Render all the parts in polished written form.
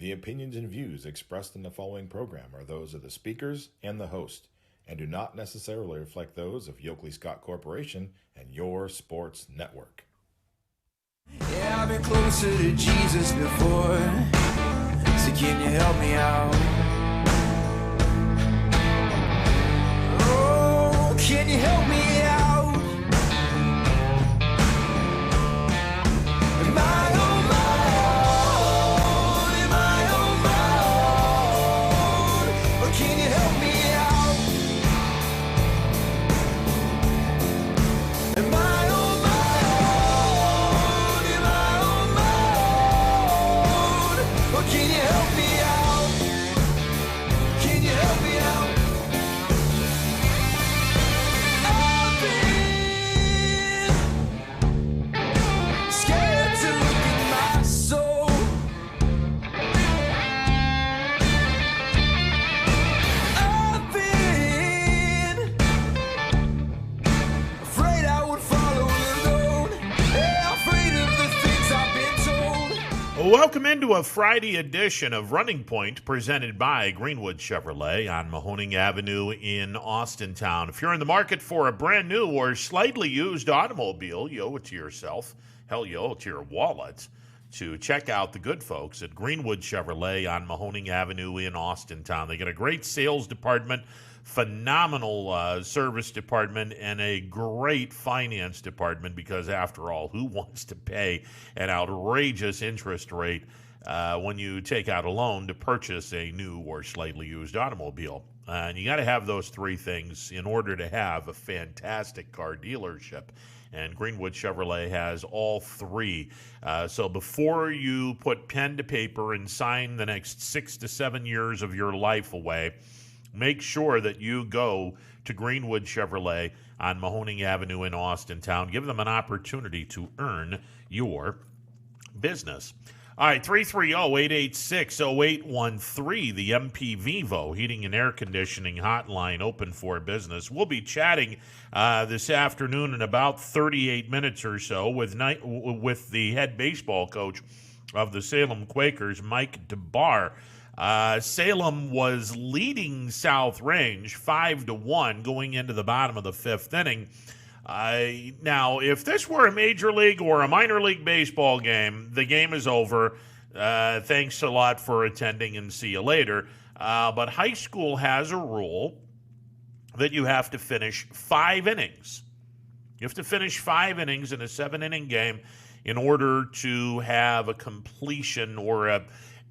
The opinions and views expressed in the following program are those of the speakers and the host, and do not necessarily reflect those of Yoakley Scott Corporation and Your Sports Network. Yeah, I've been closer to Jesus before, so can you help me out? Oh, can you help me out? Am I on my own? Am I on my own? Or can you help me out? Am I on my own? Am I on my own? Or can you help me out? Can you help me out? I've been scared to look at my soul. I've been afraid I would follow alone. Yeah, afraid of the things I've been told. Welcome into a Friday edition of Running Point presented by Greenwood Chevrolet on Mahoning Avenue in Austintown. If you're in the market for a brand new or slightly used automobile, you owe it to yourself, hell, you owe it to your wallet, to check out the good folks at Greenwood Chevrolet on Mahoning Avenue in Austintown. They got a great sales department, phenomenal service department, and a great finance department because, after all, who wants to pay an outrageous interest rate when you take out a loan to purchase a new or slightly used automobile? And you got to have those three things in order to have a fantastic car dealership. And Greenwood Chevrolet has all three. So before you put pen to paper and sign the next 6 to 7 years of your life away, make sure that you go to Greenwood Chevrolet on Mahoning Avenue in Austintown. Give them an opportunity to earn your business. All right, 330-886-0813, the MP Vivo Heating and Air Conditioning Hotline, open for business. We'll be chatting this afternoon in about 38 minutes or so with the head baseball coach of the Salem Quakers, Mike DeBar. Salem was leading South Range 5-1 going into the bottom of the fifth inning. Now, if this were a major league or a minor league baseball game, the game is over. Thanks a lot for attending and see you later. But high school has a rule that you have to finish 5 innings. You have to finish 5 innings in a 7-inning game in order to have a completion or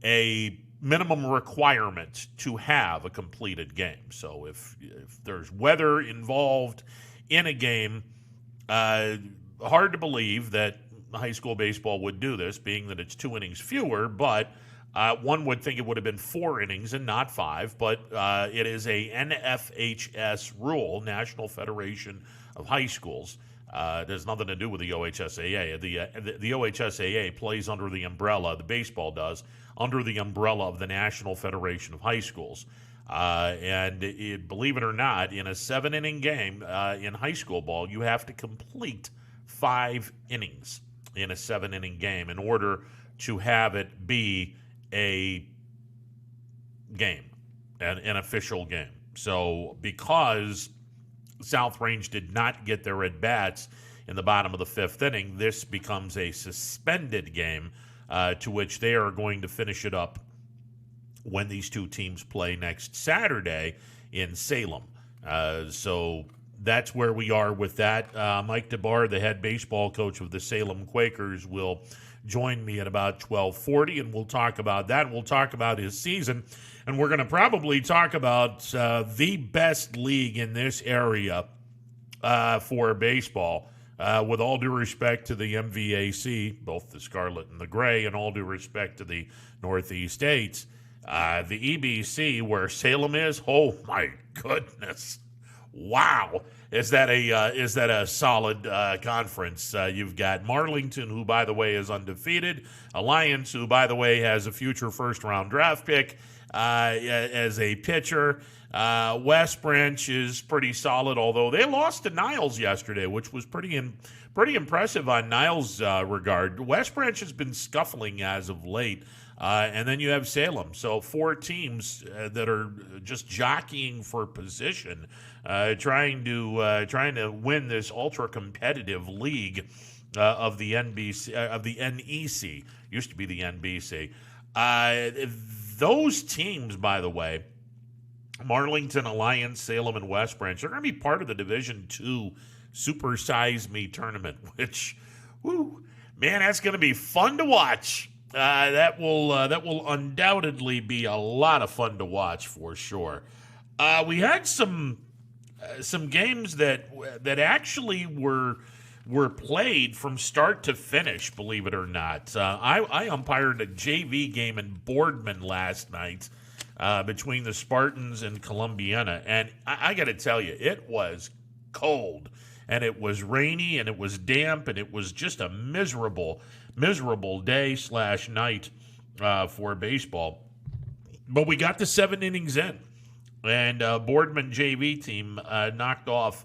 a minimum requirement to have a completed game. So if there's weather involved in a game, hard to believe that high school baseball would do this, being that it's 2 innings fewer, but one would think it would have been 4 innings and not 5, but it is a NFHS rule, National Federation of High Schools. It has nothing to do with the OHSAA. The OHSAA plays under the umbrella, the baseball does, under the umbrella of the National Federation of High Schools. Believe it or not, in a 7-inning game in high school ball, you have to complete 5 innings in a 7-inning game in order to have it be a game, an official game. So because South Range did not get their at-bats in the bottom of the 5th inning, this becomes a suspended game to which they are going to finish it up when these two teams play next Saturday in Salem. So that's where we are with that. Mike DeBar, the head baseball coach of the Salem Quakers, will join me at about 12:40, and we'll talk about that. We'll talk about his season, and we're going to probably talk about the best league in this area for baseball. With all due respect to the MVAC, both the Scarlet and the Gray, and all due respect to the Northeast States, the EBC, where Salem is, oh my goodness, wow! Is that a solid conference? You've got Marlington, who by the way is undefeated, Alliance, who by the way has a future first-round draft pick as a pitcher. West Branch is pretty solid, although they lost to Niles yesterday, which was pretty impressive on Niles' regard. West Branch has been scuffling as of late. And then you have Salem. So 4 teams that are just jockeying for position, trying to win this ultra competitive league of the NEC. Used to be the NBC. Those teams, by the way, Marlington, Alliance, Salem, and West Branch, are going to be part of the Division II Super Size Me tournament, which, man, that's going to be fun to watch. That will undoubtedly be a lot of fun to watch for sure. We had some games that actually were played from start to finish, believe it or not. I umpired a JV game in Boardman last night between the Spartans and Columbiana, and I got to tell you, it was cold, and it was rainy, and it was damp, and it was just a miserable day/night for baseball. But we got the 7 innings in, and Boardman JV team knocked off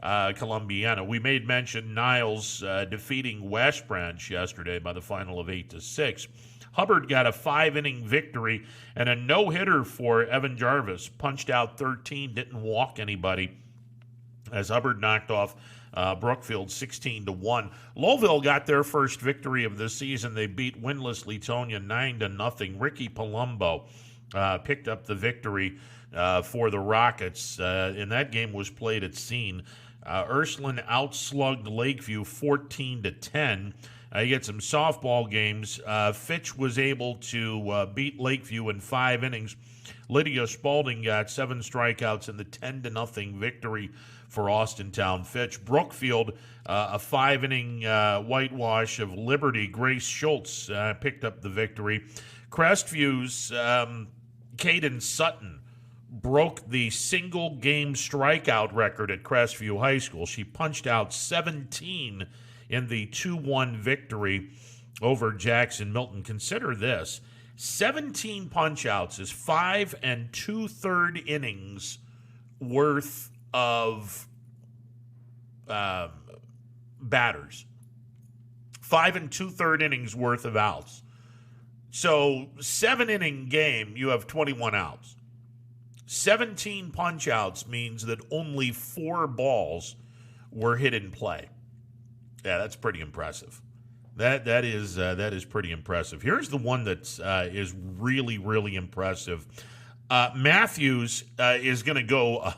Columbiana. We made mention Niles defeating West Branch yesterday by the final of 8-6. Hubbard got a 5-inning victory and a no-hitter for Evan Jarvis. Punched out 13, didn't walk anybody, as Hubbard knocked off Brookfield 16-1. Lowville got their first victory of the season. They beat winless Leetonia 9-0. Ricky Palumbo picked up the victory for the Rockets, and that game was played at Scene. Ursuline outslugged Lakeview 14-10. You get some softball games. Fitch was able to beat Lakeview in 5 innings. Lydia Spalding got 7 strikeouts in the 10-0 victory for Austintown Fitch. Brookfield, a 5-inning whitewash of Liberty. Grace Schultz picked up the victory. Crestview's Caden Sutton broke the single-game strikeout record at Crestview High School. She punched out 17 in the 2-1 victory over Jackson Milton. Consider this: 17 punch-outs is 5 2/3 innings worth of batters. 5 2/3 innings worth of outs. So 7-inning game, you have 21 outs. 17 punch-outs means that only 4 balls were hit in play. Yeah, that's pretty impressive. That is pretty impressive. Here's the one that is really, really impressive. Matthews is going to go.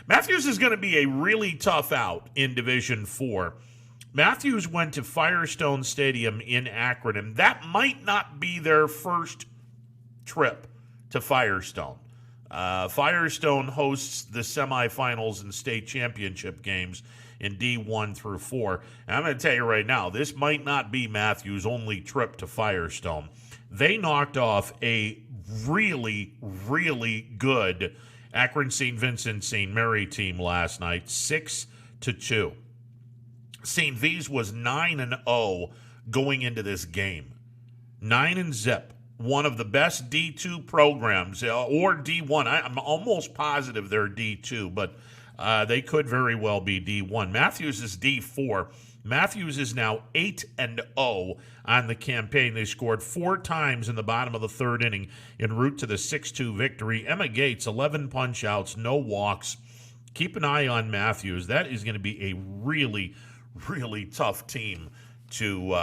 Matthews is going to be a really tough out in Division 4. Matthews went to Firestone Stadium in Akron, and that might not be their first trip to Firestone. Firestone hosts the semifinals and state championship games in D1 through 4. And I'm going to tell you right now, this might not be Matthews' only trip to Firestone. They knocked off a really, really good Akron St. Vincent St. Mary team last night, 6-2. St. V's was 9-0 going into this game. 9-0. One of the best D2 programs, or D1. I'm almost positive they're D2, but they could very well be D1. Matthews is D4. Matthews is now 8-0 on the campaign. They scored 4 times in the bottom of the 3rd inning en route to the 6-2 victory. Emma Gates, 11 punch-outs, no walks. Keep an eye on Matthews. That is going to be a really, really tough team to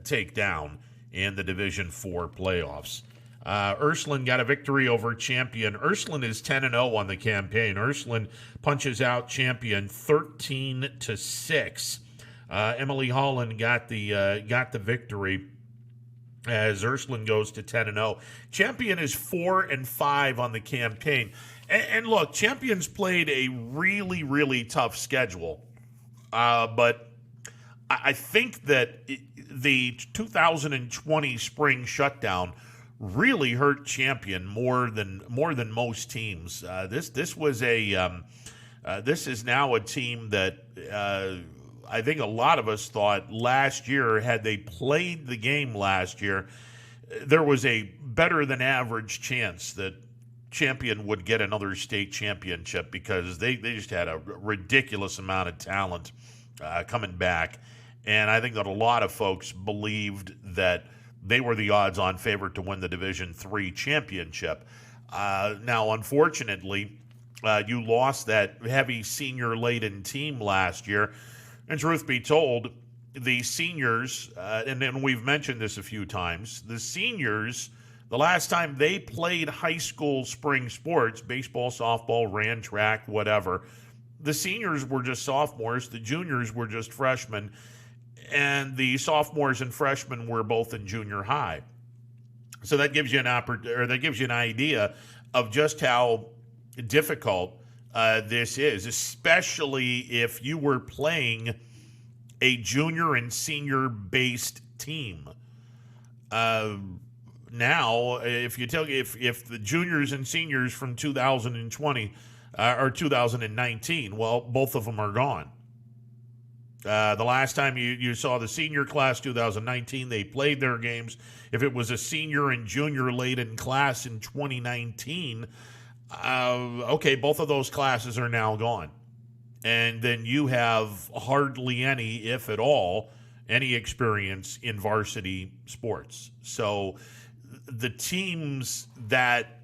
take down in the Division 4 playoffs. Ursuline got a victory over Champion. Ursuline is 10-0 on the campaign. Ursuline punches out Champion 13-6. Emily Holland got the victory as Ursuline goes to 10-0. Champion is 4-5 on the campaign. And look, Champion's played a really, really tough schedule, but I think that the 2020 spring shutdown really hurt Champion more than most teams. This is now a team that I think a lot of us thought last year, had they played the game last year, there was a better than average chance that Champion would get another state championship because they just had a ridiculous amount of talent coming back. And I think that a lot of folks believed that they were the odds-on favorite to win the Division III championship. Now, unfortunately, you lost that heavy senior-laden team last year. And truth be told, the seniors, and we've mentioned this a few times, the seniors, the last time they played high school spring sports, baseball, softball, ran track, whatever, the seniors were just sophomores, the juniors were just freshmen, and the sophomores and freshmen were both in junior high. So that gives you an idea of just how difficult this is, especially if you were playing a junior and senior based team. Now, if the juniors and seniors from 2020 or 2019, well, both of them are gone. The last time you saw the senior class, 2019, they played their games. If it was a senior and junior laden class in 2019, okay, both of those classes are now gone. And then you have hardly any, if at all, any experience in varsity sports. So the teams that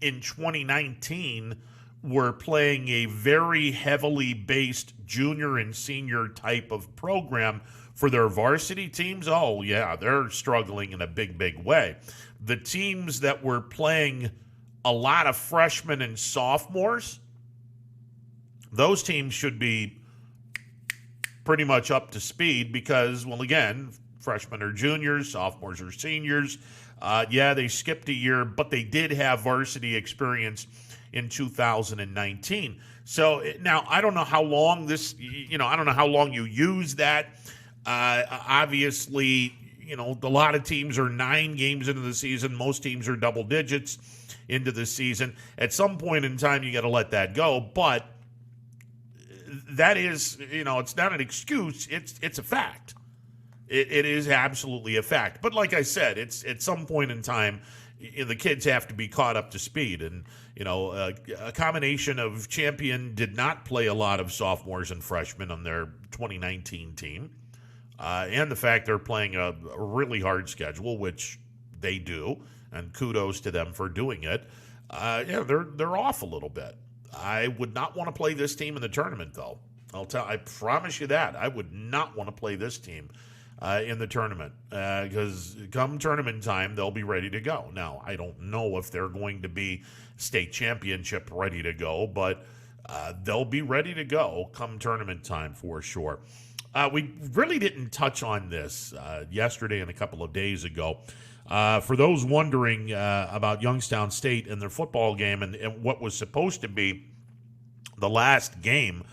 in 2019 were playing a very heavily based junior and senior type of program for their varsity teams, oh yeah, they're struggling in a big, big way. The teams that were playing a lot of freshmen and sophomores, those teams should be pretty much up to speed because, well, again, freshmen are juniors, sophomores are seniors. Yeah, they skipped a year, but they did have varsity experience in 2019. So now I don't know how long I don't know how long you use that. Obviously, a lot of teams are 9 games into the season. Most teams are double digits into the season. At some point in time, you got to let that go. But that is, it's not an excuse. It's a fact. It is absolutely a fact. But like I said, it's at some point in time, the kids have to be caught up to speed. And, a combination of Champion did not play a lot of sophomores and freshmen on their 2019 team. And the fact they're playing a really hard schedule, which they do, and kudos to them for doing it. They're off a little bit. I would not want to play this team in the tournament, though. I promise you that. I would not want to play this team in the tournament because come tournament time, they'll be ready to go. Now, I don't know if they're going to be state championship ready to go, but they'll be ready to go come tournament time for sure. We really didn't touch on this yesterday and a couple of days ago. For those wondering about Youngstown State and their football game and what was supposed to be the last game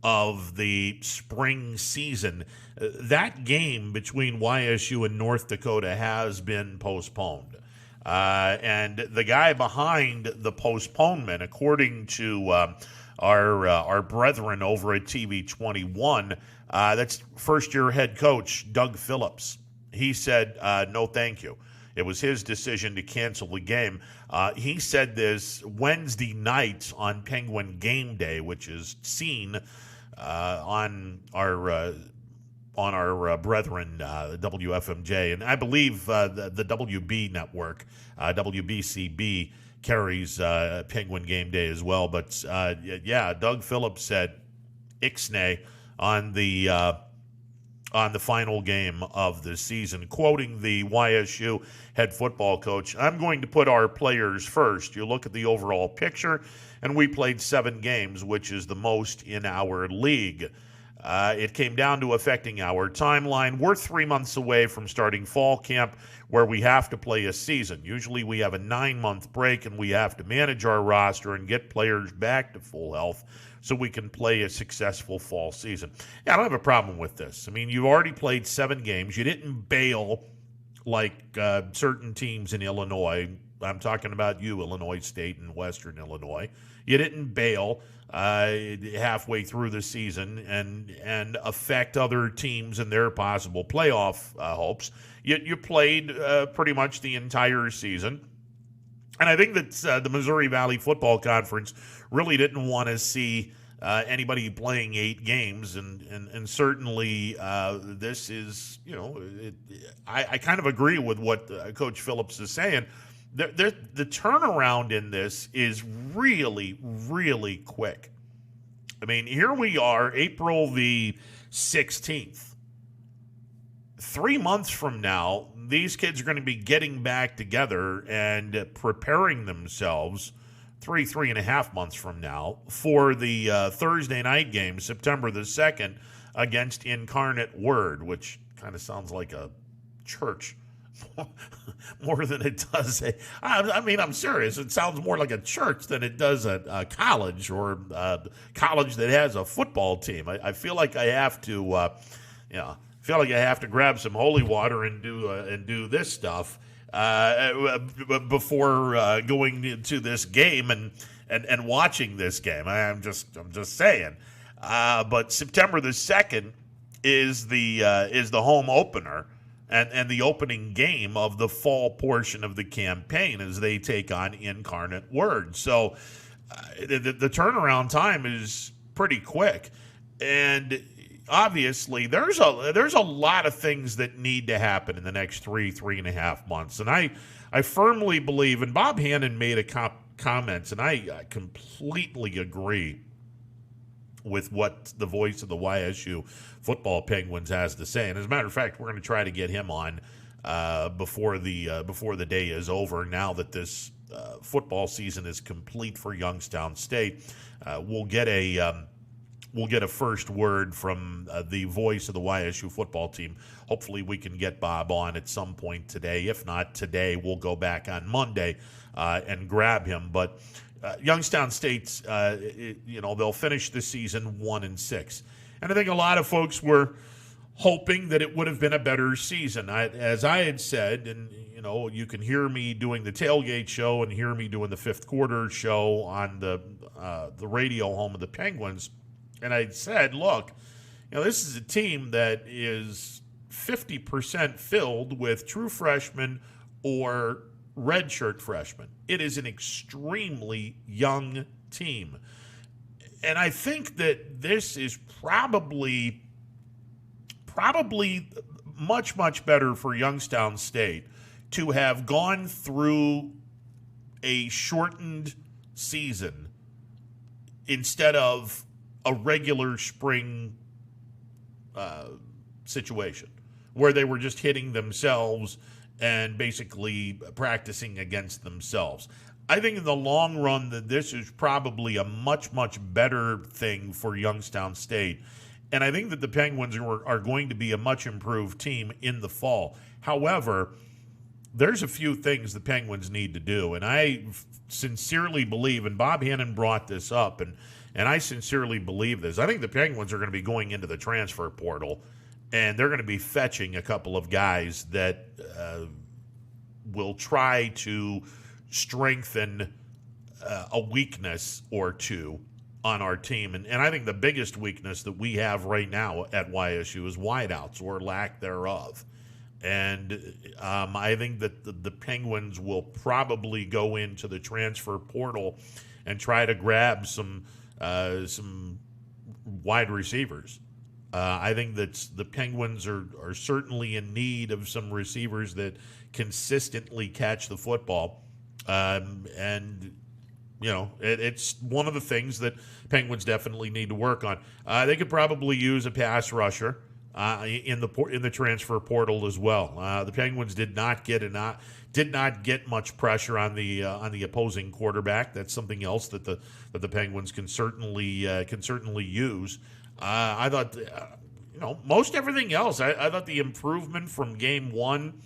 of the spring season, that game between YSU and North Dakota has been postponed. And the guy behind the postponement, according to our brethren over at TV 21, that's first-year head coach Doug Phillips. He said, no, thank you. It was his decision to cancel the game. He said this Wednesday night on Penguin Game Day, which is seen on our brethren, WFMJ, and I believe the WB network, WBCB, carries Penguin Game Day as well. But Doug Phillips said ixnay on the final game of the season, quoting the YSU head football coach. I'm going to put our players first. You look at the overall picture, and we played 7 games, which is the most in our league. It came down to affecting our timeline. We're 3 months away from starting fall camp, where we have to play a season. Usually we have a 9-month break, and we have to manage our roster and get players back to full health so we can play a successful fall season. Yeah, I don't have a problem with this. I mean, you've already played 7 games. You didn't bail like certain teams in Illinois. I'm talking about you, Illinois State and Western Illinois. You didn't bail halfway through the season and affect other teams and their possible playoff hopes. You played pretty much the entire season. And I think that the Missouri Valley Football Conference really didn't want to see anybody playing 8 games, and certainly this is, I kind of agree with what Coach Phillips is saying. The turnaround in this is really, really quick. I mean, here we are, April the 16th. 3 months from now, these kids are going to be getting back together and preparing themselves 3.5 months from now for the Thursday night game, September the 2nd, against Incarnate Word, which kind of sounds like a church more than it does I mean, I'm serious. It sounds more like a church than it does a college, or a college that has a football team. I feel like I have to, grab some holy water and do this stuff before going to this game and watching this game. I'm just saying. But September the 2nd is the home opener and the opening game of the fall portion of the campaign as they take on Incarnate Word. So the turnaround time is pretty quick, and obviously there's a lot of things that need to happen in the next 3.5 months, and I firmly believe, and Bob Hannon made a comments, and I completely agree with what the voice of the YSU football Penguins has to say. And as a matter of fact, we're going to try to get him on before the day is over. Now that this football season is complete for Youngstown State, we'll get a first word from the voice of the YSU football team. Hopefully we can get Bob on at some point today. If not today, we'll go back on Monday and grab him. But Youngstown State's, they'll finish the season 1-6. And I think a lot of folks were hoping that it would have been a better season. As I had said, and you can hear me doing the tailgate show and hear me doing the fifth quarter show on the radio home of the Penguins. And I said, look, this is a team that is 50% filled with true freshmen or redshirt freshmen. It is an extremely young team. And I think that this is probably much, much better for Youngstown State to have gone through a shortened season instead of a regular spring situation where they were just hitting themselves and basically practicing against themselves. I think in the long run that this is probably a much, much better thing for Youngstown State. And I think that the Penguins are going to be a much improved team in the fall. However, there's a few things the Penguins need to do. And I sincerely believe, and Bob Hannon brought this up, and I sincerely believe this. I think the Penguins are going to be going into the transfer portal, and they're going to be fetching a couple of guys that will try to strengthen a weakness or two on our team. And I think the biggest weakness that we have right now at YSU is wideouts or lack thereof. And I think that the Penguins will probably go into the transfer portal and try to grab some wide receivers. I think that the Penguins are certainly in need of some receivers that consistently catch the football. It's one of the things that Penguins definitely need to work on. They could probably use a pass rusher in the transfer portal as well. The Penguins did not get much pressure on the opposing quarterback. That's something else that the Penguins can certainly use. I thought, most everything else. I thought the improvement from game one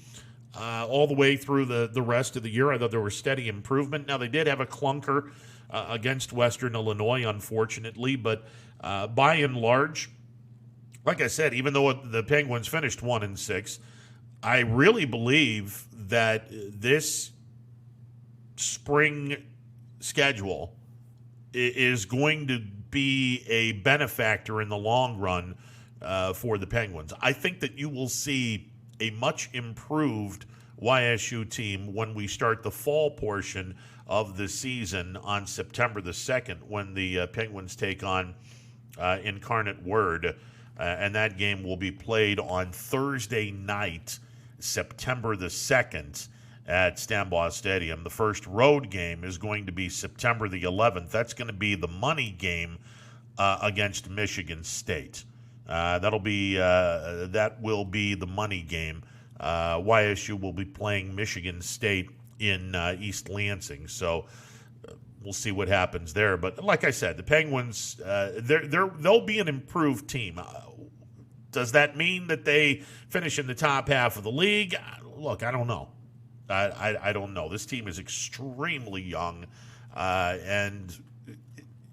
all the way through the rest of the year, I thought there was steady improvement. Now, they did have a clunker against Western Illinois, unfortunately, but by and large, like I said, even though the Penguins finished 1-6, I really believe that this spring schedule is going to be a benefactor in the long run for the Penguins. I think that you will see a much improved YSU team when we start the fall portion of the season on September the 2nd when the Penguins take on Incarnate Word. And that game will be played on Thursday night, September the 2nd at Stambaugh Stadium. The first road game is going to be September the 11th. That's going to be the money game against Michigan State. That will be the money game. YSU will be playing Michigan State in East Lansing. So we'll see what happens there. But like I said, the Penguins, they'll be an improved team. Does that mean that they finish in the top half of the league? Look, I don't know. I don't know. This team is extremely young, and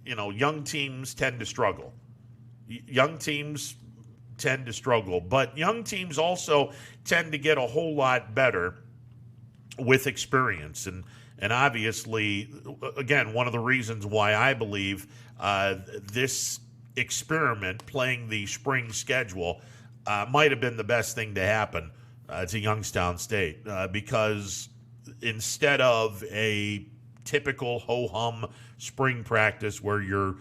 young teams tend to struggle. But young teams also tend to get a whole lot better with experience. And obviously, again, one of the reasons why I believe this experiment, playing the spring schedule, might have been the best thing to happen to Youngstown State, because instead of a typical ho-hum spring practice where you're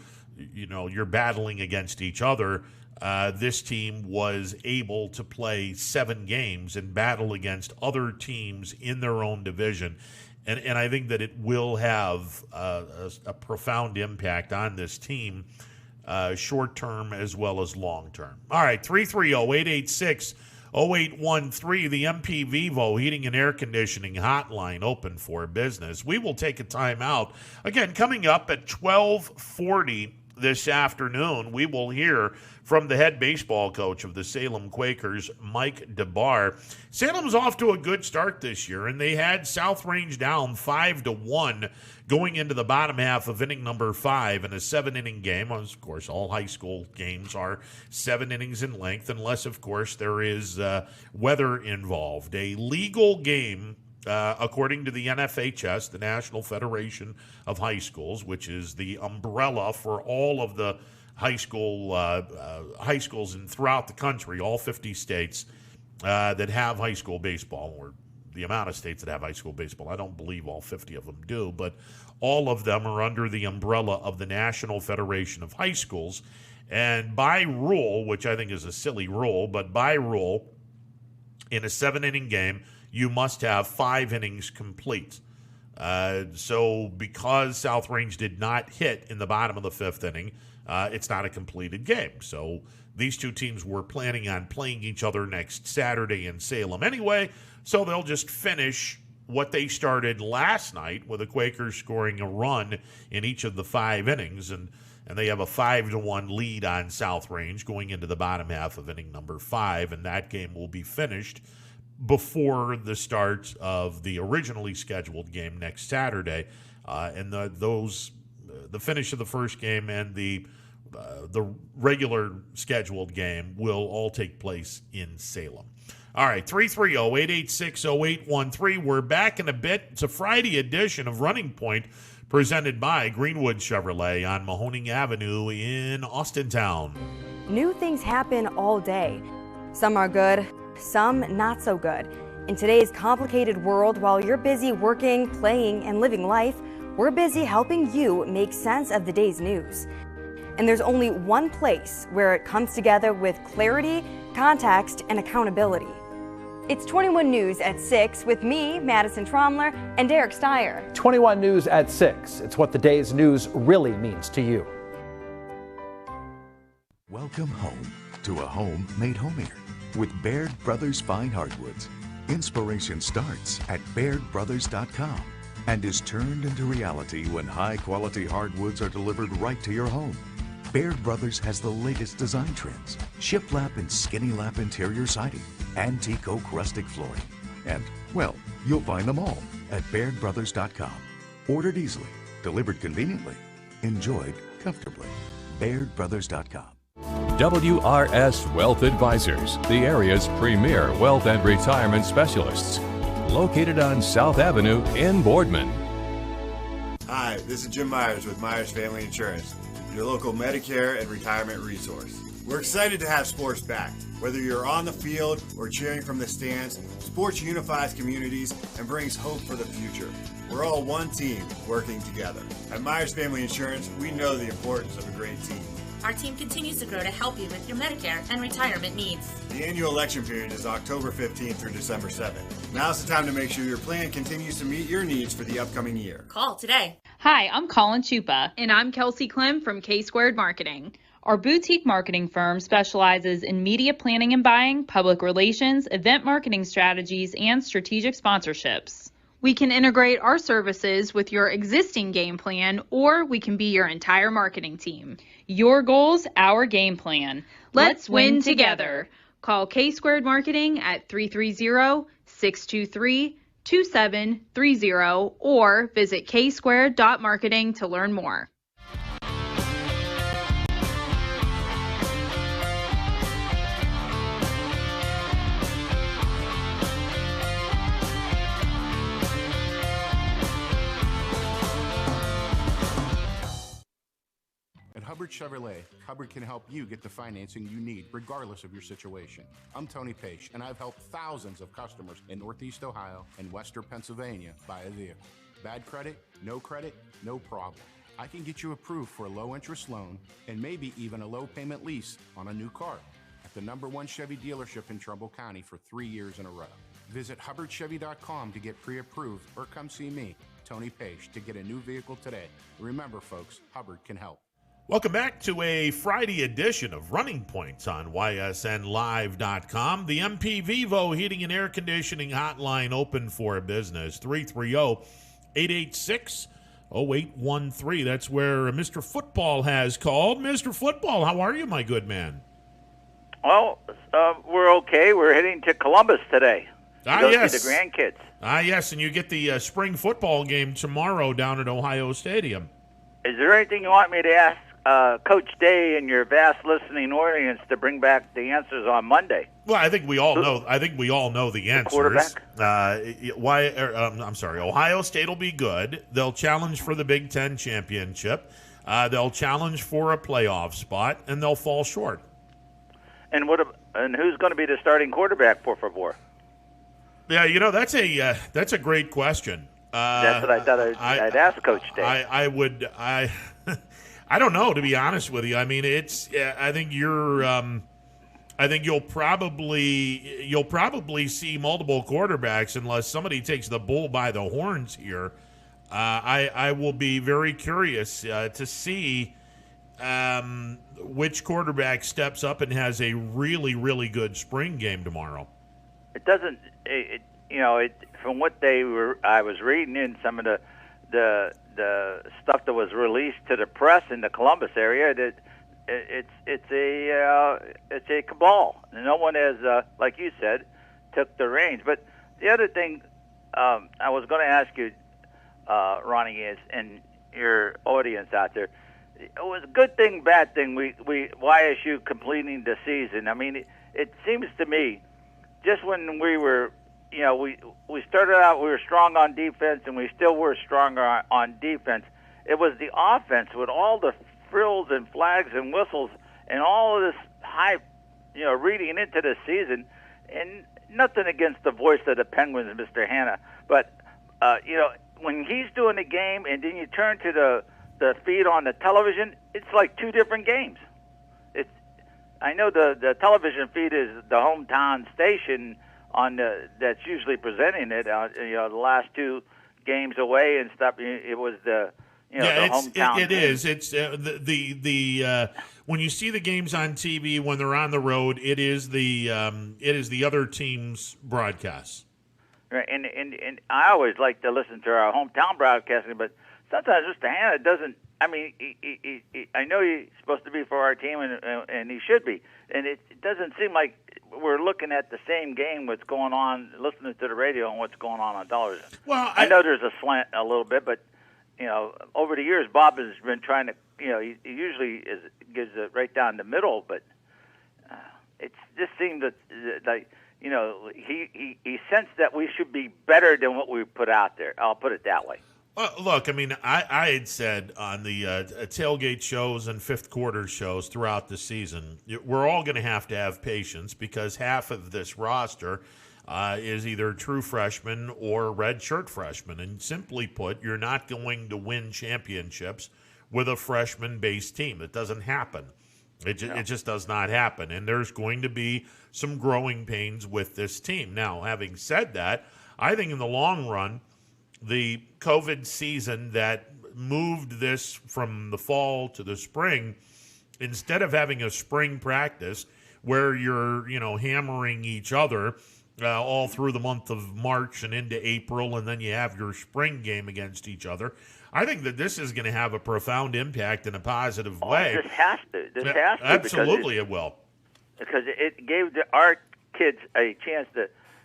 battling against each other, this team was able to play 7 games and battle against other teams in their own division. And I think that it will have a profound impact on this team, short-term as well as long-term. All right, 330-886-0813, the MP Vivo Heating and Air Conditioning Hotline open for business. We will take a time out. Again, coming up at 12:40 this afternoon, we will hear from the head baseball coach of the Salem Quakers, Mike DeBar. Salem's off to a good start this year, and they had South Range down 5-1 going into the bottom half of inning number 5 in a 7-inning game. Of course, all high school games are 7 innings in length, unless, of course, there is weather involved. A legal game, according to the NFHS, the National Federation of High Schools, which is the umbrella for all of the high schools throughout the country, all 50 states that have high school baseball, or the amount of states that have high school baseball. I don't believe all 50 of them do, but all of them are under the umbrella of the National Federation of High Schools. And by rule, which I think is a silly rule, but by rule, in a 7-inning game, you must have 5 innings complete. So because South Range did not hit in the bottom of the 5th inning, it's not a completed game. So these two teams were planning on playing each other next Saturday in Salem anyway, so they'll just finish what they started last night with the Quakers scoring a run in each of the 5 innings, and they have a 5-1 lead on South Range going into the bottom half of inning number 5, and that game will be finished before the start of the originally scheduled game next Saturday. And the finish of the first game and the regular scheduled game will all take place in Salem. All right, 330-886-0813. We're back in a bit. It's a Friday edition of Running Point presented by Greenwood Chevrolet on Mahoning Avenue in Austintown. New things happen all day. Some are good, some not so good. In today's complicated world, while you're busy working, playing, and living life, we're busy helping you make sense of the day's news. And there's only one place where it comes together with clarity, context, and accountability. It's 21 News at 6 with me, Madison Tromler, and Derek Steyer. 21 News at 6. It's what the day's news really means to you. Welcome home to a home made homier with Baird Brothers Fine Hardwoods. Inspiration starts at BairdBrothers.com and is turned into reality when high-quality hardwoods are delivered right to your home. Baird Brothers has the latest design trends: shiplap and skinny lap interior siding, antique oak rustic flooring, and, well, you'll find them all at BairdBrothers.com. Ordered easily, delivered conveniently, enjoyed comfortably. BairdBrothers.com. WRS Wealth Advisors, the area's premier wealth and retirement specialists. Located on South Avenue in Boardman. Hi, this is Jim Myers with Myers Family Insurance, your local Medicare and retirement resource. We're excited to have sports back. Whether you're on the field or cheering from the stands, sports unifies communities and brings hope for the future. We're all one team working together. At Myers Family Insurance, we know the importance of a great team. Our team continues to grow to help you with your Medicare and retirement needs. The annual election period is October 15th through December 7th. Now's the time to make sure your plan continues to meet your needs for the upcoming year. Call today. Hi, I'm Colin Chupa. And I'm Kelsey Clem from K-Squared Marketing. Our boutique marketing firm specializes in media planning and buying, public relations, event marketing strategies, and strategic sponsorships. We can integrate our services with your existing game plan, or we can be your entire marketing team. Your goals, our game plan. Let's win together. Call K-Squared Marketing at 330-623-2730 or visit ksquared.marketing to learn more. Hubbard Chevrolet, Hubbard can help you get the financing you need regardless of your situation. I'm Tony Page, and I've helped thousands of customers in Northeast Ohio and Western Pennsylvania buy a vehicle. Bad credit, no problem. I can get you approved for a low-interest loan and maybe even a low-payment lease on a new car at the #1 Chevy dealership in Trumbull County for 3 years in a row. Visit HubbardChevy.com to get pre-approved or come see me, Tony Page, to get a new vehicle today. Remember, folks, Hubbard can help. Welcome back to a Friday edition of Running Points on ysnlive.com. The MP Vivo Heating and Air Conditioning Hotline open for business, 330-886-0813. That's where Mr. Football has called. Mr. Football, how are you, my good man? Well, we're okay. We're heading to Columbus today. Yes. See the grandkids. Yes, and you get the spring football game tomorrow down at Ohio Stadium. Is there anything you want me to ask Coach Day and your vast listening audience to bring back the answers on Monday? Well, I think we all know. The answers. Quarterback. I'm sorry. Ohio State will be good. They'll challenge for the Big Ten championship. They'll challenge for a playoff spot, and they'll fall short. And who's going to be the starting quarterback for favor? Yeah, that's a great question. That's what I thought I'd ask Coach Day. I don't know, to be honest with you. I mean, I think you'll probably see multiple quarterbacks unless somebody takes the bull by the horns here. I will be very curious to see which quarterback steps up and has a really, really good spring game tomorrow. It doesn't. From what I was reading in some of the stuff that was released to the press in the Columbus area, that it's a cabal. No one has, like you said, took the reins. But the other thing I was going to ask you, Ronnie, is, and your audience out there, it was a good thing, bad thing. We YSU completing the season. I mean, it seems to me, just when we were. We started out, we were strong on defense, and we still were stronger on defense. It was the offense with all the frills and flags and whistles and all of this hype, reading into the season. And nothing against the voice of the Penguins, Mr. Hanna. But, when he's doing the game and then you turn to the feed on the television, it's like two different games. I know the television feed is the hometown station that's usually presenting it. The last two games away and stuff. It was the hometown. It is. It's when you see the games on TV when they're on the road, it is the other team's broadcast. Right, and I always like to listen to our hometown broadcasting, but sometimes Mr. Hanna doesn't. I mean, I know he's supposed to be for our team, and he should be. And it doesn't seem like we're looking at the same game, what's going on, listening to the radio and what's going on television. Well, I know there's a slant a little bit, but, over the years, Bob has been trying to, he usually gives it right down the middle, but it just seemed that, he sensed that we should be better than what we put out there. I'll put it that way. Look, I mean, I had said on the tailgate shows and fifth quarter shows throughout the season, we're all going to have patience because half of this roster is either true freshmen or red shirt freshmen. And simply put, you're not going to win championships with a freshman-based team. It doesn't happen. It just does not happen. And there's going to be some growing pains with this team. Now, having said that, I think in the long run, the COVID season that moved this from the fall to the spring, instead of having a spring practice where you're, hammering each other all through the month of March and into April, and then you have your spring game against each other, I think that this is going to have a profound impact in a positive way. This has to. Absolutely, it will. Because it gave our kids a chance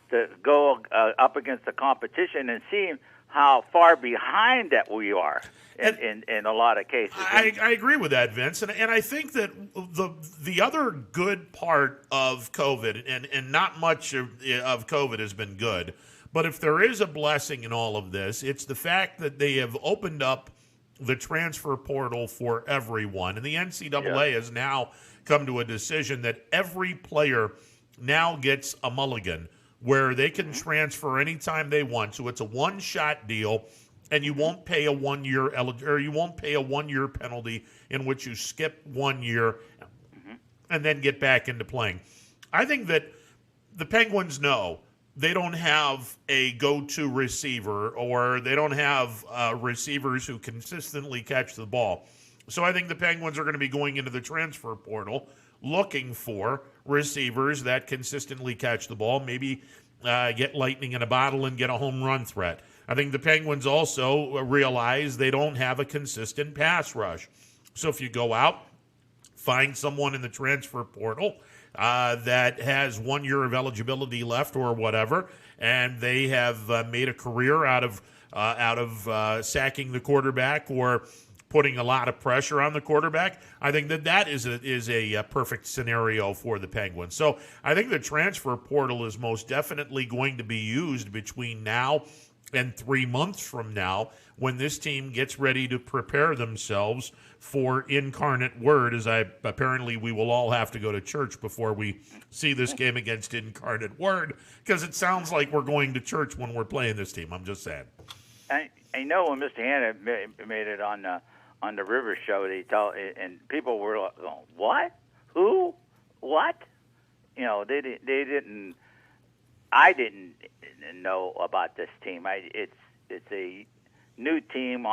to go up against the competition and see how far behind that we are in a lot of cases. I agree with that, Vince, and I think that the other good part of COVID, and not much of COVID has been good, but if there is a blessing in all of this, it's the fact that they have opened up the transfer portal for everyone, and the NCAA has now come to a decision that every player now gets a mulligan where they can transfer anytime they want. So it's a one-shot deal, and you won't pay a 1 year you won't pay a 1 year penalty in which you skip 1 year and then get back into playing. I think that the Penguins know they don't have a go-to receiver, or they don't have receivers who consistently catch the ball. So I think the Penguins are going to be going into the transfer portal looking for receivers that consistently catch the ball, maybe get lightning in a bottle and get a home run threat. I think the Penguins also realize they don't have a consistent pass rush. So if you go out, find someone in the transfer portal that has 1 year of eligibility left or whatever, and they have made a career out of sacking the quarterback or putting a lot of pressure on the quarterback, I think that is a perfect scenario for the Penguins. So I think the transfer portal is most definitely going to be used between now and 3 months from now when this team gets ready to prepare themselves for Incarnate Word, as apparently we will all have to go to church before we see this game against Incarnate Word, because it sounds like we're going to church when we're playing this team. I'm just saying. I know when Mr. Hanna made it on the River Show, and people were like, "What? Who? What?" They didn't. I didn't know about this team. It's a new team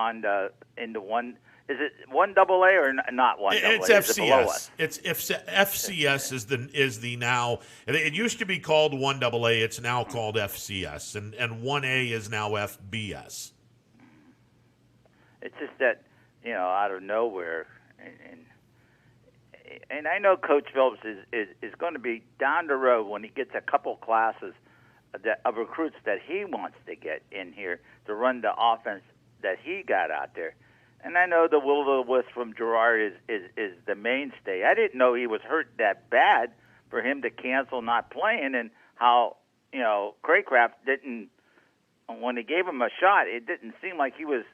in the one. Is it 1AA or not 1AA? It's FCS. It's FCS is the now. It used to be called 1AA. It's now called FCS, and 1A is now FBS. It's just that out of nowhere, and I know Coach Phillips is going to be down the road when he gets a couple classes of recruits that he wants to get in here to run the offense that he got out there. And I know the will-o-the-wisp from Gerard is the mainstay. I didn't know he was hurt that bad for him to cancel not playing, and how Craycraft didn't, when he gave him a shot, it didn't seem like he was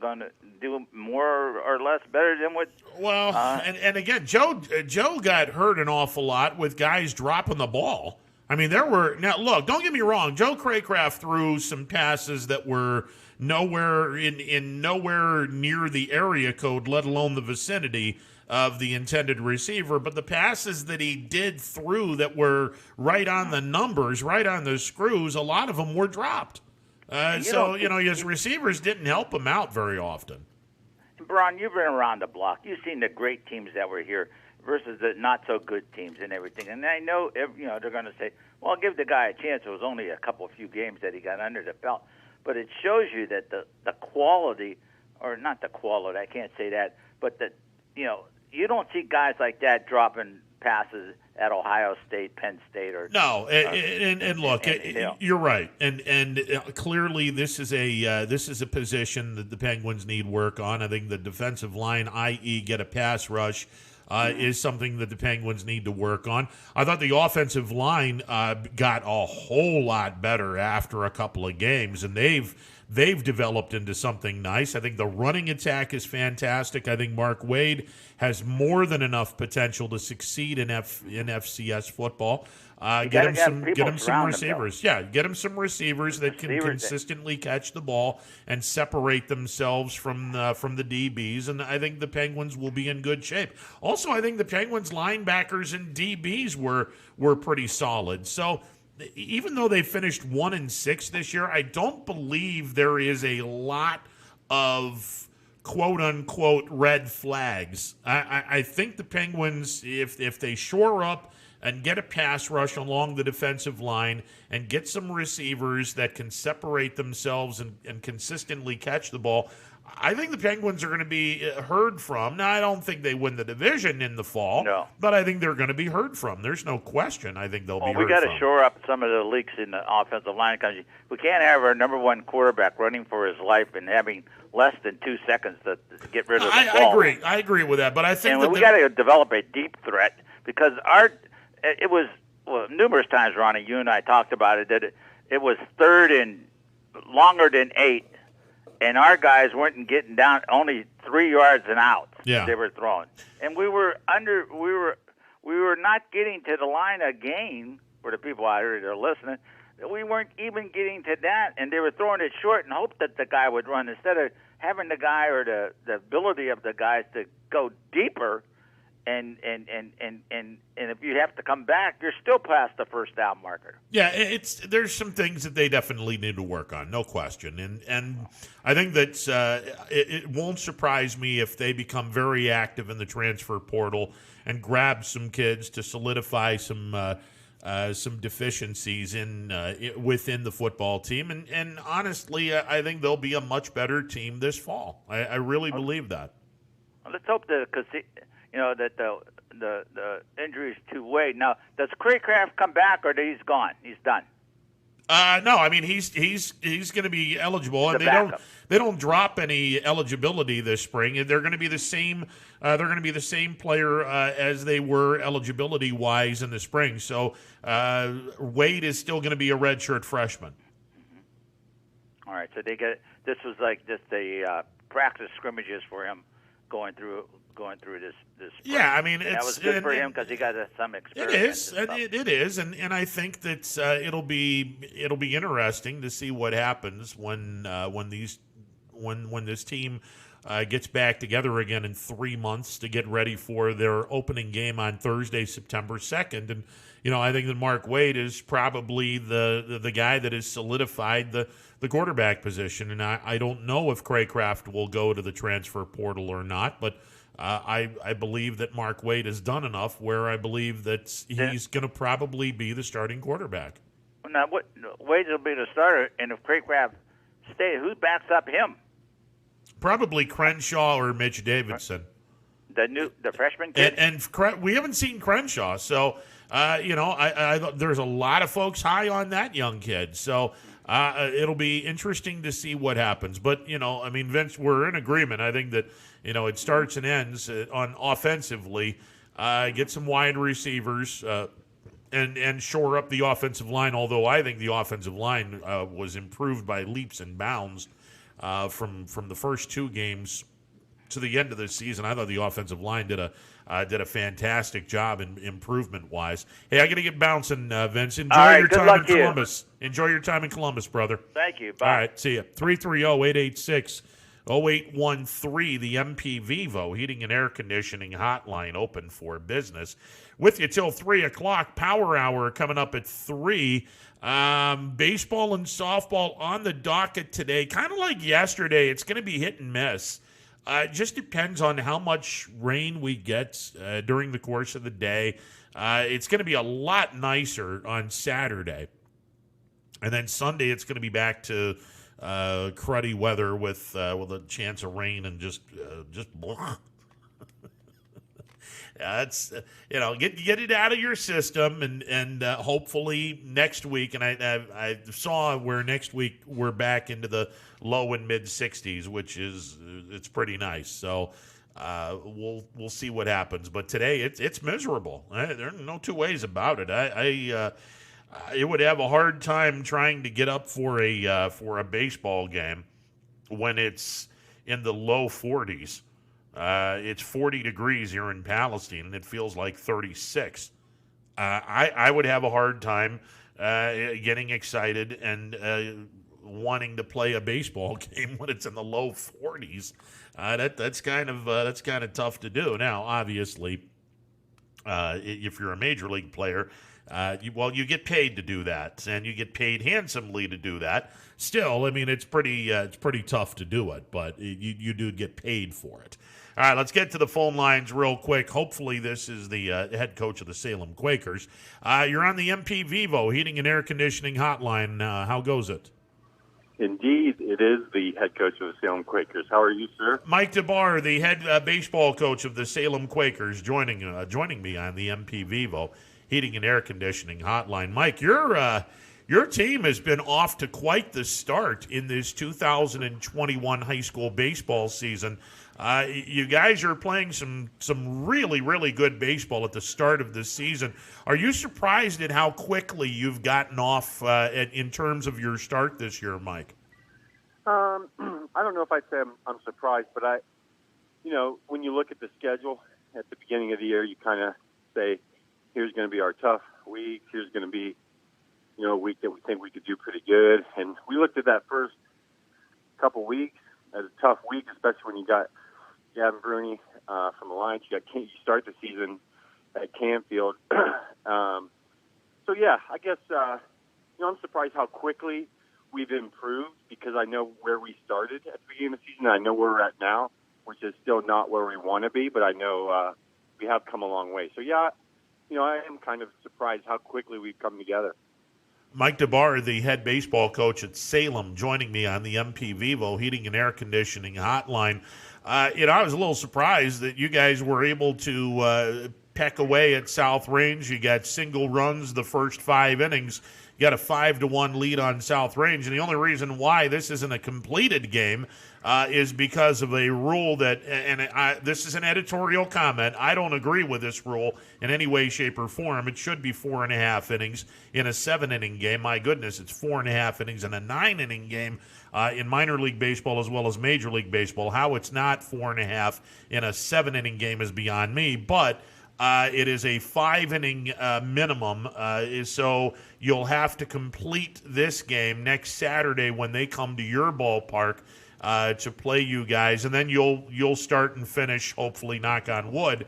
going to do more or less better than what. Well, and again, Joe got hurt an awful lot with guys dropping the ball. I mean, now look, don't get me wrong. Joe Craycraft threw some passes that were nowhere nowhere near the area code, let alone the vicinity of the intended receiver. But the passes that he did through that were right on the numbers, right on the screws, a lot of them were dropped. His receivers didn't help him out very often. Brian, you've been around the block. You've seen the great teams that were here versus the not-so-good teams and everything. And I know, they're going to say, well, give the guy a chance. It was only a few games that he got under the belt. But it shows you that the quality, or not the quality, I can't say that, but that, you don't see guys like that dropping passes at Ohio State, Penn State, or no. And look, you're right. And clearly, this is a position that the Penguins need work on. I think the defensive line, i.e., get a pass rush, is something that the Penguins need to work on. I thought the offensive line got a whole lot better after a couple of games, and they've they've developed into something nice. I think the running attack is fantastic. I think Mark Wade has more than enough potential to succeed in FCS football. Get him some receivers. Get him some receivers that can consistently catch the ball and separate themselves from the DBs, and I think the Penguins will be in good shape. Also, I think the Penguins linebackers and DBs were pretty solid. So even though they finished 1-6 this year, I don't believe there is a lot of quote-unquote red flags. I think the Penguins, if they shore up and get a pass rush along the defensive line and get some receivers that can separate themselves and consistently catch the ball, I think the Penguins are going to be heard from. Now, I don't think they win the division in the fall, but I think they're going to be heard from. There's no question. I think they'll be heard from. We got to shore up some of the leaks in the offensive line. Because we can't have our number one quarterback running for his life and having less than 2 seconds to get rid of the ball. I agree with that, but I think we got to develop a deep threat because it was numerous times, Ronnie, you and I talked about it, that it was third and longer than 8, and our guys weren't getting down only 3 yards and out. Yeah. They were throwing, and we were not getting to the line of game for the people out here that are listening. We weren't even getting to that, and they were throwing it short and hoped that the guy would run instead of having the guy or the ability of the guys to go deeper. And if you have to come back, you're still past the first down marker. Yeah, there's some things that they definitely need to work on, no question. And I think that it won't surprise me if they become very active in the transfer portal and grab some kids to solidify some deficiencies within the football team. And honestly, I think they'll be a much better team this fall. I really believe that. Well, let's hope that that the injuries to Wade. Now, does Craycraft come back or he's gone? He's done. No, I mean he's going to be eligible, and they don't drop any eligibility this spring. They're going to be the same. They're going to be the same player as they were eligibility wise in the spring. So Wade is still going to be a redshirt freshman. Mm-hmm. All right. So this was like just a practice scrimmages for him going through this spring. Yeah, I mean that was good for him because he got some experience. It is, and I think that it'll be interesting to see what happens when this team gets back together again in 3 months to get ready for their opening game on Thursday, September 2nd. And I think that Mark Wade is probably the guy that has solidified the quarterback position. And I don't know if Craycraft will go to the transfer portal or not, but I believe that Mark Wade has done enough where I believe that he's going to probably be the starting quarterback. Now, Wade will be the starter, and if Craycraft stays, who backs up him? Probably Crenshaw or Mitch Davidson. The freshman kid? And we haven't seen Crenshaw, so there's a lot of folks high on that young kid. So it'll be interesting to see what happens. But, Vince, we're in agreement. I think that, it starts and ends on offensively. Get some wide receivers and shore up the offensive line, although I think the offensive line was improved by leaps and bounds from the first 2 games to the end of the season. I thought the offensive line did a fantastic job in improvement-wise. Hey, I got to get bouncing, Vince. Enjoy your time in Columbus. Enjoy your time in Columbus, brother. Thank you. Bye. All right, see you. 330-886-0813, the MP Vivo Heating and Air Conditioning Hotline open for business. With you till 3 o'clock. Power Hour coming up at 3. Baseball and softball on the docket today. Kind of like yesterday, it's going to be hit and miss. It just depends on how much rain we get during the course of the day. It's going to be a lot nicer on Saturday. And then Sunday, it's going to be back to cruddy weather with a chance of rain and just That's get it out of your system, and hopefully next week. And I saw where next week we're back into the low and mid 60s, which it's pretty nice. So we'll see what happens. But today it's miserable. There are no two ways about it. it would have a hard time trying to get up for a baseball game when it's in the low 40s. It's 40 degrees here in Palestine, and it feels like 36. I would have a hard time getting excited and wanting to play a baseball game when it's in the low 40s. That's kind of tough to do. Now, obviously, if you're a major league player, you get paid to do that, and you get paid handsomely to do that. Still, I mean, it's pretty tough to do it, but you do get paid for it. All right, let's get to the phone lines real quick. Hopefully this is the head coach of the Salem Quakers. You're on the MP Vivo Heating and Air Conditioning Hotline. How goes it? Indeed, it is the head coach of the Salem Quakers. How are you, sir? Mike DeBar, the head baseball coach of the Salem Quakers, joining me on the MP Vivo Heating and Air Conditioning Hotline. Mike, your team has been off to quite the start in this 2021 high school baseball season. You guys are playing some really, really good baseball at the start of this season. Are you surprised at how quickly you've gotten off in terms of your start this year, Mike? I don't know if I'd say I'm surprised, but when you look at the schedule at the beginning of the year, you kind of say, here's going to be our tough week. Here's going to be, a week that we think we could do pretty good. And we looked at that first couple weeks as a tough week, especially when you got Gavin Bruni from the Lions. You start the season at Canfield. I guess I'm surprised how quickly we've improved, because I know where we started at the beginning of the season. I know where we're at now, which is still not where we want to be, but I know we have come a long way. So I am kind of surprised how quickly we've come together. Mike DeBar, the head baseball coach at Salem, joining me on the MP Vivo Heating and Air Conditioning Hotline. I was a little surprised that you guys were able to peck away at South Range. You got single runs the first 5 innings. You got a 5-1 lead on South Range, and the only reason why this isn't a completed game is because of a rule that, this is an editorial comment, I don't agree with this rule in any way, shape, or form. It should be 4.5 innings in a 7-inning game. My goodness, it's 4.5 innings in a 9-inning game in minor league baseball as well as major league baseball. How it's not 4.5 in a 7-inning game is beyond me, but it is a 5-inning minimum, so you'll have to complete this game next Saturday when they come to your ballpark to play you guys, and then you'll start and finish, hopefully, knock on wood,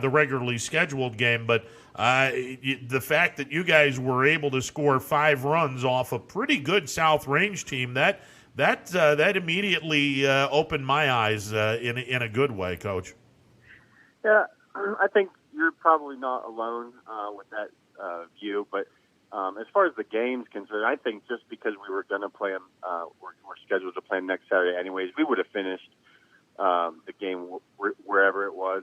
the regularly scheduled game. But the fact that you guys were able to score 5 runs off a pretty good South Range team, that immediately opened my eyes in a good way, Coach. Yeah, I think you're probably not alone with that view, but as far as the game's concerned, I think just because we were going to play them, we're scheduled to play them next Saturday anyways, we would have finished the game wherever it was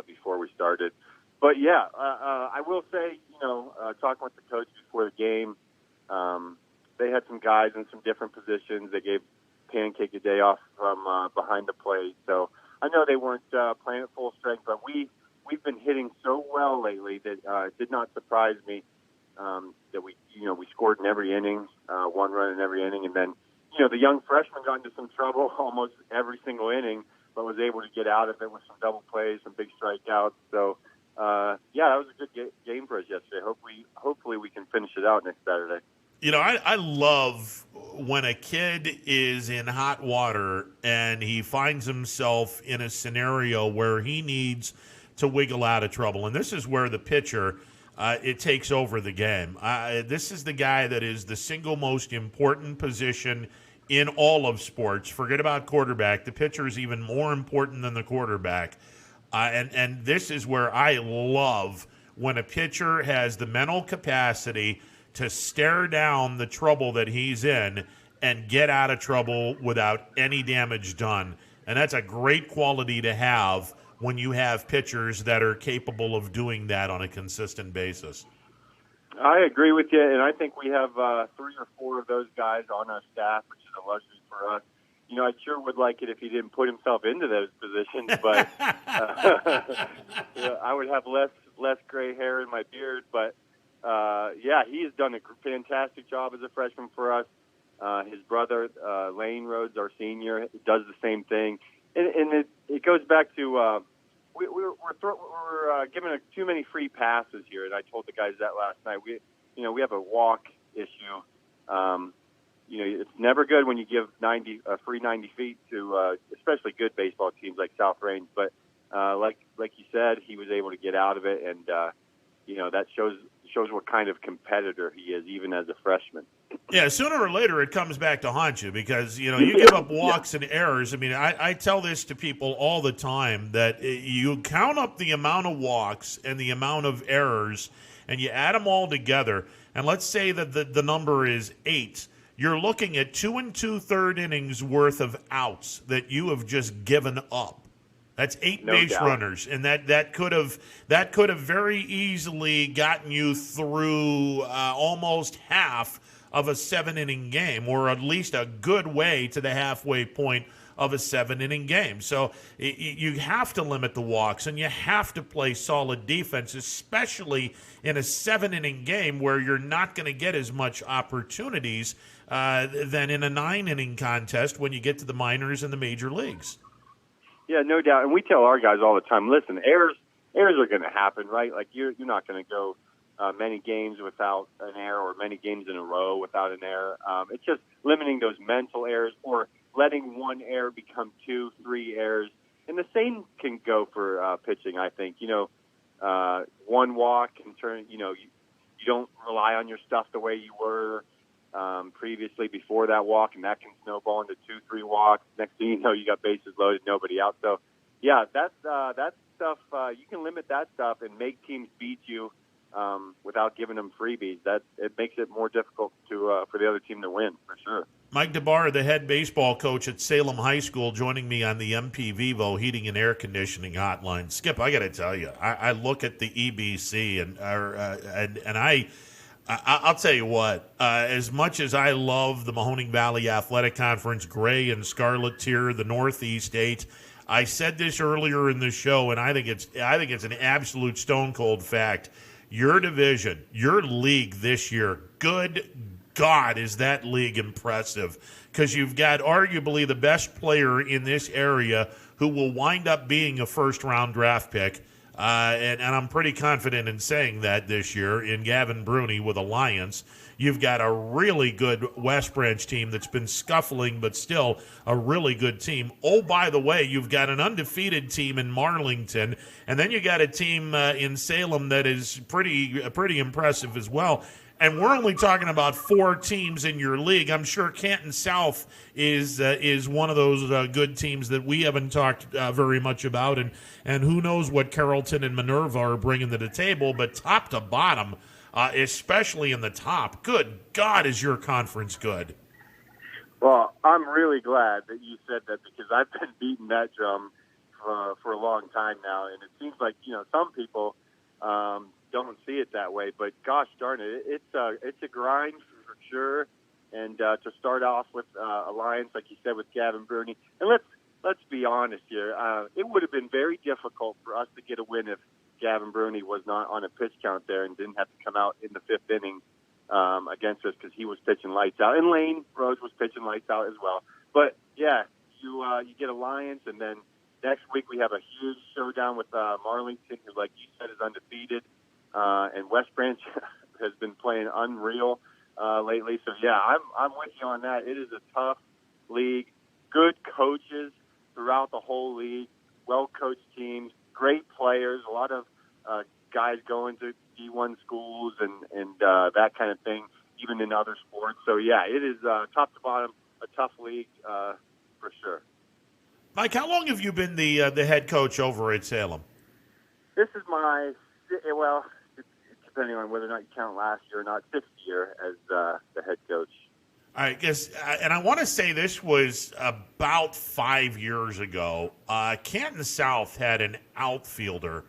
before we started. But I will say, talking with the coach before the game, they had some guys in some different positions. They gave Pancake a day off from behind the plate, so I know they weren't playing at full strength, but we've been hitting so well lately that it did not surprise me that we scored in every inning, 1 run in every inning, and then the young freshman got into some trouble almost every single inning, but was able to get out of it with some double plays, some big strikeouts. So that was a good game for us yesterday. Hopefully we can finish it out next Saturday. I love when a kid is in hot water and he finds himself in a scenario where he needs to wiggle out of trouble. And this is where the pitcher, it takes over the game. This is the guy that is the single most important position in all of sports. Forget about quarterback. The pitcher is even more important than the quarterback. And this is where I love when a pitcher has the mental capacity to stare down the trouble that he's in and get out of trouble without any damage done. And that's a great quality to have when you have pitchers that are capable of doing that on a consistent basis. I agree with you, and I think we have 3 or 4 of those guys on our staff, which is a luxury for us. I sure would like it if he didn't put himself into those positions, but I would have less gray hair in my beard. But he has done a fantastic job as a freshman for us. His brother, Lane Rhodes, our senior, does the same thing. And it goes back to we're giving too many free passes here. And I told the guys that last night. We have a walk issue. It's never good when you give free 90 feet to especially good baseball teams like South Range. But like you said, he was able to get out of it, and that shows what kind of competitor he is, even as a freshman. Yeah, sooner or later it comes back to haunt you because, you give up walks and errors. I mean, I tell this to people all the time that you count up the amount of walks and the amount of errors and you add them all together, and let's say that the number is 8. You're looking at 2 2/3 innings worth of outs that you have just given up. That's 8 base runners, and that could have very easily gotten you through almost half of a 7-inning game, or at least a good way to the halfway point of a 7-inning game. So you have to limit the walks, and you have to play solid defense, especially in a 7-inning game where you're not going to get as much opportunities than in a 9-inning contest when you get to the minors and the major leagues. Yeah, no doubt. And we tell our guys all the time, listen, errors are going to happen, right? Like you're not going to go many games without an error, or many games in a row without an error. It's just limiting those mental errors, or letting one error become 2, 3 errors. And the same can go for pitching, I think. One walk can turn, you don't rely on your stuff the way you were previously before that walk, and that can snowball into 2, 3 walks. Next thing you know, you got bases loaded, nobody out. So, yeah, that's stuff. You can limit that stuff and make teams beat you without giving them freebies. It makes it more difficult for the other team to win, for sure. Mike DeBar, the head baseball coach at Salem High School, joining me on the MP Vivo Heating and Air Conditioning Hotline. Skip, I got to tell you, I look at the EBC and I'll tell you what. As much as I love the Mahoning Valley Athletic Conference, gray and scarlet tier, the Northeast 8, I said this earlier in the show, and I think it's an absolute stone cold fact. Your division, your league this year, good God, is that league impressive, because you've got arguably the best player in this area who will wind up being a first-round draft pick, and I'm pretty confident in saying that this year, in Gavin Bruni with Alliance. You've got a really good West Branch team that's been scuffling, but still a really good team. Oh, by the way, you've got an undefeated team in Marlington, and then you got a team in Salem that is pretty impressive as well. And we're only talking about 4 teams in your league. I'm sure Canton South is one of those good teams that we haven't talked very much about, and who knows what Carrollton and Minerva are bringing to the table. But top to bottom, especially in the top, good God, is your conference good? Well, I'm really glad that you said that, because I've been beating that drum for a long time now, and it seems like some people don't see it that way, but gosh darn it, it's a grind for sure. And to start off with Alliance, like you said, with Gavin Bruni, and let's be honest here, it would have been very difficult for us to get a win if Gavin Bruni was not on a pitch count there and didn't have to come out in the 5th inning against us, because he was pitching lights out, and Lane Rhodes was pitching lights out as well. But yeah, you get Alliance, and then next week we have a huge showdown with Marlington, who, like you said, is undefeated. And West Branch has been playing unreal lately. So, yeah, I'm with you on that. It is a tough league. Good coaches throughout the whole league, well-coached teams, great players, a lot of guys going to D1 schools and that kind of thing, even in other sports. So, yeah, it is top to bottom a tough league for sure. Mike, how long have you been the head coach over at Salem? This is my, depending on whether or not you count last year or not, 5th year as the head coach. I guess, and I want to say this was about 5 years ago. Canton South had an outfielder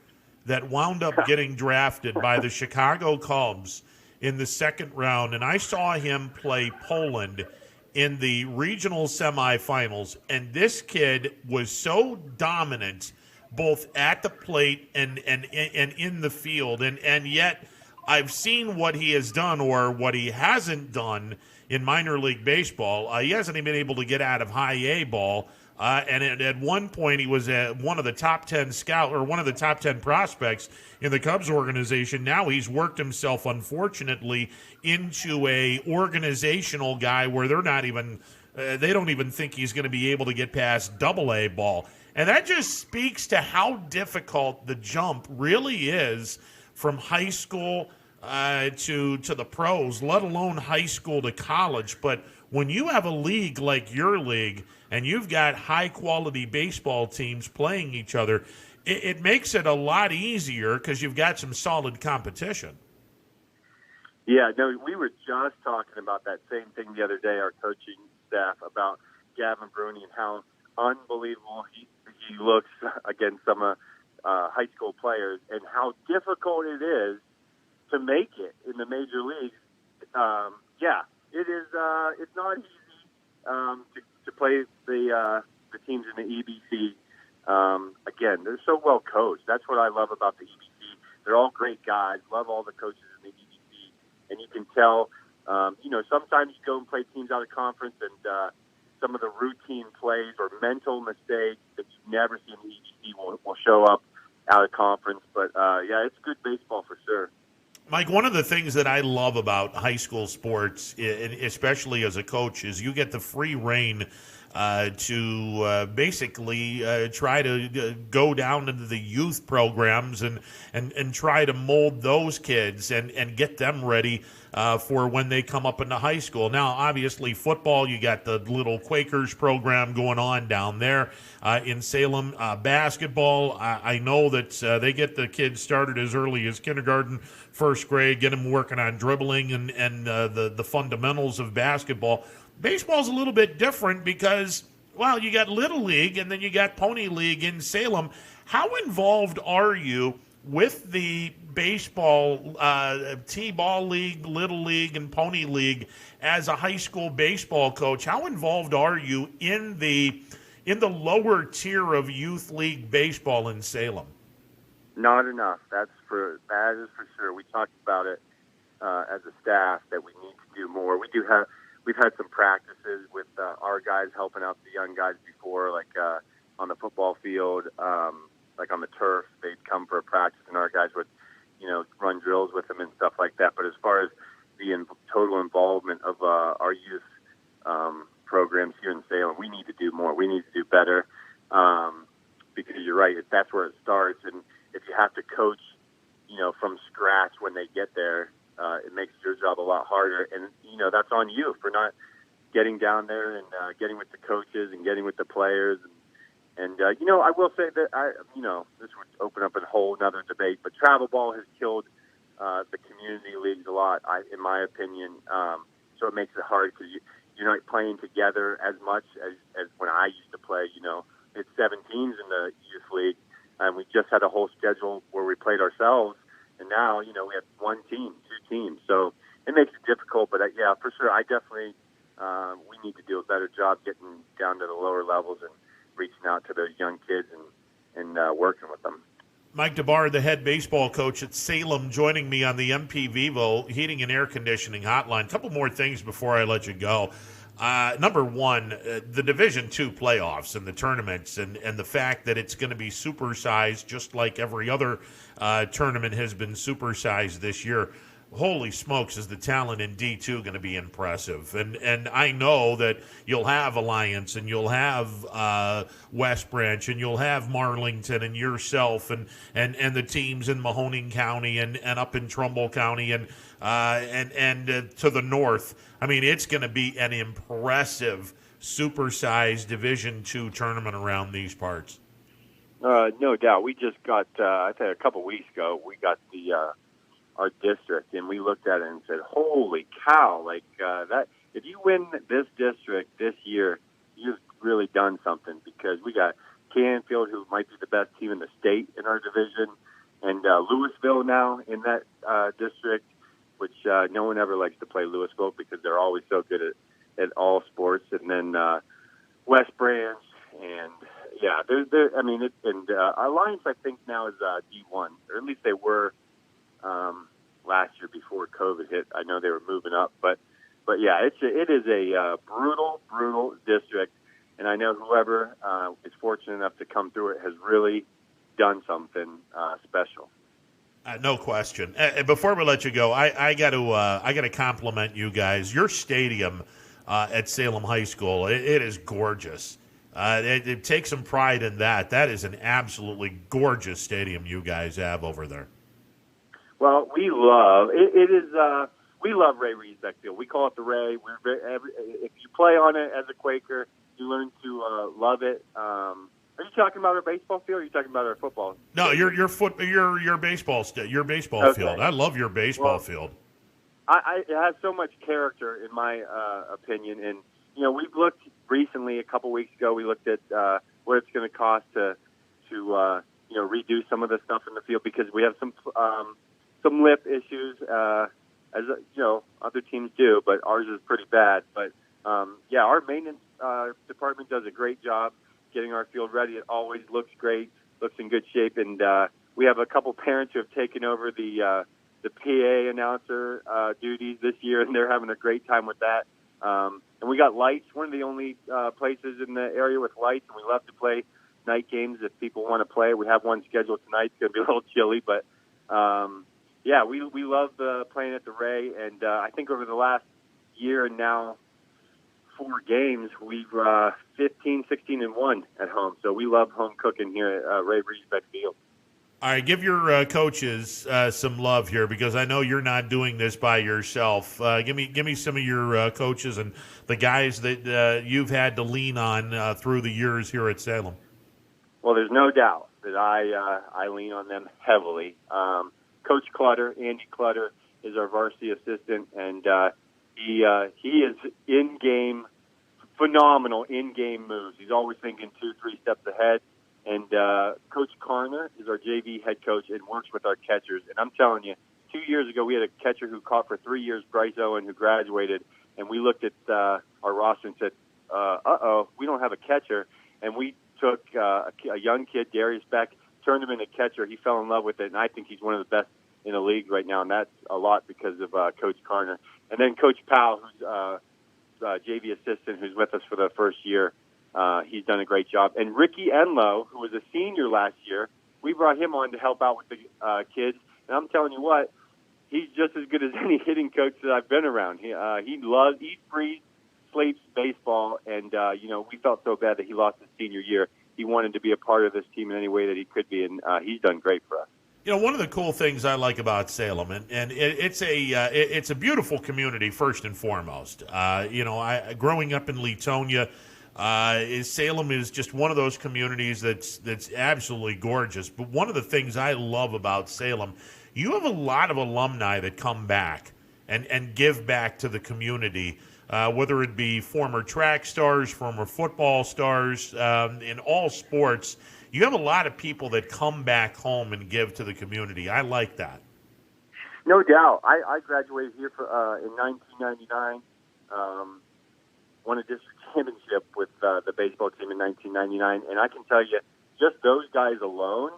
that wound up getting drafted by the Chicago Cubs in the 2nd round, and I saw him play Poland in the regional semifinals, and this kid was so dominant both at the plate and in the field, and yet I've seen what he has done or what he hasn't done in minor league baseball. He hasn't even been able to get out of high A ball. And at one point, he was one of the top 10 scout or one of the top 10 prospects in the Cubs organization. Now he's worked himself, unfortunately, into a organizational guy where they're not even they don't even think he's going to be able to get past Double-A ball. And that just speaks to how difficult the jump really is from high school to the pros, let alone high school to college. But when you have a league like your league and you've got high-quality baseball teams playing each other, it makes it a lot easier because you've got some solid competition. Yeah, no, we were just talking about that same thing the other day, our coaching staff, about Gavin Bruni and how unbelievable he looks against some high school players and how difficult it is to make it in the major leagues. It is. It's not easy to play the teams in the EBC. Again, they're so well coached. That's what I love about the EBC. They're all great guys. Love all the coaches in the EBC, and you can tell. Sometimes you go and play teams out of conference, and some of the routine plays or mental mistakes that you never see in the EBC will show up out of conference. But it's good baseball for sure. Mike, one of the things that I love about high school sports, especially as a coach, is you get the free reign to basically try to go down into the youth programs and try to mold those kids and get them ready for when they come up into high school. Now, obviously, football, you got the little Quakers program going on down there in Salem. Basketball, I know that they get the kids started as early as kindergarten, first grade, get them working on dribbling and the fundamentals of basketball. Baseball's a little bit different because, well, you got Little League and then you got Pony League in Salem. How involved are you with the baseball, T-ball league, Little League, and Pony League as a high school baseball coach? How involved are you in the lower tier of youth league baseball in Salem? Not enough. That is for sure. We talked about it as a staff that we need to do more. We've had some practices with our guys helping out the young guys before, like on the football field, like on the turf. They'd come for a practice, and our guys would, run drills with them and stuff like that. But as far as the total involvement of our youth programs here in Salem, we need to do more. We need to do better because you're right. That's where it starts. And if you have to coach, from scratch when they get there, it makes your job a lot harder. And, that's on you for not getting down there and getting with the coaches and getting with the players. And I will say that, this would open up a whole nother debate, but travel ball has killed the community leagues a lot, in my opinion. So it makes it hard because you're not playing together as much as when I used to play. It's 7 teams in the youth league, and we just had a whole schedule where we played ourselves. And now, we have 1 team, 2 teams. So it makes it difficult. But, for sure, I definitely we need to do a better job getting down to the lower levels and reaching out to those young kids and working with them. Mike DeBar, the head baseball coach at Salem, joining me on the MP Vivo Heating and Air Conditioning Hotline. A couple more things before I let you go. Number one, the Division II playoffs and the tournaments and the fact that it's going to be supersized just like every other tournament has been supersized this year. Holy smokes, is the talent in D2 going to be impressive. And I know that you'll have Alliance and you'll have West Branch and you'll have Marlington and yourself and the teams in Mahoning County and up in Trumbull County and to the north. I mean, it's going to be an impressive supersized Division II tournament around these parts. No doubt. We just got, I think a couple weeks ago, we got our district, and we looked at it and said, holy cow, that if you win this district this year, you've really done something, because we got Canfield, who might be the best team in the state in our division, and Louisville now in that district, which no one ever likes to play Louisville because they're always so good at all sports, and then West Branch, and Alliance, I think now is D1, or at least they were last year before COVID hit. I know they were moving up, but yeah, it is a brutal district, and I know whoever is fortunate enough to come through it has really done something special. No question. Before we let you go, I got to compliment you guys. Your stadium at Salem High School, it is gorgeous. It takes some pride in that. That is an absolutely gorgeous stadium you guys have over there. Well, we love it. We love Ray Riesbeck Field. We call it the Ray. If you play on it as a Quaker, you learn to love it. Are you talking about our baseball field, or are you talking about our football? No, your baseball field. I love your baseball field. It has so much character, in my opinion. And we've looked recently, a couple weeks ago. We looked at what it's going to cost to redo some of the stuff in the field, because we have some lip issues, as other teams do, but ours is pretty bad. But our maintenance department does a great job getting our field ready. It always looks great, looks in good shape, and we have a couple parents who have taken over the PA announcer duties this year, and they're having a great time with that. And we got lights, one of the only places in the area with lights, and we love to play night games if people want to play. We have one scheduled tonight. It's going to be a little chilly, but we love playing at the Ray, and I think over the last year and now 4 games, we've 15, 16, and 1 at home. So we love home cooking here at Ray Riesbeck Field. All right, give your coaches some love here, because I know you're not doing this by yourself. Give me some of your coaches and the guys that you've had to lean on through the years here at Salem. Well, there's no doubt that I lean on them heavily. Coach Clutter, Andy Clutter, is our varsity assistant, and he is in-game, phenomenal in-game moves. He's always thinking 2-3 steps ahead. And Coach Carner is our JV head coach and works with our catchers. And I'm telling you, 2 years ago we had a catcher who caught for 3 years, Bryce Owen, who graduated. And we looked at our roster and said, we don't have a catcher. And we took a young kid, Darius Beck, turned him into catcher. He fell in love with it, and I think he's one of the best in the league right now, and that's a lot because of Coach Carner. And then Coach Powell, who's JV assistant, who's with us for the first year. He's done a great job. And Ricky Enlow, who was a senior last year, we brought him on to help out with the kids. And I'm telling you what, he's just as good as any hitting coach that I've been around. He eats, breathes, sleeps baseball, and we felt so bad that he lost his senior year. He wanted to be a part of this team in any way that he could be, and he's done great for us. One of the cool things I like about Salem, and it's a beautiful community first and foremost. Growing up in Leetonia, Salem is just one of those communities that's absolutely gorgeous. But one of the things I love about Salem, you have a lot of alumni that come back and give back to the community, whether it be former track stars, former football stars, in all sports. You have a lot of people that come back home and give to the community. I like that. No doubt. I graduated here in 1999, won a district championship with the baseball team in 1999, and I can tell you, just those guys alone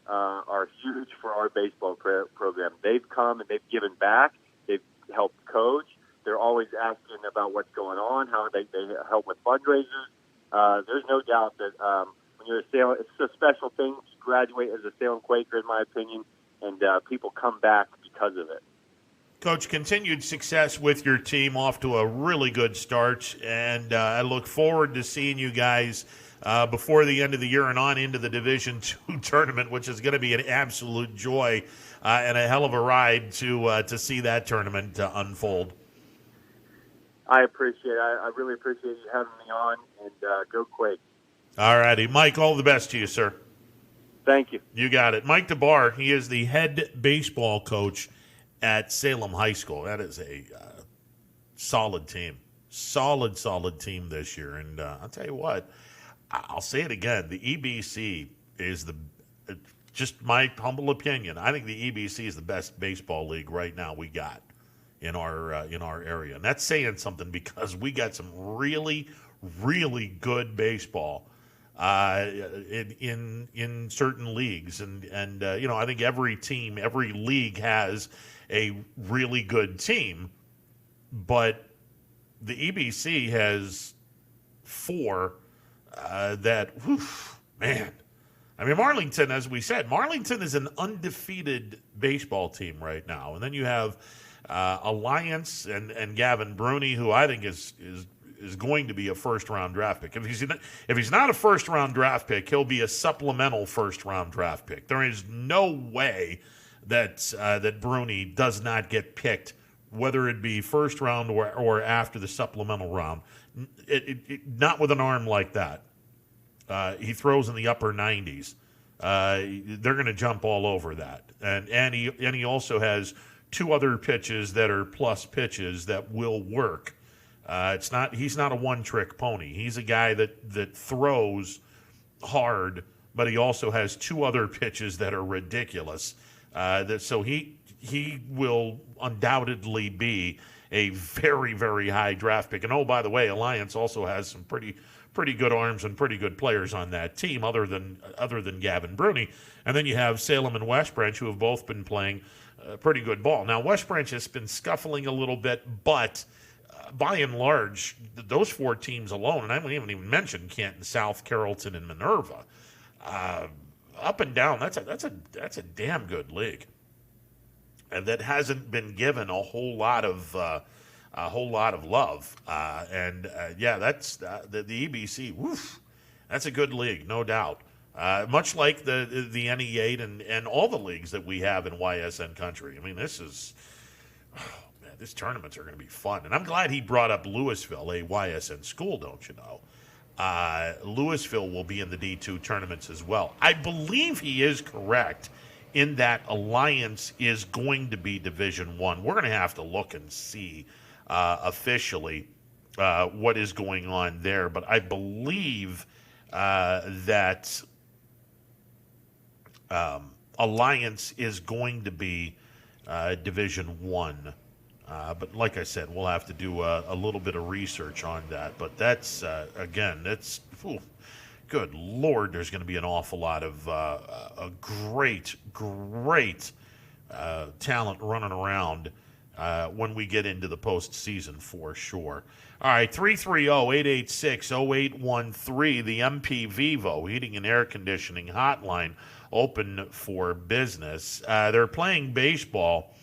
are huge for our baseball program. They've come and they've given back. They've helped coach. They're always asking about what's going on, how they help with fundraisers. There's no doubt that when you're a Salem, it's a special thing to graduate as a Salem Quaker, in my opinion, and people come back because of it. Coach, continued success with your team, off to a really good start, and I look forward to seeing you guys before the end of the year and on into the Division II tournament, which is going to be an absolute joy and a hell of a ride to see that tournament unfold. I appreciate it. I really appreciate you having me on, and go Quake. All righty. Mike, all the best to you, sir. Thank you. You got it. Mike DeBar, he is the head baseball coach at Salem High School. That is a solid team. Solid team this year. And I'll tell you what, I'll say it again. The EBC is just my humble opinion, I think the EBC is the best baseball league right now we got in our area. And that's saying something, because we got some really, really good baseball in certain leagues. And I think every team, every league has a really good team, but the EBC has 4 that, whew, man. I mean, Marlington, as we said, Marlington is an undefeated baseball team right now. And then you have Alliance and Gavin Bruni, who I think is going to be a first-round draft pick. If he's not a first-round draft pick, he'll be a supplemental first-round draft pick. There is no way that Bruni does not get picked, whether it be first round or after the supplemental round. Not with an arm like that. He throws in the upper 90s. They're going to jump all over that. And he also has 2 other pitches that are plus pitches that will work. He's not a one-trick pony. He's a guy that throws hard, but he also has 2 other pitches that are ridiculous. So he will undoubtedly be a very, very high draft pick. And oh, by the way, Alliance also has some pretty good arms and pretty good players on that team, other than Gavin Bruni. And then you have Salem and West Branch, who have both been playing pretty good ball. Now, West Branch has been scuffling a little bit, but by and large, those 4 teams alone, and I haven't even mentioned Canton, South, Carrollton, and Minerva, up and down, that's a damn good league, and that hasn't been given a whole lot of love. That's the EBC. Woof, that's a good league, no doubt. Much like the NE8 and all the leagues that we have in YSN country. I mean, these tournaments are going to be fun, and I'm glad he brought up Louisville, a YSN school. Don't you know? Louisville will be in the D2 tournaments as well. I believe he is correct in that Alliance is going to be Division I. We're going to have to look and see officially what is going on there, but I believe that Alliance is going to be Division I. But like I said, we'll have to do a little bit of research on that. But that's, good Lord, there's going to be an awful lot of a great talent running around when we get into the postseason for sure. All right, 330-886-0813, the MP Vivo Heating and Air Conditioning Hotline, open for business. They're playing baseball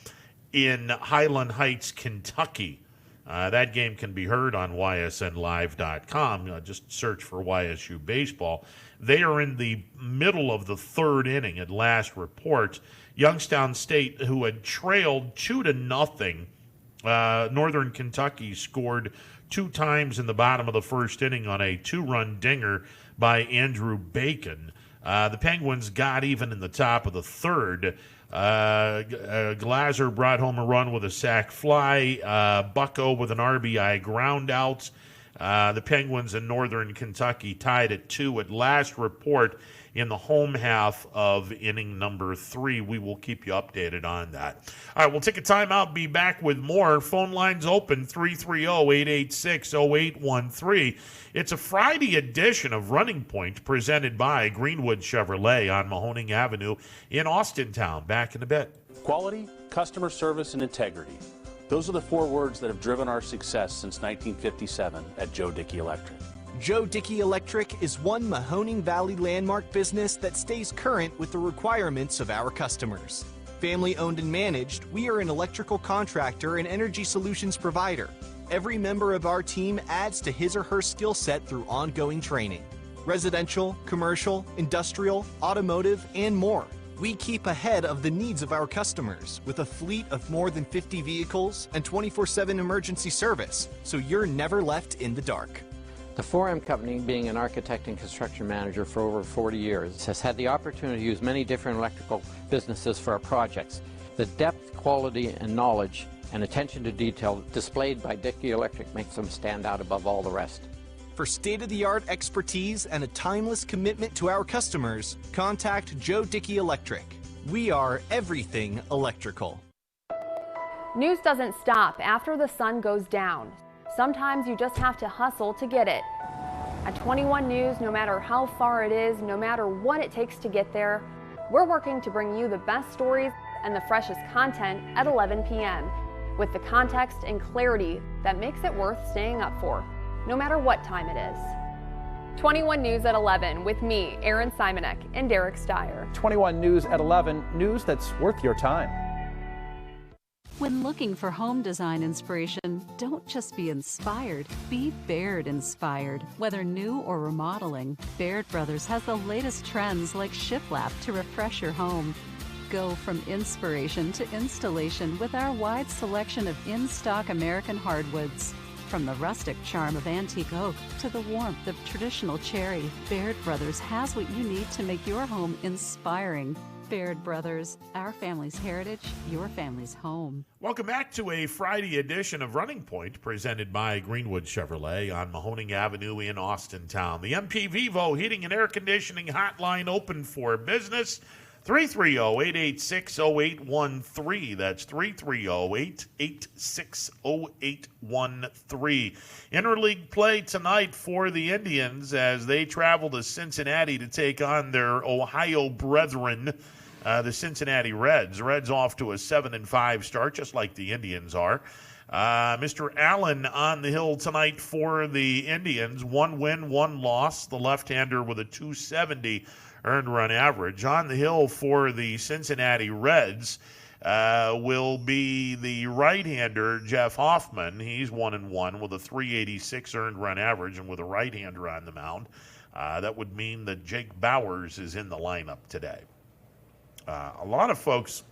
in Highland Heights, Kentucky. That game can be heard on ysnlive.com. Just search for YSU Baseball. They are in the middle of the 3rd inning at last report. Youngstown State, who had trailed 2-0, Northern Kentucky scored 2 times in the bottom of the 1st inning on a 2-run dinger by Andrew Bacon. The Penguins got even in the top of the 3rd. Glaser brought home a run with a sac fly. Bucko with an RBI ground out. The Penguins in Northern Kentucky tied at 2 at last report in the home half of inning number 3. We will keep you updated on that. All right, we'll take a timeout, be back with more. Phone lines open, 330-886-0813. It's a Friday edition of Running Point presented by Greenwood Chevrolet on Mahoning Avenue in Austintown. Back in a bit. Quality, customer service, and integrity. Those are the 4 words that have driven our success since 1957 at Joe Dickey Electric. Joe Dickey Electric is one Mahoning Valley landmark business that stays current with the requirements of our customers. Family owned and managed, we are an electrical contractor and energy solutions provider. Every member of our team adds to his or her skill set through ongoing training. Residential, commercial, industrial, automotive, and more. We keep ahead of the needs of our customers with a fleet of more than 50 vehicles and 24/7 emergency service, so you're never left in the dark. The 4M Company, being an architect and construction manager for over 40 years, has had the opportunity to use many different electrical businesses for our projects. The depth, quality, and knowledge and attention to detail displayed by Dickey Electric makes them stand out above all the rest. For state-of-the-art expertise and a timeless commitment to our customers, contact Joe Dickey Electric. We are everything electrical. News doesn't stop after the sun goes down. Sometimes you just have to hustle to get it. At 21 News, no matter how far it is, no matter what it takes to get there, we're working to bring you the best stories and the freshest content at 11 p.m. with the context and clarity that makes it worth staying up for, no matter what time it is. 21 News at 11 with me, Erin Simonek, and Derek Steyer. 21 News at 11, news that's worth your time. When looking for home design inspiration, don't just be inspired, be Baird inspired. Whether new or remodeling, Baird Brothers has the latest trends like shiplap to refresh your home. Go from inspiration to installation with our wide selection of in-stock American hardwoods. From the rustic charm of antique oak to the warmth of traditional cherry, Baird Brothers has what you need to make your home inspiring. Baird Brothers, our family's heritage, your family's home. Welcome back to a Friday edition of Running Point, presented by Greenwood Chevrolet on Mahoning Avenue in Austintown. The MP Vivo Heating and Air Conditioning Hotline open for business. 330-886-0813. That's 330-886-0813. Interleague play tonight for the Indians as they travel to Cincinnati to take on their Ohio brethren, the Cincinnati Reds. Reds off to a 7-5 start, just like the Indians are. Mr. Allen on the hill tonight for the Indians. 1 win, 1 loss. The left-hander with a .270 earned run average. On the hill for the Cincinnati Reds will be the right-hander, Jeff Hoffman. He's 1-1 with a .386 earned run average, and with a right-hander on the mound. That would mean that Jake Bowers is in the lineup today. A lot of folks,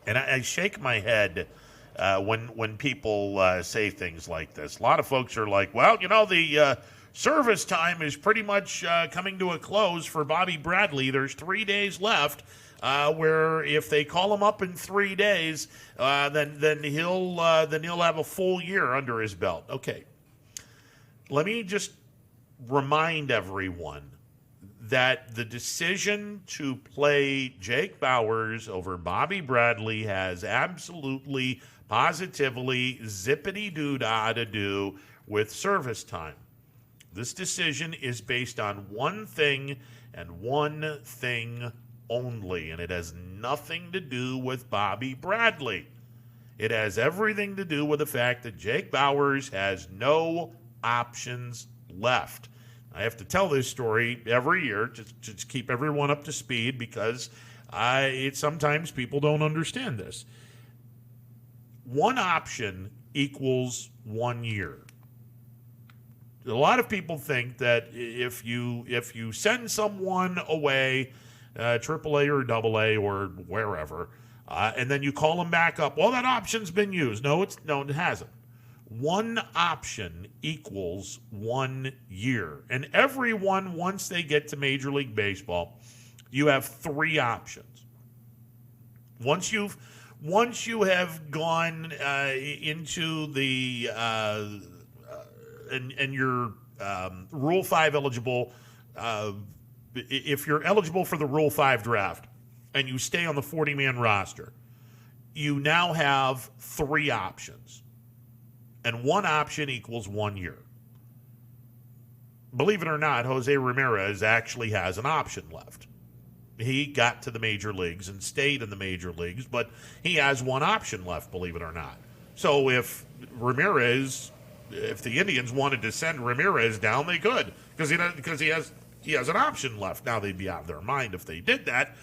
and I shake my head when people say things like this. A lot of folks are like, well, you know, the service time is pretty much coming to a close for Bobby Bradley. There's 3 days left, where if they call him up in 3 days, then he'll have a full year under his belt. Okay, let me just remind everyone that the decision to play Jake Bowers over Bobby Bradley has absolutely, positively, zippity-doo-dah to do with service time. This decision is based on one thing and one thing only, and it has nothing to do with Bobby Bradley. It has everything to do with the fact that Jake Bowers has no options left. I have to tell this story every year to keep everyone up to speed because sometimes people don't understand this. One option equals 1 year. A lot of people think that if you send someone away, AAA or AA or wherever, and then you call them back up, well, that option's been used. No, it hasn't. One option equals 1 year. And everyone, once they get to Major League Baseball, you have 3 options. Once you have gone into the and you're Rule 5 eligible, if you're eligible for the Rule 5 draft and you stay on the 40-man roster, you now have 3 options. And one option equals 1 year. Believe it or not, Jose Ramirez actually has an option left. He got to the major leagues and stayed in the major leagues, but he has one option left, believe it or not. So if the Indians wanted to send Ramirez down, they could, because he has an option left. Now, they'd be out of their mind if they did that,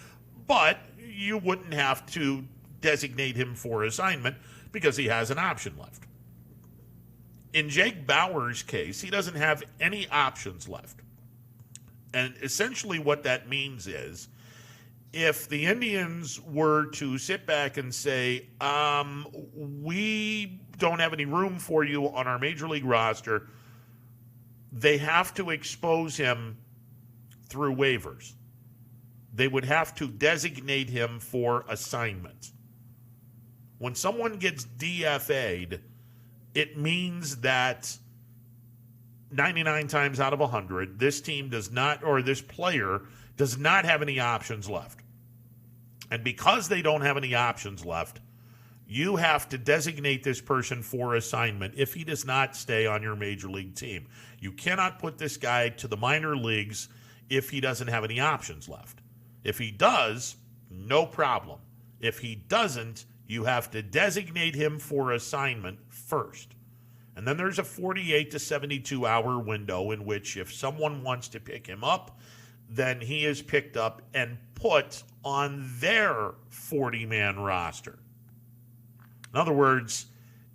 but you wouldn't have to designate him for assignment because he has an option left. In Jake Bauers' case, he doesn't have any options left. And essentially what that means is, if the Indians were to sit back and say, we don't have any room for you on our major league roster, they have to expose him through waivers. They would have to designate him for assignment. When someone gets DFA'd, it means that 99 times out of 100, this team does not, or this player does not have any options left. And because they don't have any options left, you have to designate this person for assignment if he does not stay on your major league team. You cannot put this guy to the minor leagues if he doesn't have any options left. If he does, no problem. If he doesn't, you have to designate him for assignment first. And then there's a 48 to 72 hour window in which if someone wants to pick him up, then he is picked up and put on their 40-man roster. In other words,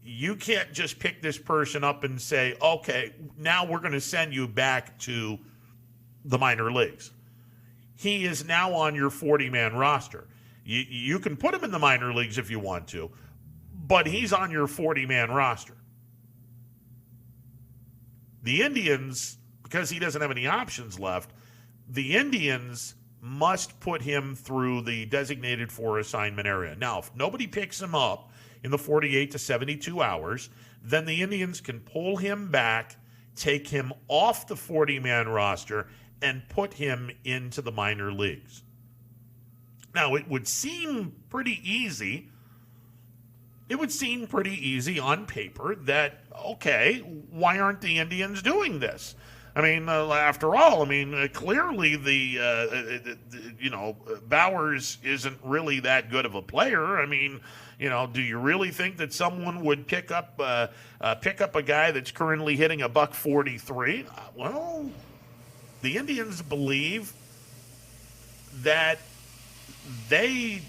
you can't just pick this person up and say, okay, now we're going to send you back to the minor leagues. He is now on your 40-man roster. You can put him in the minor leagues if you want to, but he's on your 40-man roster. The Indians, because he doesn't have any options left, the Indians must put him through the designated for assignment area. Now, if nobody picks him up in the 48 to 72 hours, then the Indians can pull him back, take him off the 40-man roster, and put him into the minor leagues. Now, it would seem pretty easy. It would seem pretty easy on paper that, okay, why aren't the Indians doing this? I mean, after all, clearly Bowers isn't really that good of a player. Do you really think that someone would pick up a guy that's currently hitting $143? Well, the Indians believe that they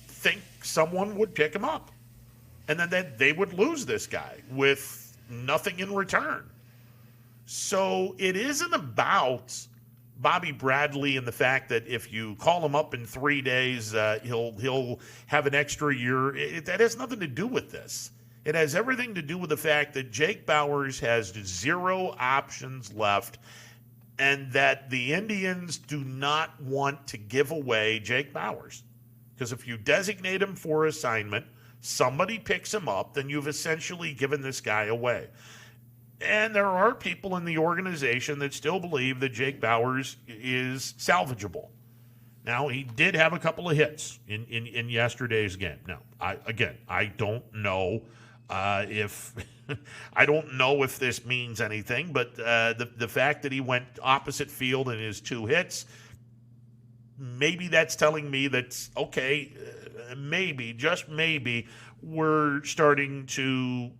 think someone would pick him up, and then they would lose this guy with nothing in return. So it isn't about Bobby Bradley and the fact that if you call him up in 3 days, he'll have an extra year. That has nothing to do with this. It has everything to do with the fact that Jake Bowers has 0 options left, and that the Indians do not want to give away Jake Bowers. Because if you designate him for assignment, somebody picks him up, then you've essentially given this guy away. And there are people in the organization that still believe that Jake Bowers is salvageable. Now, he did have a couple of hits in yesterday's game. Now, I don't know if I don't know if this means anything, but the fact that he went opposite field in his 2 hits, maybe that's telling me that, okay, maybe, just maybe, we're starting to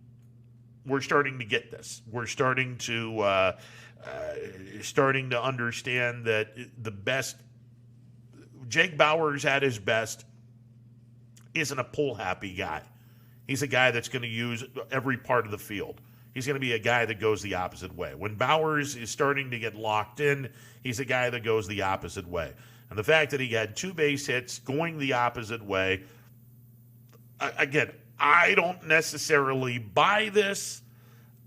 get this. We're starting to understand that the best Jake Bowers at his best isn't a pull-happy guy. He's a guy that's going to use every part of the field. He's going to be a guy that goes the opposite way. When Bowers is starting to get locked in, he's a guy that goes the opposite way. And the fact that he had 2 base hits going the opposite way, again, I don't necessarily buy this.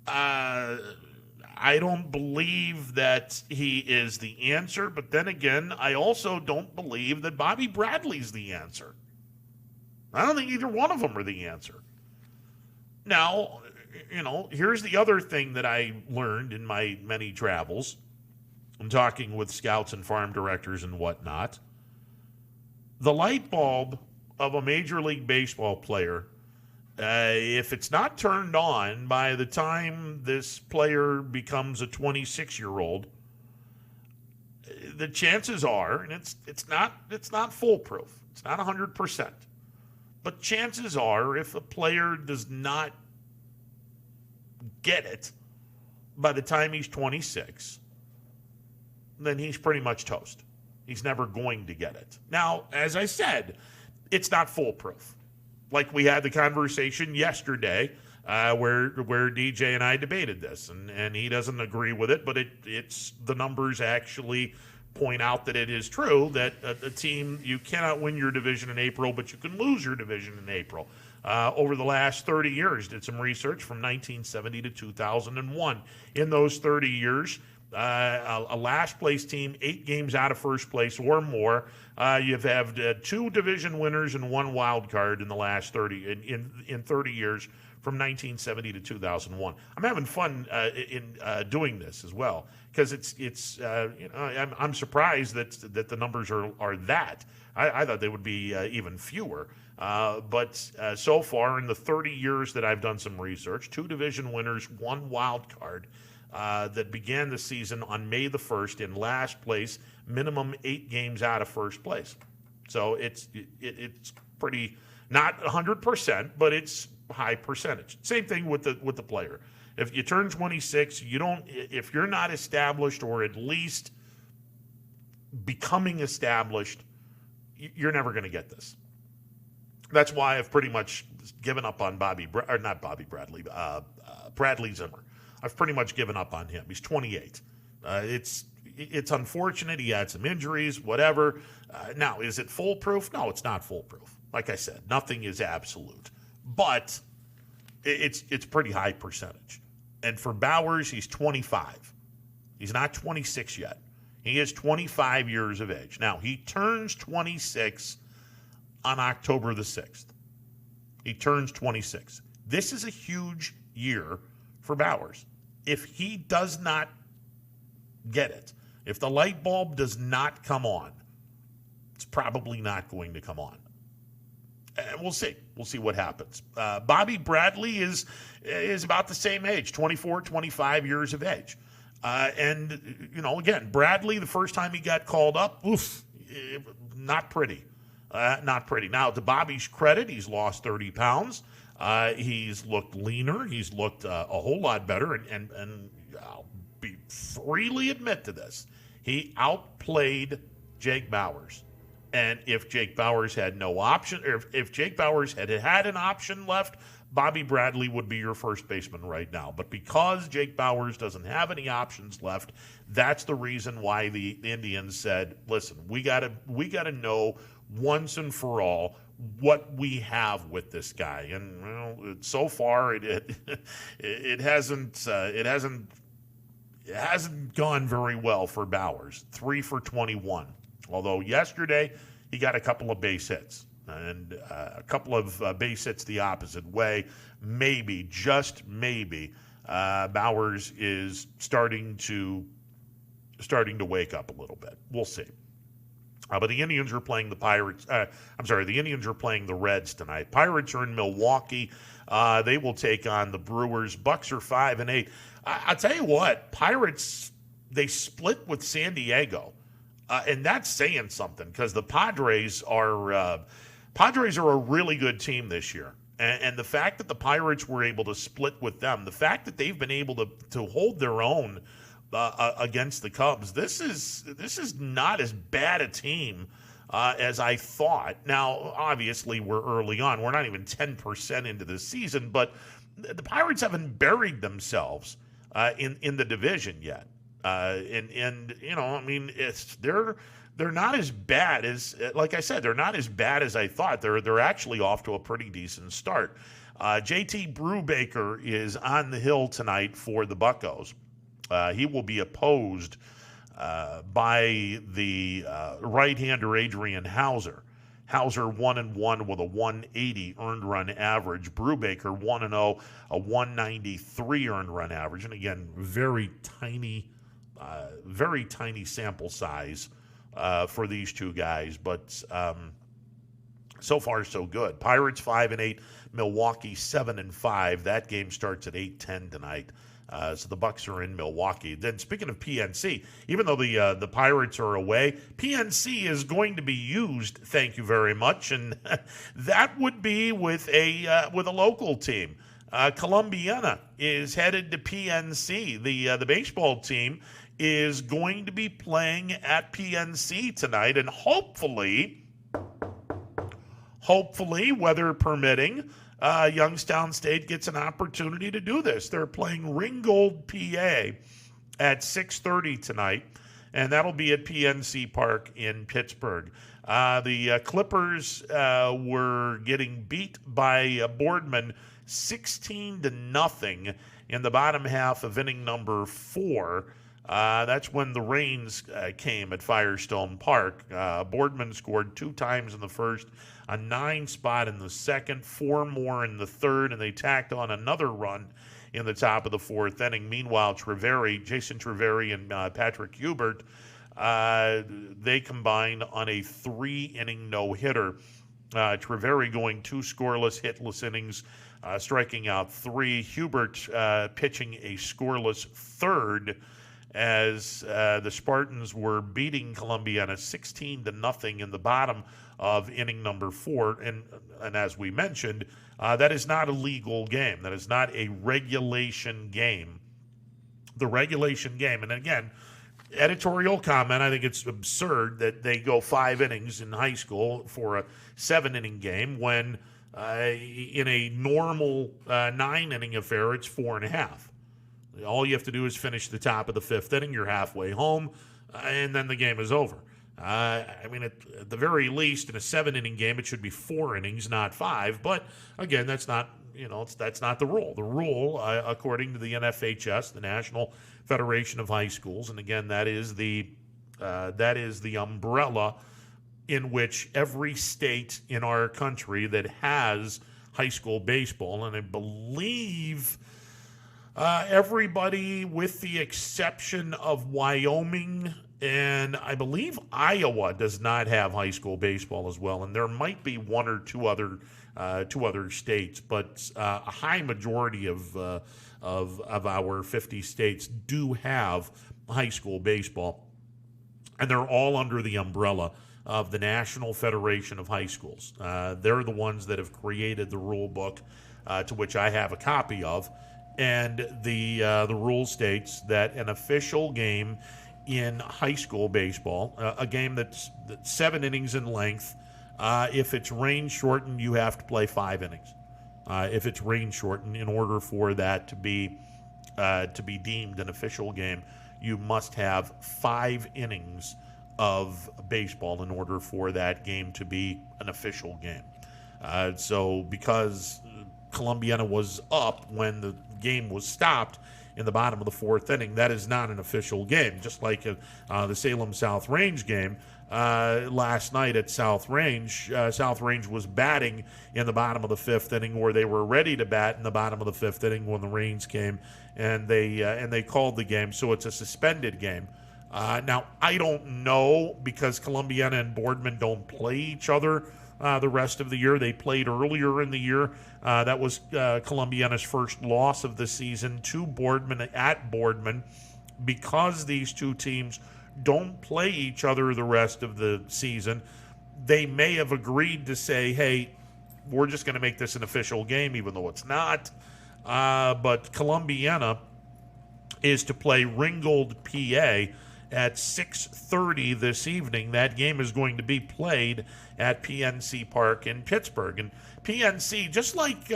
I don't believe that he is the answer, but then again, I also don't believe that Bobby Bradley's the answer. I don't think either one of them are the answer. Now, here's the other thing that I learned in my many travels. I'm talking with scouts and farm directors and whatnot. The light bulb of a Major League Baseball player, if it's not turned on by the time this player becomes a 26-year-old, the chances are, and it's not foolproof, it's not 100%, but chances are if a player does not get it by the time he's 26, then he's pretty much toast. He's never going to get it. Now, as I said, it's not foolproof. Like we had the conversation yesterday where DJ and I debated this, and he doesn't agree with it, but it's the numbers actually point out that it is true that a team, you cannot win your division in April, but you can lose your division in April. Over the last 30 years, did some research from 1970 to 2001. In those 30 years, a last place team, 8 games out of first place or more. You've had 2 division winners and 1 wild card in the last 30 in 30 years from 1970 to 2001. I'm having fun in doing this as well because I'm surprised that the numbers are that. I thought they would be even fewer. But so far in the 30 years that I've done some research, 2 division winners, 1 wild card. That began the season on May the 1st in last place, minimum 8 games out of first place. So it's pretty, not 100%, but it's high percentage. Same thing with the player. If you turn 26, if you're not established or at least becoming established, you're never going to get this. That's why I've pretty much given up on Bradley Zimmer. I've pretty much given up on him. He's 28. It's unfortunate. He had some injuries, whatever. Now, is it foolproof? No, it's not foolproof. Like I said, nothing is absolute. But it's pretty high percentage. And for Bowers, he's 25. He's not 26 yet. He is 25 years of age. Now, he turns 26 on October the 6th. He turns 26. This is a huge year for Bowers. If he does not get it, if the light bulb does not come on, it's probably not going to come on. And we'll see. We'll see what happens. Bobby Bradley is about the same age, 24, 25 years of age. And, again, Bradley, the first time he got called up, not pretty. Not pretty. Now, to Bobby's credit, he's lost 30 pounds. He's looked leaner. He's looked a whole lot better. And I'll freely admit to this. He outplayed Jake Bowers. And if Jake Bowers had no option, or if Jake Bowers had an option left, Bobby Bradley would be your first baseman right now. But because Jake Bowers doesn't have any options left, that's the reason why the Indians said, listen, we gotta know once and for all what we have with this guy. And so far it hasn't gone very well for Bowers. 3 for 21. Although yesterday he got a couple of base hits and a couple of base hits the opposite way. Maybe, just maybe, Bowers is starting to wake up a little bit. We'll see. But the Indians are playing the Indians are playing the Reds tonight. Pirates are in Milwaukee. They will take on the Brewers. Bucks are 5-8. I'll tell you what, Pirates, they split with San Diego. And that's saying something because the Padres are a really good team this year. And the fact that the Pirates were able to split with them, the fact that they've been able to hold their own against the Cubs, this is not as bad a team as I thought. Now, obviously, we're early on. We're not even 10% into the season, but the Pirates haven't buried themselves in the division yet. They're not as bad as, like I said, they're not as bad as I thought. They're actually off to a pretty decent start. JT Brubaker is on the hill tonight for the Buccos. He will be opposed by the right-hander Adrian Hauser. Hauser 1-1 with a 180 earned run average. Brubaker 1-0, a 193 earned run average. And again, very tiny sample size for these two guys, but so far so good. Pirates 5-8, Milwaukee 7-5. That game starts at 8:10 tonight. So the Bucks are in Milwaukee. Then speaking of PNC, even though the Pirates are away, PNC is going to be used. Thank you very much, and that would be with a local team. Columbiana is headed to PNC. The baseball team is going to be playing at PNC tonight, and hopefully, weather permitting, Youngstown State gets an opportunity to do this. They're playing Ringgold, PA at 6:30 tonight, and that'll be at PNC Park in Pittsburgh. The Clippers were getting beat by Boardman 16-0 in the bottom half of inning number 4. That's when the rains came at Firestone Park. Boardman scored 2 times in the first, a 9 spot in the second, 4 more in the third, and they tacked on another run in the top of the 4th inning. Meanwhile, Jason Treveri and Patrick Hubert, they combined on a 3-inning no-hitter. Treveri going 2 scoreless, hitless innings, striking out 3. Hubert pitching a scoreless third. as the Spartans were beating Columbiana 16-0 in the bottom of inning number 4. And as we mentioned, that is not a legal game. That is not a regulation game. The regulation game, and again, editorial comment, I think it's absurd that they go 5 innings in high school for a 7-inning game when in a normal 9-inning affair, it's 4.5. All you have to do is finish the top of the 5th inning. You're halfway home, and then the game is over. I mean, at the very least, in a 7-inning game, it should be 4 innings, not 5. But again, that's not that's not the rule. The rule, according to the NFHS, the National Federation of High Schools, and again, that is the umbrella in which every state in our country that has high school baseball, and I believe everybody with the exception of Wyoming, and I believe Iowa does not have high school baseball as well, and there might be one or two other states, but a high majority of our 50 states do have high school baseball, and they're all under the umbrella of the National Federation of High Schools. They're the ones that have created the rule book, to which I have a copy of, and the rule states that an official game in high school baseball, a game that's 7 innings in length, if it's rain shortened, you have to play 5 innings. If it's rain shortened, in order for that to be deemed an official game, you must have 5 innings of baseball in order for that game to be an official game. So because Columbiana was up when the game was stopped in the bottom of the 4th inning, that is not an official game. Just like the Salem South Range game last night at South Range. South Range was batting in the bottom of the 5th inning, or they were ready to bat in the bottom of the 5th inning when the rains came, and they called the game. So it's a suspended game. Now, I don't know, because Columbiana and Boardman don't play each other the rest of the year. They played earlier in the year. That was Columbiana's first loss of the season to Boardman at Boardman. Because these two teams don't play each other the rest of the season, they may have agreed to say, hey, we're just going to make this an official game, even though it's not. But Columbiana is to play Ringgold, PA, at 6:30 this evening. That game is going to be played at PNC Park in Pittsburgh. And PNC, just like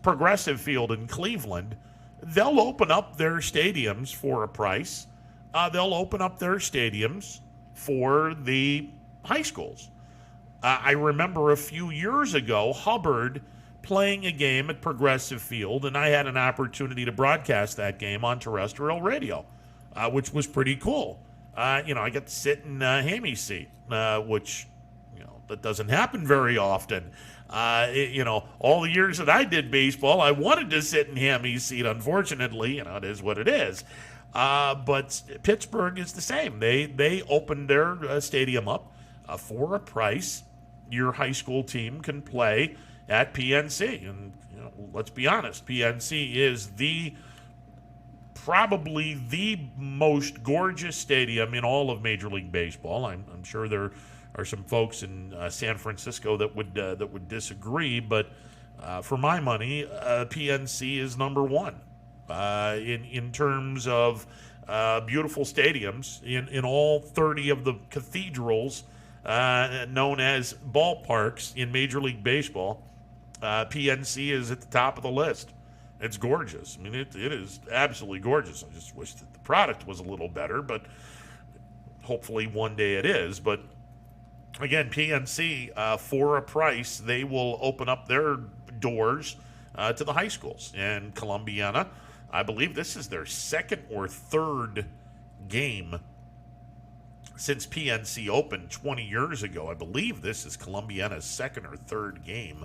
Progressive Field in Cleveland, they'll open up their stadiums for a price. They'll open up their stadiums for the high schools. I remember a few years ago, Hubbard playing a game at Progressive Field, and I had an opportunity to broadcast that game on terrestrial radio, which was pretty cool. I got to sit in Hammy's seat, which that doesn't happen very often. All the years that I did baseball, I wanted to sit in Hammy's seat. Unfortunately, it is what it is. But Pittsburgh is the same. They opened their stadium up for a price. Your high school team can play at PNC, and let's be honest, PNC is probably the most gorgeous stadium in all of Major League Baseball. I'm sure there are some folks in San Francisco that would disagree, but for my money, PNC is number one in terms of beautiful stadiums in all 30 of the cathedrals known as ballparks in Major League Baseball. PNC is at the top of the list. It's gorgeous. I mean, it is absolutely gorgeous. I just wish that the product was a little better, but hopefully one day it is. But again, PNC, for a price, they will open up their doors to the high schools. And Columbiana, I believe this is their 2nd or 3rd game since PNC opened 20 years ago. I believe this is Columbiana's 2nd or 3rd game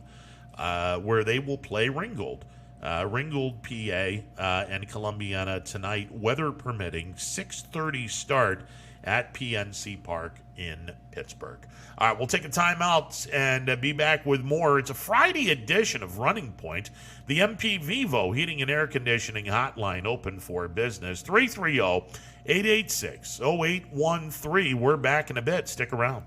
where they will play Ringgold. Ringgold, PA, and Columbiana tonight, weather permitting, 6:30 start at PNC Park in Pittsburgh. All right, we'll take a timeout and be back with more. It's a Friday edition of Running Point. The MP Vivo Heating and Air Conditioning Hotline open for business. 330-886-0813. We're back in a bit. Stick around.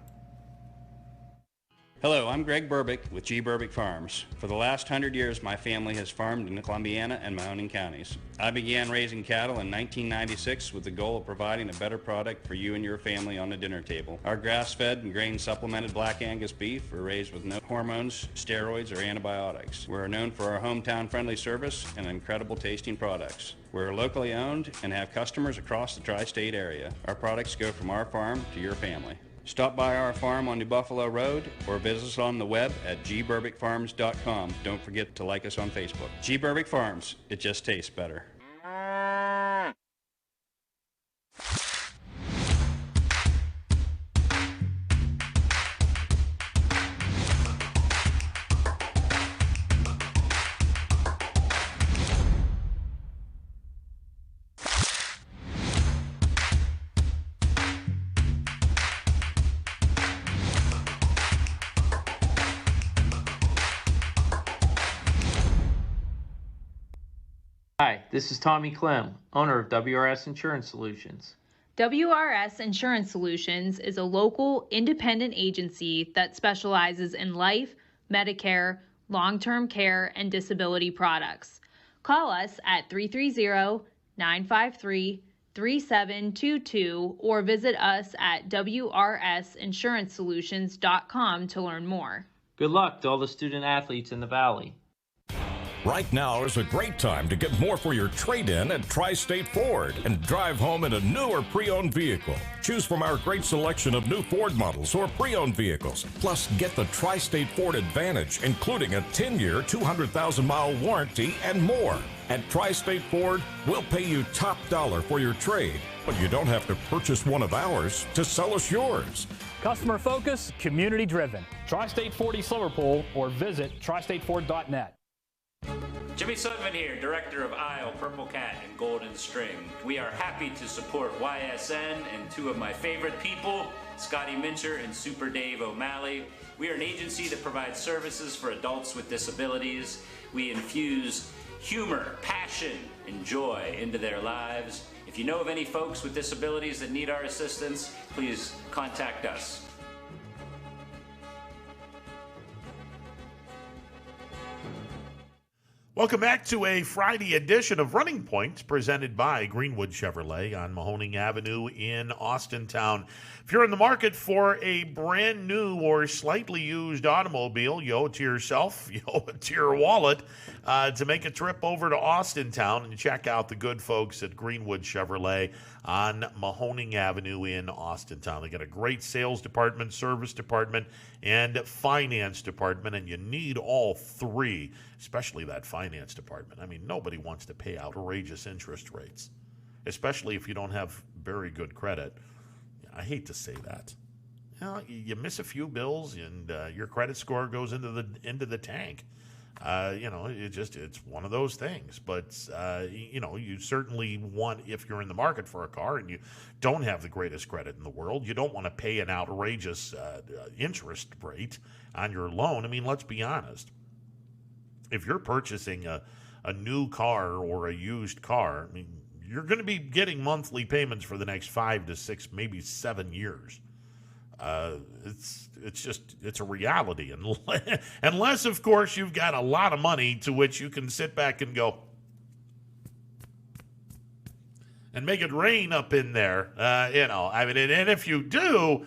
Hello, I'm Greg Burbick with G. Burbick Farms. For the last 100 years, my family has farmed in the Columbiana and Mahoning counties. I began raising cattle in 1996 with the goal of providing a better product for you and your family on the dinner table. Our grass-fed and grain-supplemented Black Angus beef are raised with no hormones, steroids, or antibiotics. We're known for our hometown-friendly service and incredible tasting products. We're locally owned and have customers across the tri-state area. Our products go from our farm to your family. Stop by our farm on New Buffalo Road or visit us on the web at gburbickfarms.com. Don't forget to like us on Facebook. G. Burbick Farms, it just tastes better. Hi, this is Tommy Clem, owner of WRS Insurance Solutions. WRS Insurance Solutions is a local, independent agency that specializes in life, Medicare, long-term care, and disability products. Call us at 330-953-3722 or visit us at wrsinsurancesolutions.com to learn more. Good luck to all the student athletes in the Valley. Right now is a great time to get more for your trade-in at Tri-State Ford and drive home in a new or pre-owned vehicle. Choose from our great selection of new Ford models or pre-owned vehicles. Plus, get the Tri-State Ford Advantage, including a 10-year, 200,000-mile warranty and more. At Tri-State Ford, we'll pay you top dollar for your trade, but you don't have to purchase one of ours to sell us yours. Customer focus, community driven. Tri-State Ford East Liverpool or visit tristateford.net. Jimmy Sullivan here, Director of Isle, Purple Cat, and Golden String. We are happy to support YSN and two of my favorite people, Scotty Mincher and Super Dave O'Malley. We are an agency that provides services for adults with disabilities. We infuse humor, passion, and joy into their lives. If you know of any folks with disabilities that need our assistance, please contact us. Welcome back to a Friday edition of Running Point presented by Greenwood Chevrolet on Mahoning Avenue in Austintown. If you're in the market for a brand new or slightly used automobile, you owe it to yourself, you owe it to your wallet to make a trip over to Austintown and check out the good folks at Greenwood Chevrolet on Mahoning Avenue in Austintown. They got a great sales department, service department, and finance department, and you need all three, especially that finance department. I mean, nobody wants to pay outrageous interest rates, especially if you don't have very good credit. I hate to say that. You know, you miss a few bills and your credit score goes into the tank. It's one of those things. But, you certainly want, if you're in the market for a car and you don't have the greatest credit in the world, you don't want to pay an outrageous interest rate on your loan. I mean, let's be honest. If you're purchasing a new car or a used car, I mean, you're going to be getting monthly payments for the next 5 to 6, maybe 7 years. It's a reality. Unless, of course, you've got a lot of money to which you can sit back and go and make it rain up in there. And if you do,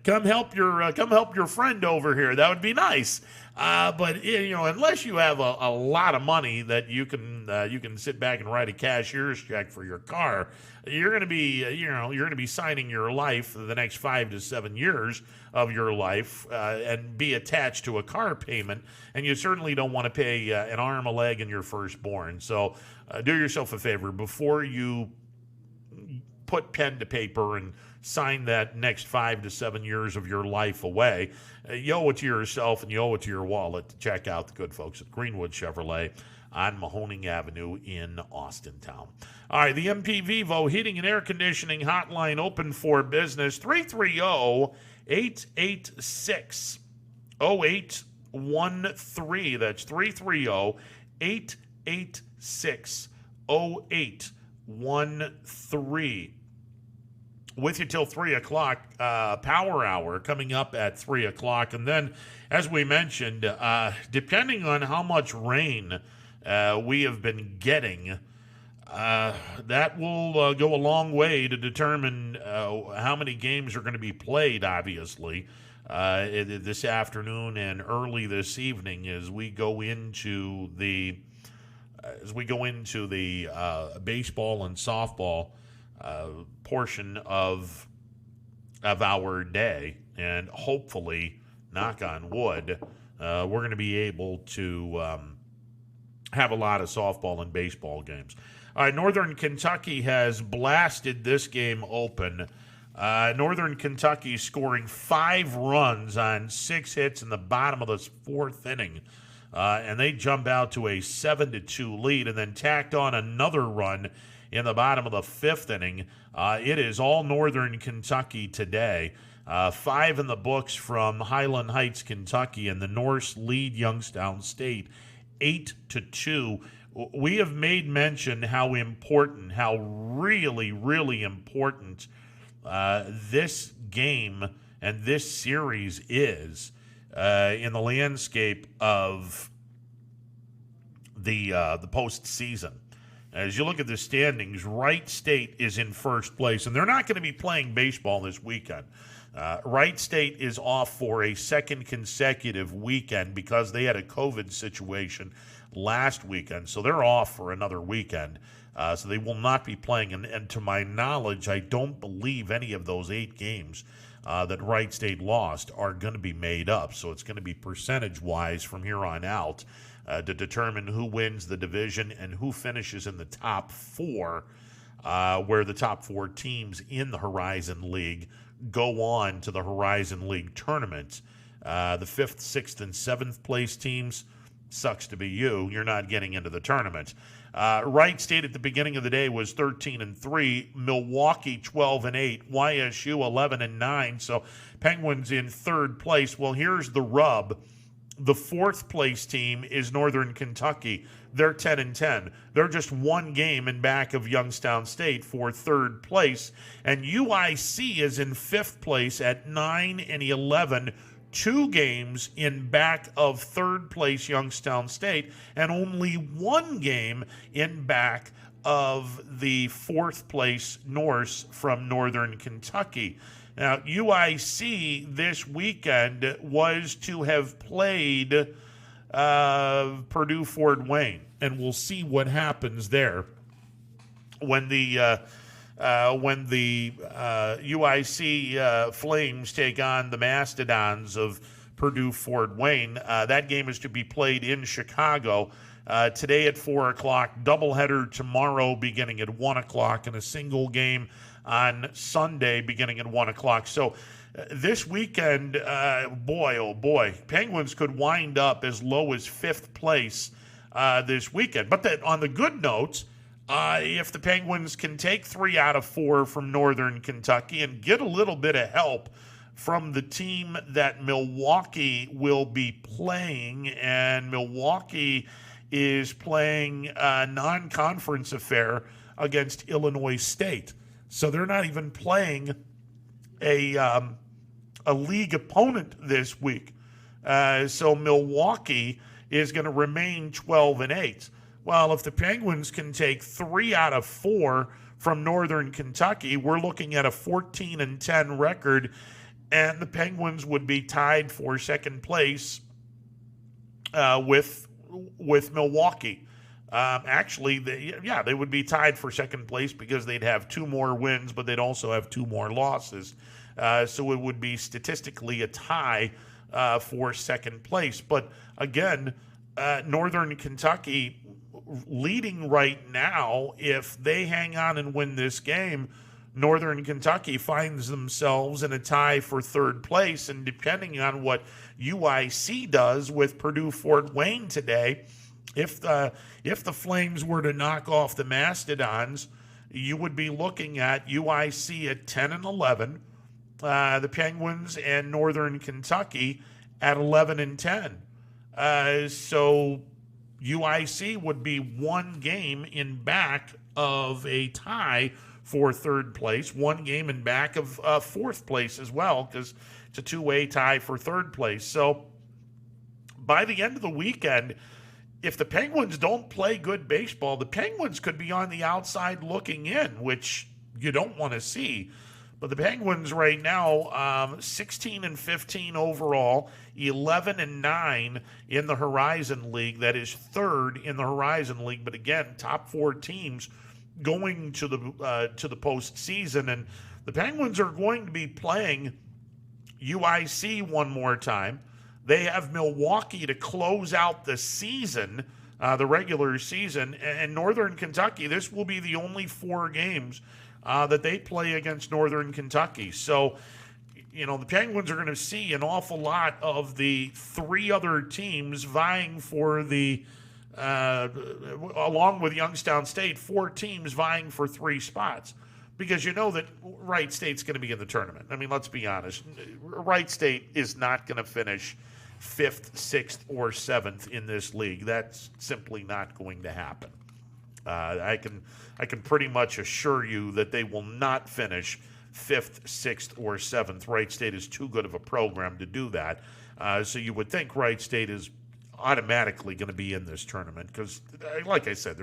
come help your friend over here. That would be nice. But unless you have a lot of money that you can sit back and write a cashier's check for your car, you're going to be signing your life for the next 5 to 7 years of your life and be attached to a car payment, and you certainly don't want to pay an arm, a leg, and your firstborn. So do yourself a favor before you put pen to paper and sign that next 5 to 7 years of your life away. You owe it to yourself and you owe it to your wallet to check out the good folks at Greenwood Chevrolet on Mahoning Avenue in Austintown. All right, the MP Vivo Heating and Air Conditioning Hotline open for business, 330-886-0813. That's 330-886-0813. With you till 3 o'clock, Power Hour coming up at 3 o'clock. And then, as we mentioned, depending on how much rain we have been getting, that will go a long way to determine how many games are going to be played, obviously, this afternoon and early this evening as we go into the baseball and softball portion of our day, and hopefully, knock on wood, we're going to be able to have a lot of softball and baseball games. Northern Kentucky has blasted this game open. Northern Kentucky scoring 5 runs on 6 hits in the bottom of the 4th inning. And they jump out to a 7-2 lead and then tacked on another run in the bottom of the 5th inning. It is all Northern Kentucky today. 5 in the books from Highland Heights, Kentucky, and the Norse lead Youngstown State 8-2. We have made mention how important, how really, really important this game and this series is in the landscape of the postseason. As you look at the standings, Wright State is in first place, and they're not going to be playing baseball this weekend. Wright State is off for a second consecutive weekend because they had a COVID situation last weekend, so they're off for another weekend. So they will not be playing, and to my knowledge, I don't believe any of those 8 games that Wright State lost are going to be made up. So it's going to be percentage-wise from here on out to determine who wins the division and who finishes in the top 4, where the top 4 teams in the Horizon League go on to the Horizon League tournament. The 5th, 6th, and 7th place teams, sucks to be you. You're not getting into the tournament. Wright State at the beginning of the day was 13-3, Milwaukee 12-8, YSU 11-9. So Penguins in 3rd place. Well, here's the rub. The 4th place team is Northern Kentucky. They're 10-10. They're just 1 game in back of Youngstown State for 3rd place. And UIC is in 5th place at 9-11. 2 games in back of 3rd place Youngstown State, and only 1 game in back of the 4th place Norse from Northern Kentucky. Now, UIC this weekend was to have played Purdue Fort Wayne, and we'll see what happens there when the UIC Flames take on the Mastodons of Purdue Fort Wayne. That game is to be played in Chicago today at 4 o'clock, doubleheader tomorrow beginning at 1 o'clock, and a single game on Sunday beginning at 1 o'clock. So this weekend, boy, oh boy, Penguins could wind up as low as 5th place this weekend. But that, on the good note, if the Penguins can take 3 out of 4 from Northern Kentucky and get a little bit of help from the team that Milwaukee will be playing, and Milwaukee is playing a non-conference affair against Illinois State. So they're not even playing a league opponent this week. So Milwaukee is going to remain 12-8. Well, if the Penguins can take 3 out of 4 from Northern Kentucky, we're looking at a 14-10 record, and the Penguins would be tied for 2nd place with Milwaukee. Actually, they would be tied for 2nd place because they'd have 2 more wins, but they'd also have 2 more losses. So it would be statistically a tie for 2nd place. But again, Northern Kentucky leading right now. If they hang on and win this game, Northern Kentucky finds themselves in a tie for third place, and depending on what UIC does with Purdue-Fort Wayne today, if the Flames were to knock off the Mastodons, you would be looking at UIC at 10-11, the Penguins and Northern Kentucky at 11-10. So UIC would be one game in back of a tie for third place, one game in back of fourth place as well, because it's a two-way tie for third place. So by the end of the weekend, if the Penguins don't play good baseball, the Penguins could be on the outside looking in, which you don't want to see. But the Penguins right now, 16-15 overall, 11-9 in the Horizon League. That is third in the Horizon League. But again, top four teams going to the postseason, and the Penguins are going to be playing UIC one more time. They have Milwaukee to close out the season, the regular season, and Northern Kentucky. This will be the only 4 games that they play against Northern Kentucky. So, the Penguins are going to see an awful lot of the 3 other teams vying for the, along with Youngstown State, 4 teams vying for 3 spots. Because you know that Wright State's going to be in the tournament. I mean, let's be honest. Wright State is not going to finish 5th, 6th, or 7th in this league. That's simply not going to happen. I can pretty much assure you that they will not finish 5th, 6th, or 7th. Wright State is too good of a program to do that. So you would think Wright State is automatically going to be in this tournament because, like I said,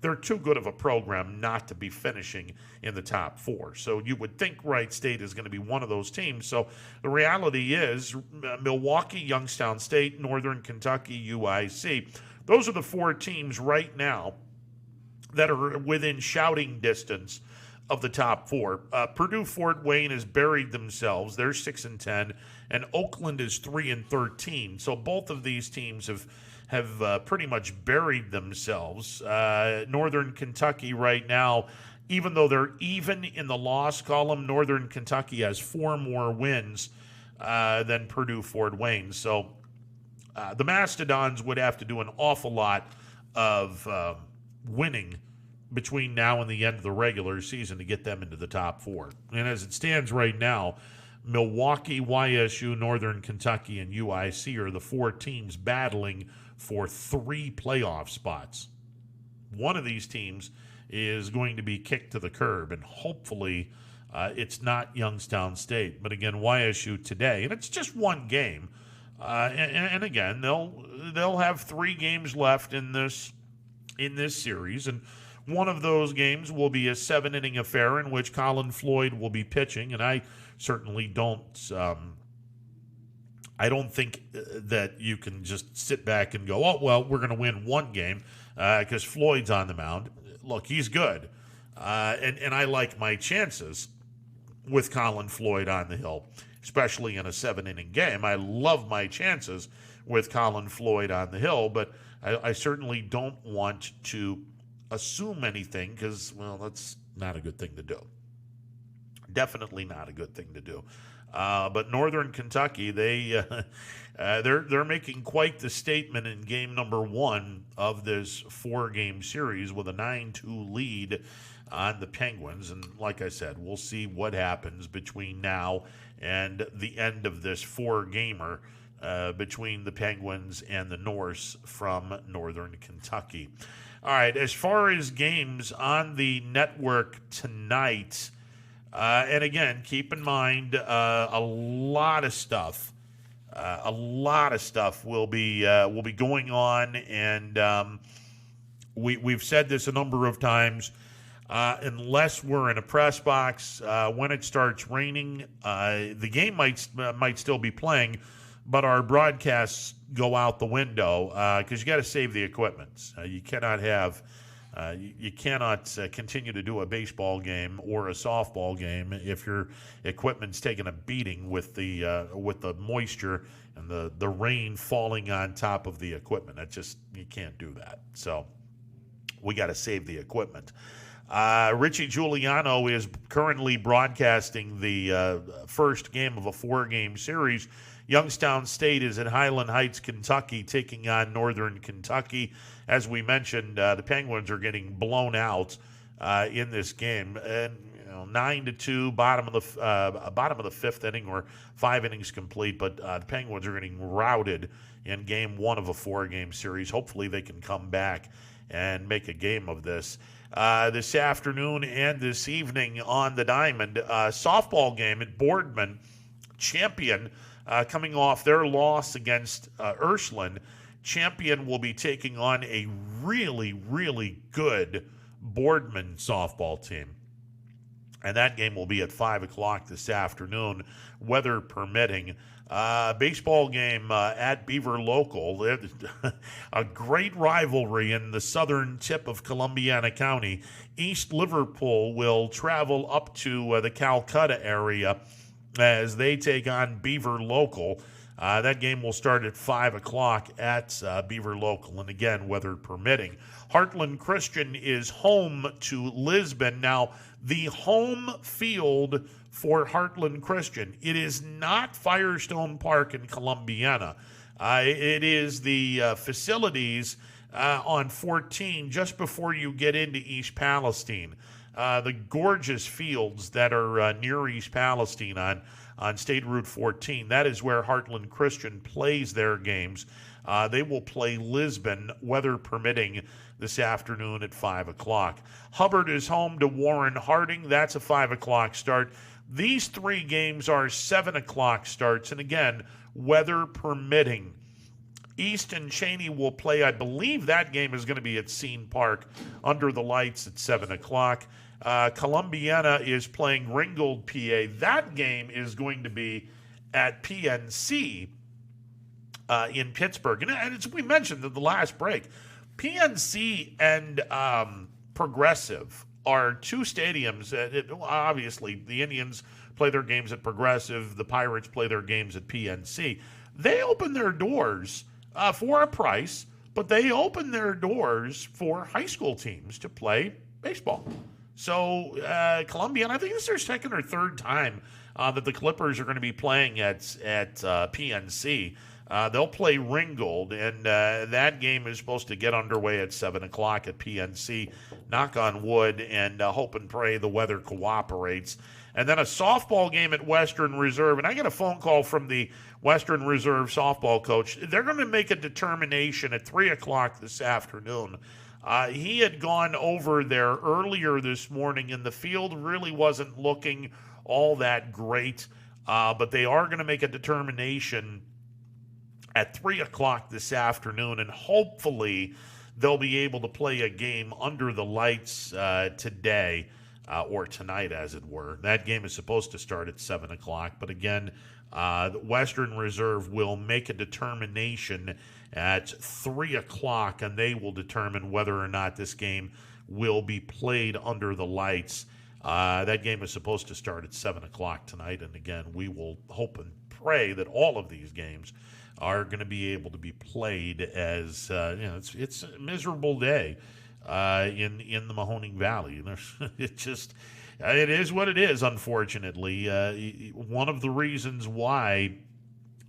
they're too good of a program not to be finishing in the top 4. So you would think Wright State is going to be one of those teams. So the reality is Milwaukee, Youngstown State, Northern Kentucky, UIC. Those are the 4 teams right now that are within shouting distance of the top 4. Purdue-Fort Wayne has buried themselves. They're 6-10, and Oakland is 3-13. So both of these teams have pretty much buried themselves. Northern Kentucky right now, even though they're even in the loss column, Northern Kentucky has 4 more wins than Purdue-Fort Wayne. So the Mastodons would have to do an awful lot of winning between now and the end of the regular season to get them into the top 4. And as it stands right now, Milwaukee, YSU, Northern Kentucky, and UIC are the 4 teams battling for 3 playoff spots. One of these teams is going to be kicked to the curb, and hopefully it's not Youngstown State. But again, YSU today, and it's just one game. And again, they'll have 3 games left in this series, and one of those games will be a 7-inning affair in which Colin Floyd will be pitching, and I certainly don't think that you can just sit back and go, oh, well, we're going to win one game because Floyd's on the mound. Look, he's good, and I like my chances with Colin Floyd on the hill, especially in a 7-inning game. I love my chances with Colin Floyd on the hill, but I certainly don't want to assume anything because, well, that's not a good thing to do. Definitely not a good thing to do. But Northern Kentucky, they're making quite the statement in game number 1 of this 4-game series with a 9-2 lead on the Penguins. And like I said, we'll see what happens between now and the end of this 4-gamer between the Penguins and the Norse from Northern Kentucky. All right, as far as games on the network tonight, and again, keep in mind a lot of stuff will be going on, and we've said this a number of times. Unless we're in a press box, when it starts raining, the game might still be playing, but our broadcasts go out the window because you got to save the equipment. You cannot continue to do a baseball game or a softball game if your equipment's taking a beating with the moisture and the rain falling on top of the equipment. You can't do that. So we got to save the equipment. Richie Giuliano is currently broadcasting the first game of a 4-game series. Youngstown State is at Highland Heights, Kentucky, taking on Northern Kentucky. As we mentioned, the Penguins are getting blown out in this game, and 9-2, bottom of the fifth inning, or 5 innings complete. But the Penguins are getting routed in game 1 of a 4-game series. Hopefully, they can come back and make a game of this. This afternoon and this evening on the diamond, softball game at Boardman. Champion, coming off their loss against Ursuline, Champion will be taking on a really, really good Boardman softball team. And that game will be at 5 o'clock this afternoon, weather permitting. Baseball game at Beaver Local. A great rivalry in the southern tip of Columbiana County. East Liverpool will travel up to the Calcutta area as they take on Beaver Local. That game will start at 5 o'clock at Beaver Local, and again, weather permitting. Heartland Christian is home to Lisbon. Now, the home field for Heartland Christian, it is not Firestone Park in Columbiana. It is the facilities on 14 just before you get into East Palestine. The gorgeous fields that are near East Palestine on State Route 14. That is where Heartland Christian plays their games. They will play Lisbon, weather permitting, this afternoon at 5 o'clock. Hubbard is home to Warren Harding. That's a 5 o'clock start. These 3 games are 7 o'clock starts, and again, weather permitting. East and Cheney will play, I believe that game is going to be at Scene Park under the lights at 7 o'clock. Columbiana is playing Ringgold, PA. That game is going to be at PNC in Pittsburgh. And as we mentioned at the last break, PNC and Progressive are 2 stadiums. Obviously, the Indians play their games at Progressive. The Pirates play their games at PNC. They open their doors for a price, but they open their doors for high school teams to play baseball. So Columbiana, I think this is their second or third time that the Clippers are going to be playing at PNC. They'll play Ringgold, and that game is supposed to get underway at 7 o'clock at PNC. Knock on wood and hope and pray the weather cooperates. And then a softball game at Western Reserve. And I get a phone call from the Western Reserve softball coach. They're going to make a determination at 3 o'clock this afternoon. He had gone over there earlier this morning, and the field really wasn't looking all that great. But they are going to make a determination at 3 o'clock this afternoon, and hopefully they'll be able to play a game under the lights today, or tonight, as it were. That game is supposed to start at 7 o'clock, but again, the Western Reserve will make a determination at 3 o'clock, and they will determine whether or not this game will be played under the lights. That game is supposed to start at 7 o'clock tonight, and again, we will hope and pray that all of these games are going to be able to be played as it's a miserable day in the Mahoning Valley. It is what it is, unfortunately. One of the reasons why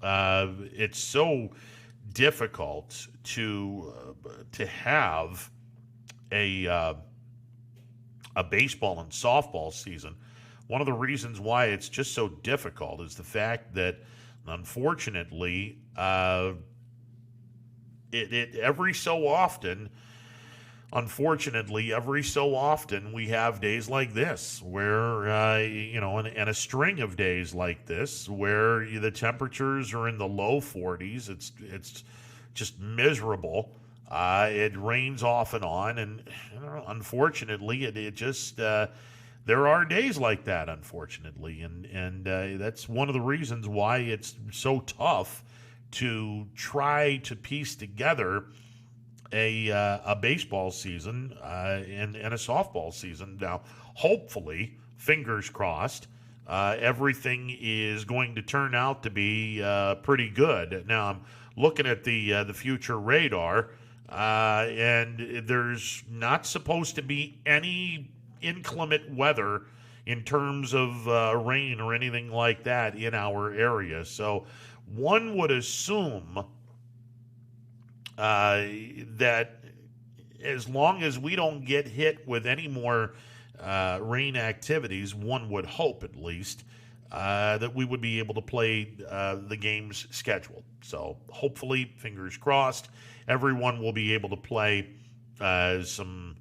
it's so difficult to have a baseball and softball season, one of the reasons why it's just so difficult is the fact that, unfortunately, every so often we have days like this where, and a string of days like this where the temperatures are in the low 40s. It's just miserable. It rains off and on, and unfortunately, it just there are days like that, unfortunately, and that's one of the reasons why it's so tough to try to piece together a baseball season and a softball season. Now, hopefully, fingers crossed, everything is going to turn out to be pretty good. Now, I'm looking at the future radar, and there's not supposed to be any inclement weather in terms of rain or anything like that in our area. So one would assume that as long as we don't get hit with any more rain activities, one would hope at least, that we would be able to play the games scheduled. So hopefully, fingers crossed, everyone will be able to play some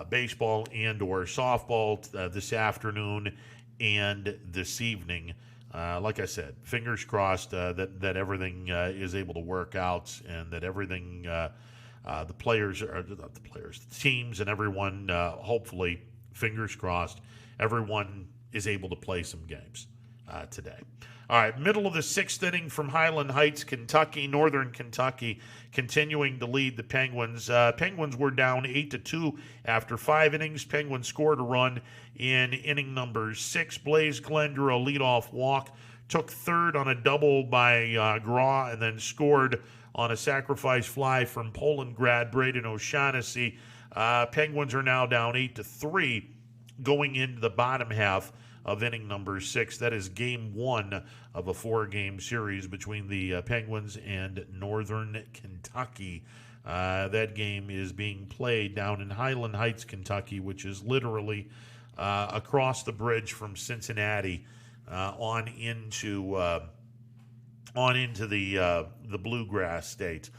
baseball and or softball this afternoon and this evening. Like I said, fingers crossed that everything is able to work out and that everything, the teams and everyone, hopefully, fingers crossed, everyone is able to play some games today. All right, middle of the sixth inning from Highland Heights, Kentucky. Northern Kentucky continuing to lead the Penguins. Penguins were down 8-2 after 5 innings. Penguins scored a run in inning number 6. Blaze Glender, a leadoff walk, took third on a double by Graw, and then scored on a sacrifice fly from Poland grad Braden O'Shaughnessy. Penguins are now down 8-3 going into the bottom half of inning number 6. That is game 1 of a 4-game series between the Penguins and Northern Kentucky. That game is being played down in Highland Heights, Kentucky, which is literally across the bridge from Cincinnati on into the Bluegrass State.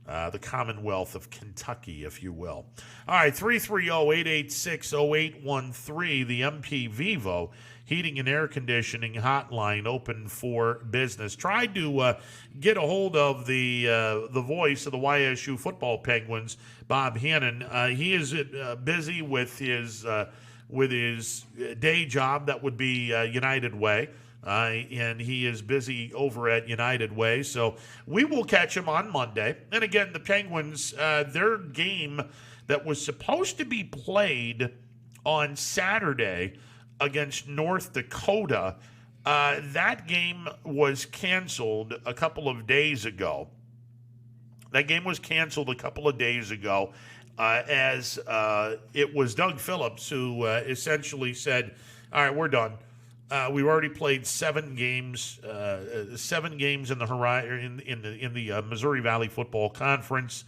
The Commonwealth of Kentucky, if you will. All right, 330-886-0813, the MP Vivo Heating and Air Conditioning hotline open for business. Tried to get a hold of the voice of the YSU football Penguins, Bob Hannon. He is busy with his day job. That would be United Way. And he is busy over at United Way. So we will catch him on Monday. And again, the Penguins, their game that was supposed to be played on Saturday against North Dakota, that game was canceled a couple of days ago. As it was Doug Phillips who essentially said, all right, we're done. We've already played 7 games in the Missouri Valley Football Conference,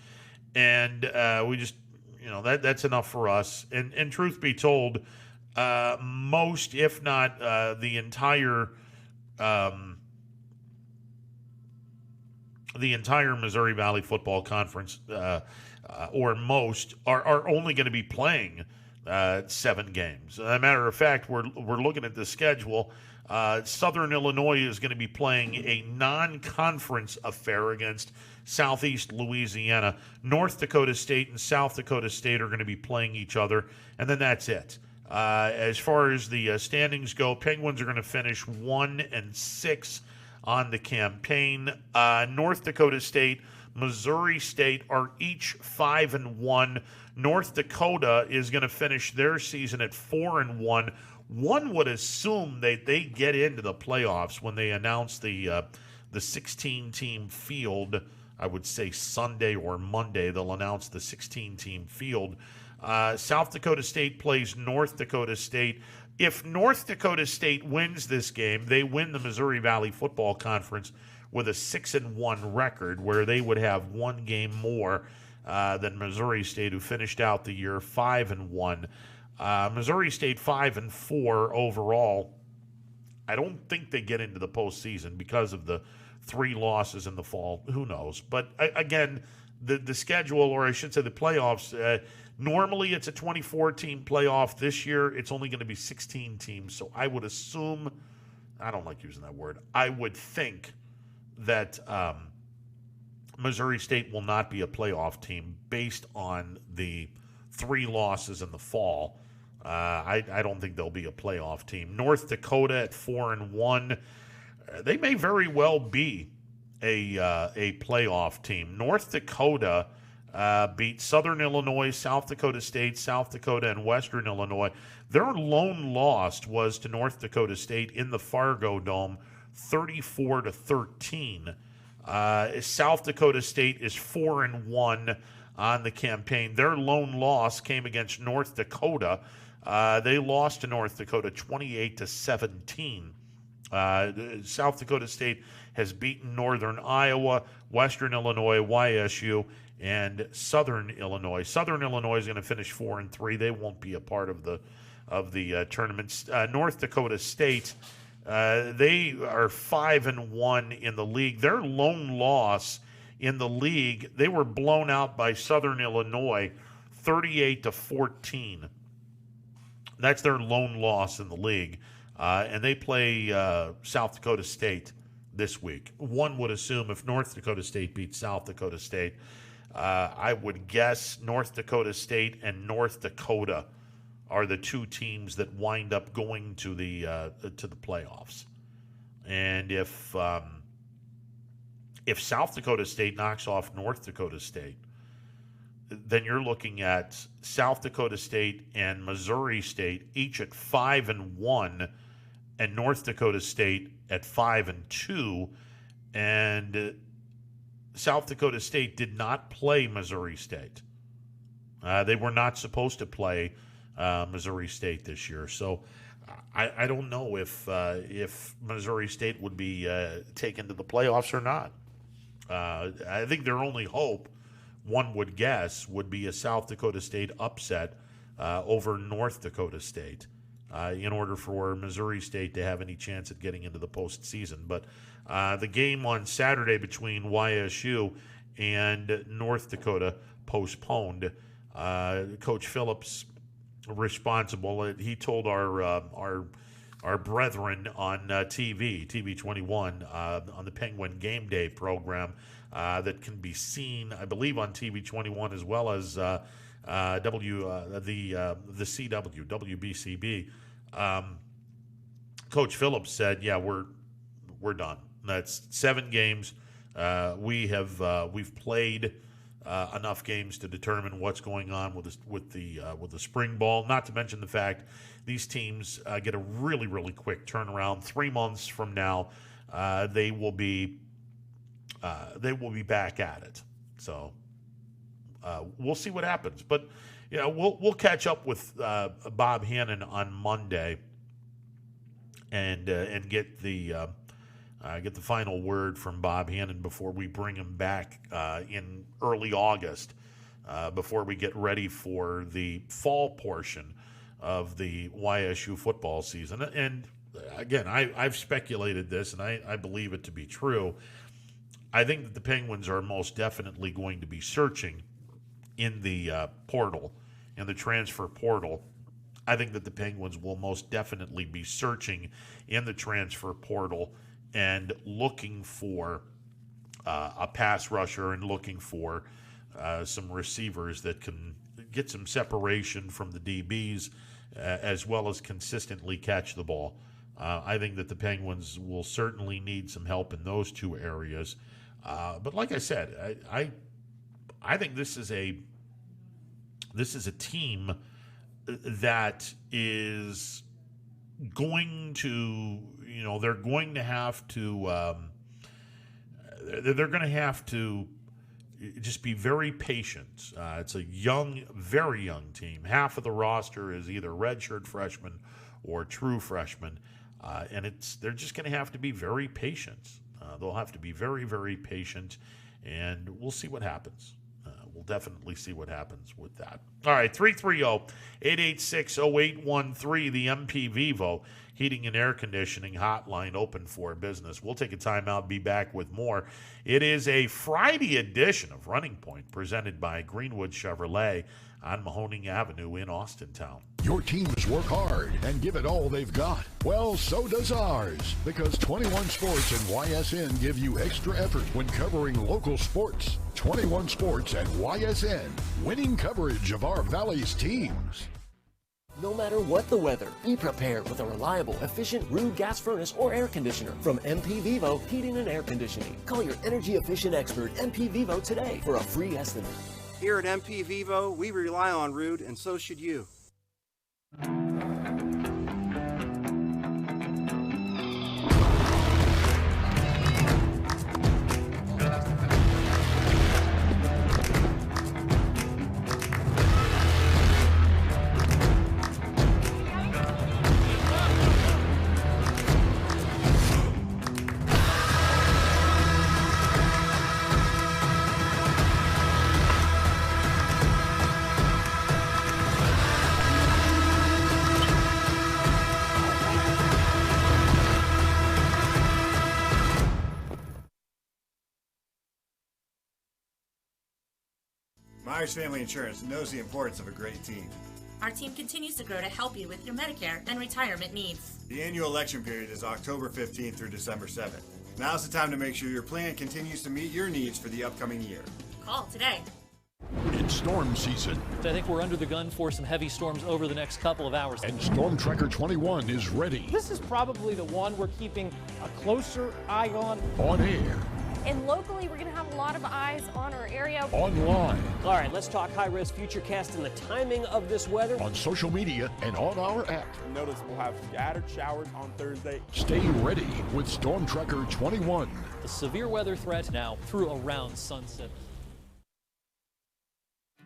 and we just, that's enough for us. And truth be told, most, if not the entire Missouri Valley Football Conference, or most, are only going to be playing 7 games. As a matter of fact, we're looking at the schedule. Southern Illinois is going to be playing a non-conference affair against Southeast Louisiana. North Dakota State and South Dakota State are going to be playing each other, and then that's it. As far as the standings go, Penguins are going to finish 1-6 on the campaign. North Dakota State, Missouri State are each 5-1. North Dakota is going to finish their season at 4-1. One would assume that they get into the playoffs when they announce the 16-team field. I would say Sunday or Monday they'll announce the 16-team field. South Dakota State plays North Dakota State. If North Dakota State wins this game, they win the Missouri Valley Football Conference with a 6-1 record, where they would have 1 game more than Missouri State, who finished out the year 5-1. Missouri State 5-4 overall. I don't think they get into the postseason because of the 3 losses in the fall. Who knows? But again, the schedule, or I should say the playoffs, normally it's a 24-team playoff. This year it's only going to be 16 teams. So I would assume, I don't like using that word, I would think that Missouri State will not be a playoff team based on the 3 losses in the fall. I don't think they'll be a playoff team. North Dakota at 4-1, they may very well be a playoff team. North Dakota beat Southern Illinois, South Dakota State, South Dakota, and Western Illinois. Their lone loss was to North Dakota State in the Fargo Dome, 34-13. South Dakota State is 4-1. on the campaign. Their lone loss came against North Dakota. They lost to North Dakota 28-17. South Dakota State has beaten Northern Iowa, Western Illinois, YSU, and Southern Illinois. Southern Illinois is going to finish 4-3. They won't be a part of the tournament. North Dakota State, they are 5-1 in the league. Their lone loss in the league, they were blown out by Southern Illinois 38-14. That's their lone loss in the league. And they play South Dakota State this week. One would assume if North Dakota State beats South Dakota State, I would guess North Dakota State and North Dakota are the two teams that wind up going to the playoffs. And if South Dakota State knocks off North Dakota State, then you're looking at South Dakota State and Missouri State each at 5-1, and North Dakota State at 5-2. And South Dakota State did not play Missouri State. They were not supposed to play Missouri State this year. So I don't know if Missouri State would be taken to the playoffs or not. I think their only hope, one would guess, would be a South Dakota State upset over North Dakota State in order for Missouri State to have any chance at getting into the postseason. But the game on Saturday between YSU and North Dakota postponed. Coach Phillips responsible. He told our brethren on TV 21 on the Penguin Game Day program that can be seen, I believe, on TV 21 as well as the CW, WBCB. Coach Phillips said, "Yeah, we're done. That's 7 games. We've played enough games to determine what's going on with the spring ball. Not to mention the fact these teams get a really, really quick turnaround. 3 months from now, they will be back at it. So we'll see what happens. But we'll catch up with Bob Hannon on Monday and get the final word from Bob Hannon before we bring him back in early August, before we get ready for the fall portion of the YSU football season. And again, I've speculated this, and I believe it to be true. I think that the Penguins are most definitely going to be searching in the portal, in the transfer portal. I think that the Penguins will most definitely be searching in the transfer portal and looking for a pass rusher and looking for some receivers that can get some separation from the DBs as well as consistently catch the ball. I think that the Penguins will certainly need some help in those two areas. But like I said, I think this is a team that is going to, they're going to have to just be very patient. It's a very young team. Half of the roster is either redshirt freshmen or true freshmen, and they're just going to have to be very patient. They'll have to be very, very patient, and we'll see what happens. We'll definitely see what happens with that. All right, 330-886-0813, the MP Vivo Heating and Air Conditioning hotline open for business. We'll take a timeout, be back with more. It is a Friday edition of Running Point presented by Greenwood Chevrolet on Mahoning Avenue in Austintown. Your teams work hard and give it all they've got. Well, so does ours, because 21 Sports and YSN give you extra effort when covering local sports. 21 Sports and YSN, winning coverage of our Valley's teams. No matter what the weather, be prepared with a reliable, efficient Rude gas furnace or air conditioner from MP Vivo Heating and Air Conditioning. Call your energy efficient expert, MP Vivo, today for a free estimate. Here at MP Vivo, we rely on Rude, and so should you. Myers Family Insurance knows the importance of a great team. Our team continues to grow to help you with your Medicare and retirement needs. The annual election period is October 15th through December 7th. Now's the time to make sure your plan continues to meet your needs for the upcoming year. Call today. It's storm season. I think we're under the gun for some heavy storms over the next couple of hours. And Storm Tracker 21 is ready. This is probably the one we're keeping a closer eye on. On air. And locally, we're going to have a lot of eyes on our area. Online. All right, let's talk high-risk futurecast and the timing of this weather. On social media and on our app. Notice we'll have scattered showers on Thursday. Stay ready with Storm Tracker 21. The severe weather threat now through around sunset.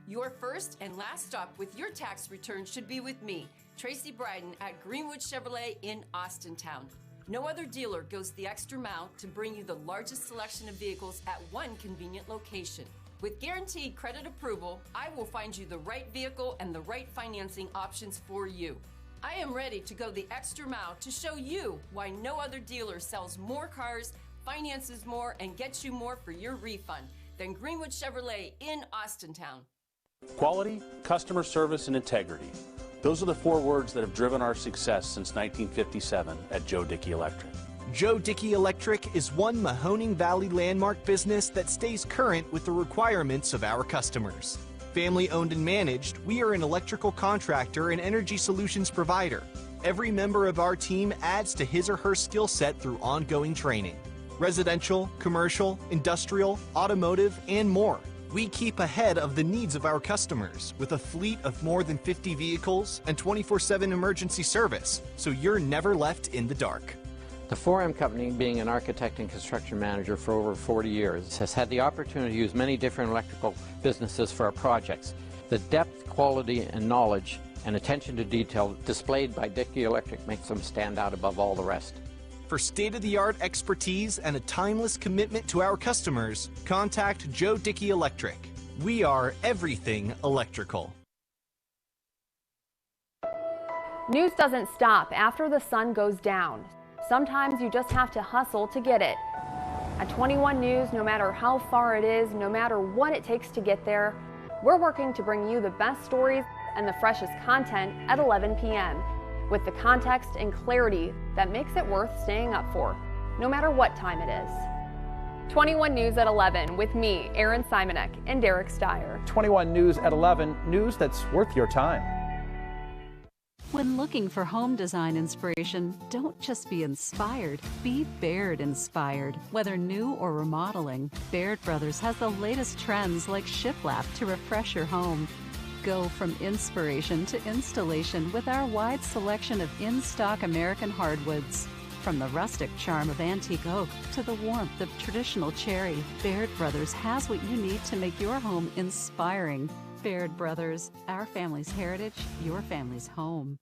Your first and last stop with your tax return should be with me, Tracy Bryden at Greenwood Chevrolet in Austintown. No other dealer goes the extra mile to bring you the largest selection of vehicles at one convenient location. With guaranteed credit approval, I will find you the right vehicle and the right financing options for you. I am ready to go the extra mile to show you why no other dealer sells more cars, finances more, and gets you more for your refund than Greenwood Chevrolet in Austintown. Quality, customer service, and integrity. Those are the 4 words that have driven our success since 1957 at Joe Dickey Electric. Joe Dickey Electric is one Mahoning Valley landmark business that stays current with the requirements of our customers. Family owned and managed, we are an electrical contractor and energy solutions provider. Every member of our team adds to his or her skill set through ongoing training. Residential, commercial, industrial, automotive, and more. We keep ahead of the needs of our customers with a fleet of more than 50 vehicles and 24/7 emergency service, so you're never left in the dark. The 4M Company, being an architect and construction manager for over 40 years, has had the opportunity to use many different electrical businesses for our projects. The depth, quality, and knowledge and attention to detail displayed by Dickey Electric makes them stand out above all the rest. For state-of-the-art expertise and a timeless commitment to our customers, contact Joe Dickey Electric. We are everything electrical. News doesn't stop after the sun goes down. Sometimes you just have to hustle to get it. At 21 News, no matter how far it is, no matter what it takes to get there, we're working to bring you the best stories and the freshest content at 11 p.m. with the context and clarity that makes it worth staying up for, no matter what time it is. 21 News at 11 with me, Aaron Simonek, and Derek Steyer. 21 News at 11, news that's worth your time. When looking for home design inspiration, don't just be inspired, be Baird inspired. Whether new or remodeling, Baird Brothers has the latest trends like shiplap to refresh your home. Go from inspiration to installation with our wide selection of in-stock American hardwoods. From the rustic charm of antique oak to the warmth of traditional cherry, Baird Brothers has what you need to make your home inspiring. Baird Brothers, our family's heritage, your family's home.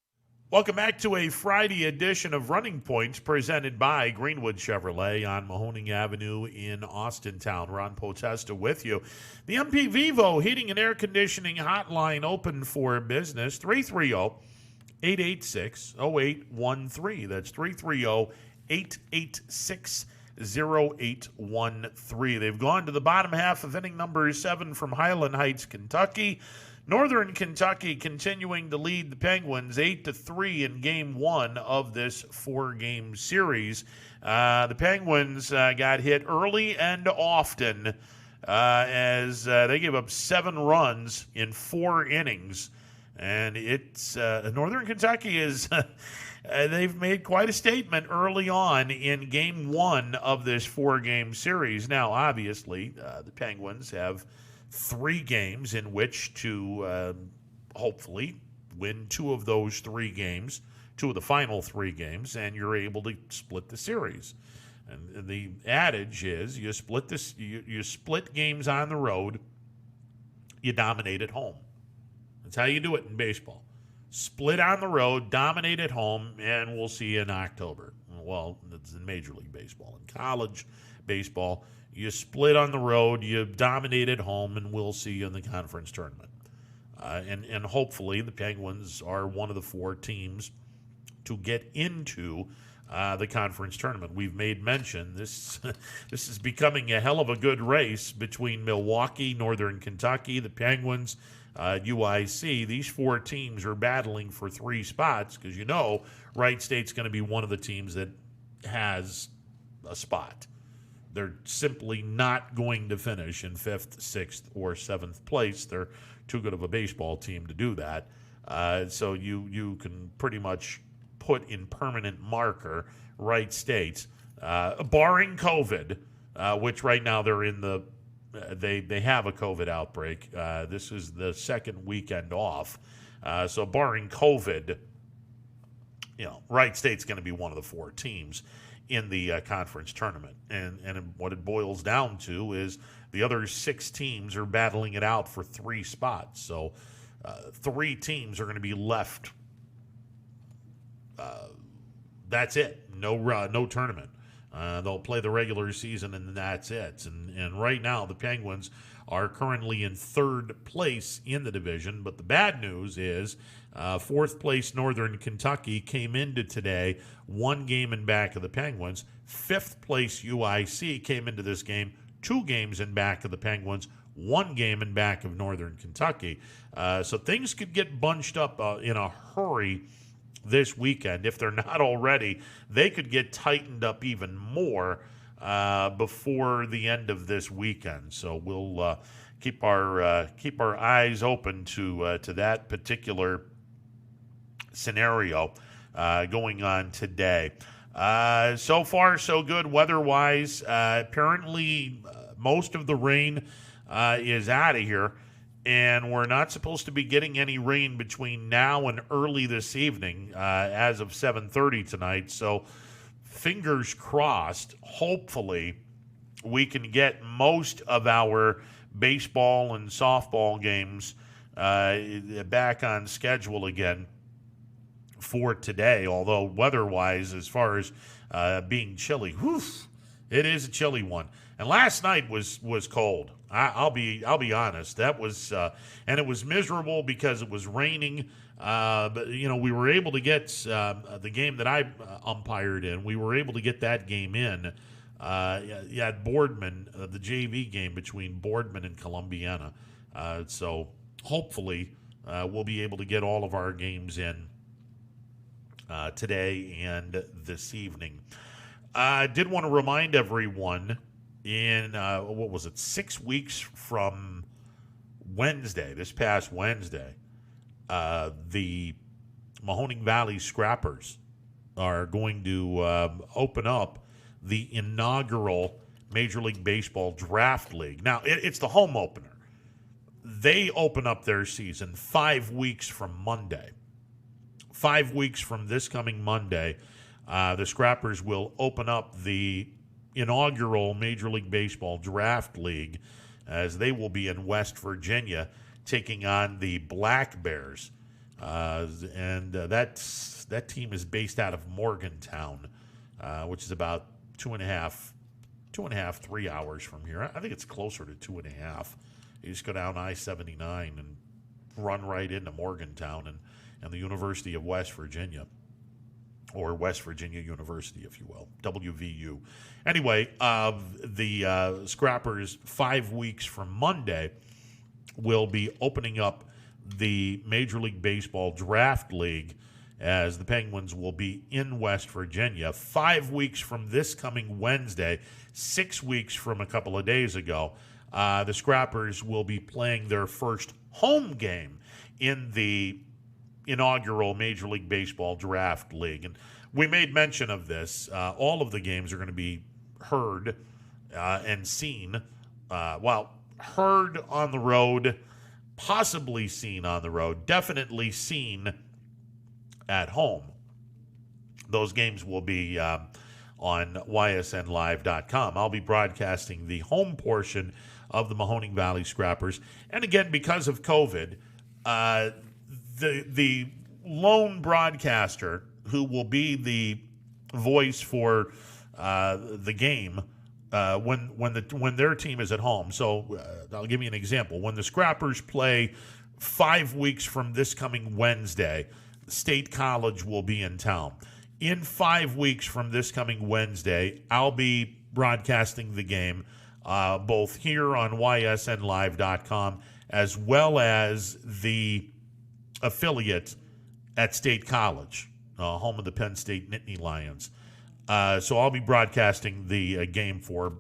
Welcome back to a Friday edition of Running Points presented by Greenwood Chevrolet on Mahoning Avenue in Austintown. Ron Potesta with you. The MP Vivo Heating and Air Conditioning Hotline open for business, 330-886-0813. That's 330-886-0813. They've gone to the bottom half of inning number 7 from Highland Heights, Kentucky. Northern Kentucky continuing to lead the Penguins 8-3 in Game 1 of this 4-game series. The Penguins got hit early and often as they gave up 7 runs in 4 innings. And it's Northern Kentucky is they've made quite a statement early on in Game 1 of this 4-game series. Now, obviously, the Penguins have 3 games in which to hopefully win 2 of those 3 games, 2 of the final 3 games, and you're able to split the series. And the adage is you split this, you split games on the road, you dominate at home. That's how you do it in baseball. Split on the road, dominate at home, and we'll see you in October. Well, that's in Major League Baseball. In college baseball, you split on the road, you dominate at home, and we'll see you in the conference tournament. And hopefully the Penguins are one of the 4 teams to get into the conference tournament. We've made mention this is becoming a hell of a good race between Milwaukee, Northern Kentucky, the Penguins, UIC. These 4 teams are battling for 3 spots because Wright State's going to be one of the teams that has a spot. They're simply not going to finish in 5th, 6th, or 7th place. They're too good of a baseball team to do that. So you can pretty much put in permanent marker Wright State, barring COVID, which right now they're in the they have a COVID outbreak. This is the second weekend off. So barring COVID, Wright State's going to be one of the 4 teams in the conference tournament. And what it boils down to is the other 6 teams are battling it out for 3 spots. So 3 teams are going to be left. That's it. No tournament. They'll play the regular season, and that's it. And right now, the Penguins are currently in 3rd place in the division. But the bad news is 4th place Northern Kentucky came into today 1 game in back of the Penguins. 5th place UIC came into this game 2 games in back of the Penguins, 1 game in back of Northern Kentucky. So things could get bunched up in a hurry this weekend. If they're not already, they could get tightened up even more before the end of this weekend. So we'll keep our eyes open to that particular scenario going on today. So far, so good weather-wise. Apparently, most of the rain is out of here. And we're not supposed to be getting any rain between now and early this evening as of 7:30 tonight. So fingers crossed, hopefully we can get most of our baseball and softball games back on schedule again for today. Although weather-wise, as far as being chilly, it is a chilly one. And last night was cold. I'll be honest. That was and it was miserable because it was raining. But we were able to get the game that I umpired in. We were able to get that game in at Boardman, the JV game between Boardman and Columbiana. So hopefully we'll be able to get all of our games in today and this evening. I did want to remind everyone. In 6 weeks from Wednesday, this past Wednesday, the Mahoning Valley Scrappers are going to open up the inaugural Major League Baseball Draft League. Now, it's the home opener. They open up their season 5 weeks from Monday. 5 weeks from this coming Monday, the Scrappers will open up the inaugural Major League Baseball Draft League, as they will be in West Virginia taking on the Black Bears. That team is based out of Morgantown, which is about 2.5, 3 hours from here. I think it's closer to 2.5. You just go down I-79 and run right into Morgantown and the University of West Virginia. Or West Virginia University, if you will, WVU. Anyway, the Scrappers 5 weeks from Monday will be opening up the Major League Baseball Draft League, as the Penguins will be in West Virginia 5 weeks from this coming Wednesday. 6 weeks from a couple of days ago, the Scrappers will be playing their first home game in the inaugural Major League Baseball Draft League. And we made mention of this. All of the games are going to be heard and seen. Heard on the road, possibly seen on the road, definitely seen at home. Those games will be on ysnlive.com. I'll be broadcasting the home portion of the Mahoning Valley Scrappers. And again, because of COVID, the lone broadcaster who will be the voice for the game when their team is at home. So I'll give you an example. When the Scrappers play 5 weeks from this coming Wednesday, State College will be in town. in 5 weeks from this coming Wednesday, I'll be broadcasting the game both here on ysnlive.com as well as the affiliate at State College, home of the Penn State Nittany Lions. So I'll be broadcasting the game for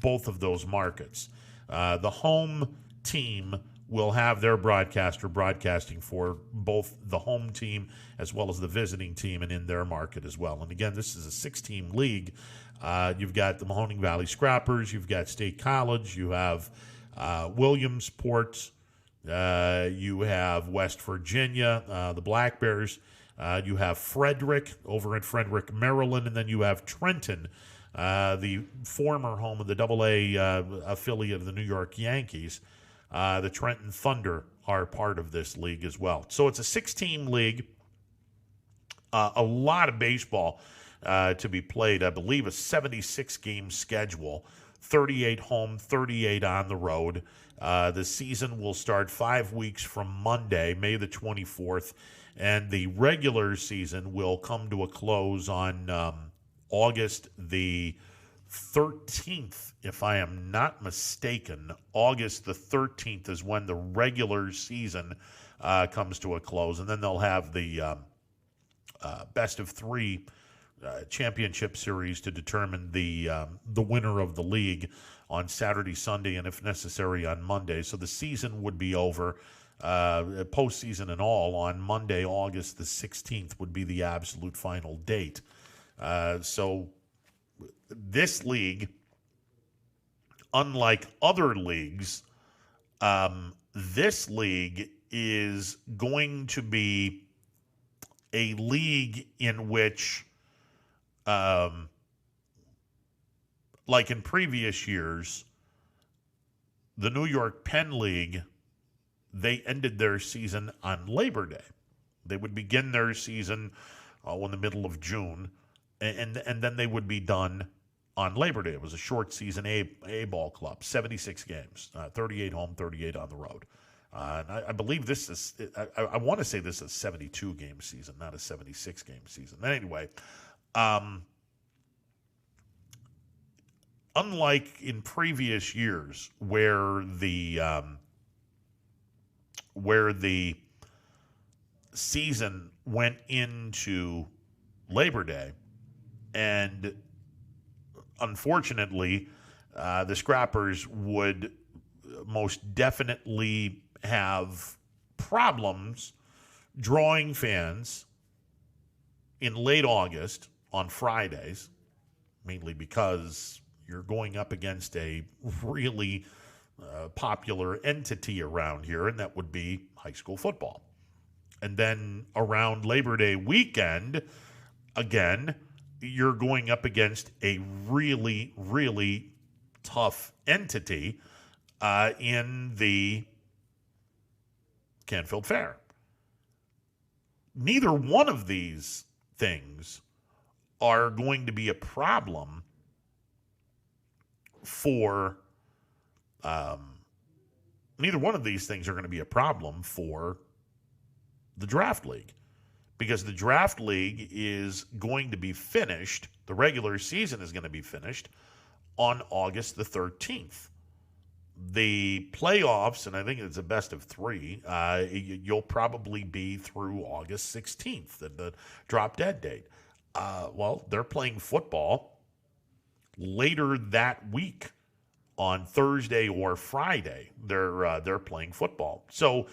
both of those markets. The home team will have their broadcaster broadcasting for both the home team as well as the visiting team and in their market as well. And again, this is a 6-team league. You've got the Mahoning Valley Scrappers, you've got State College, you have Williamsport, you have West Virginia, the Black Bears, you have Frederick over in Frederick, Maryland, and then you have Trenton, the former home of the AA affiliate of the New York Yankees. The Trenton Thunder are part of this league as well. So it's a 6-team league, a lot of baseball to be played. I believe a 76-game schedule, 38 home, 38 on the road. The season will start 5 weeks from Monday, May the 24th, and the regular season will come to a close on August the 13th, if I am not mistaken. August the 13th is when the regular season comes to a close, and then they'll have the best of 3 championship series to determine the winner of the league on Saturday, Sunday, and if necessary on Monday. So the season would be over, postseason and all, on Monday, August the 16th would be the absolute final date. So this league, unlike other leagues, this league is going to be a league in which, like in previous years, the New York Penn League, they ended their season on Labor Day. They would begin their season in the middle of June, and then they would be done on Labor Day. It was a short season A ball club, 76 games, 38 home, 38 on the road. And I believe this is, I want to say this is a 72-game season, not a 76-game season. Anyway, unlike in previous years where the season went into Labor Day, and unfortunately, the Scrappers would most definitely have problems drawing fans in late August on Fridays, mainly because you're going up against a really popular entity around here, and that would be high school football. And then around Labor Day weekend, again, you're going up against a really, really tough entity in the Canfield Fair. Neither one of these things are going to be a problem for neither one of these things are going to be a problem for the draft league, because the draft league is going to be finished, the regular season is going to be finished on August the 13th. The playoffs, and I think it's a best of 3, you'll probably be through August 16th, the drop-dead date. Well, they're playing football later that week on Thursday or Friday. They're playing football. So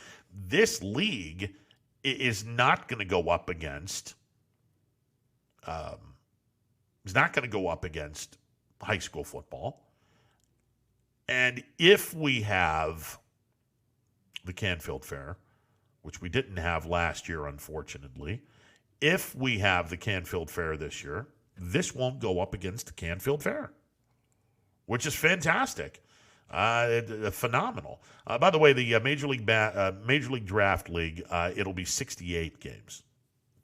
this league is not going to go up against high school football. And if we have the Canfield Fair, which we didn't have last year, unfortunately, if we have the Canfield Fair this year, this won't go up against the Canfield Fair, which is fantastic. Phenomenal. By the way, the Major League Draft League, it'll be 68 games.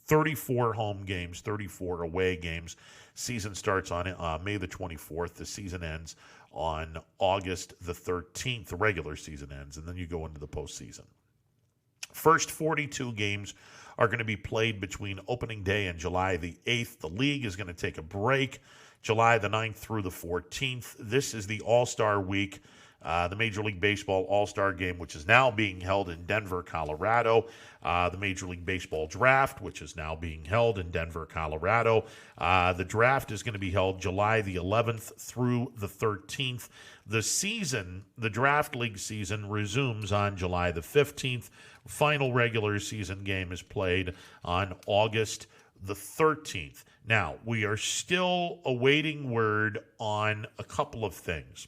34 home games, 34 away games. Season starts on May the 24th. The season ends on August the 13th. The regular season ends, and then you go into the postseason. First 42 games are going to be played between opening day and July the 8th. The league is going to take a break July the 9th through the 14th. This is the All-Star Week, the Major League Baseball All-Star Game, which is now being held in Denver, Colorado. The Major League Baseball Draft, which is now being held in Denver, Colorado. The draft is going to be held July the 11th through the 13th. The draft league season resumes on July the 15th. Final regular season game is played on August the 13th. Now, we are still awaiting word on a couple of things.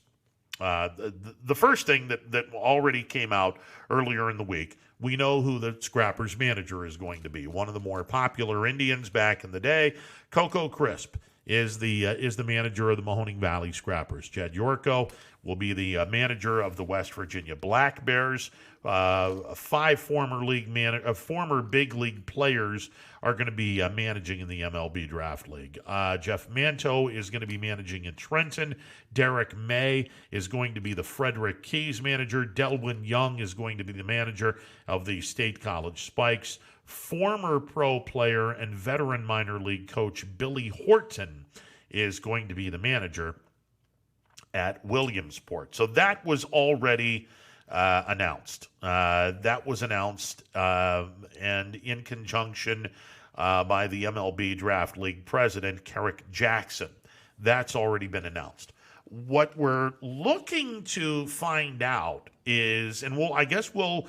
The first thing that already came out earlier in the week, we know who the Scrappers manager is going to be. One of the more popular Indians back in the day, Coco Crisp, is the manager of the Mahoning Valley Scrappers. Jed Yorko will be the manager of the West Virginia Black Bears. 5 former big league players are going to be managing in the MLB Draft League. Jeff Manto is going to be managing in Trenton. Derek May is going to be the Frederick Keys manager. Delwyn Young is going to be the manager of the State College Spikes. Former pro player and veteran minor league coach Billy Horton is going to be the manager at Williamsport. So that was already announced. That was announced and in conjunction by the MLB Draft League president, Kerrick Jackson. That's already been announced. What we're looking to find out is, and we'll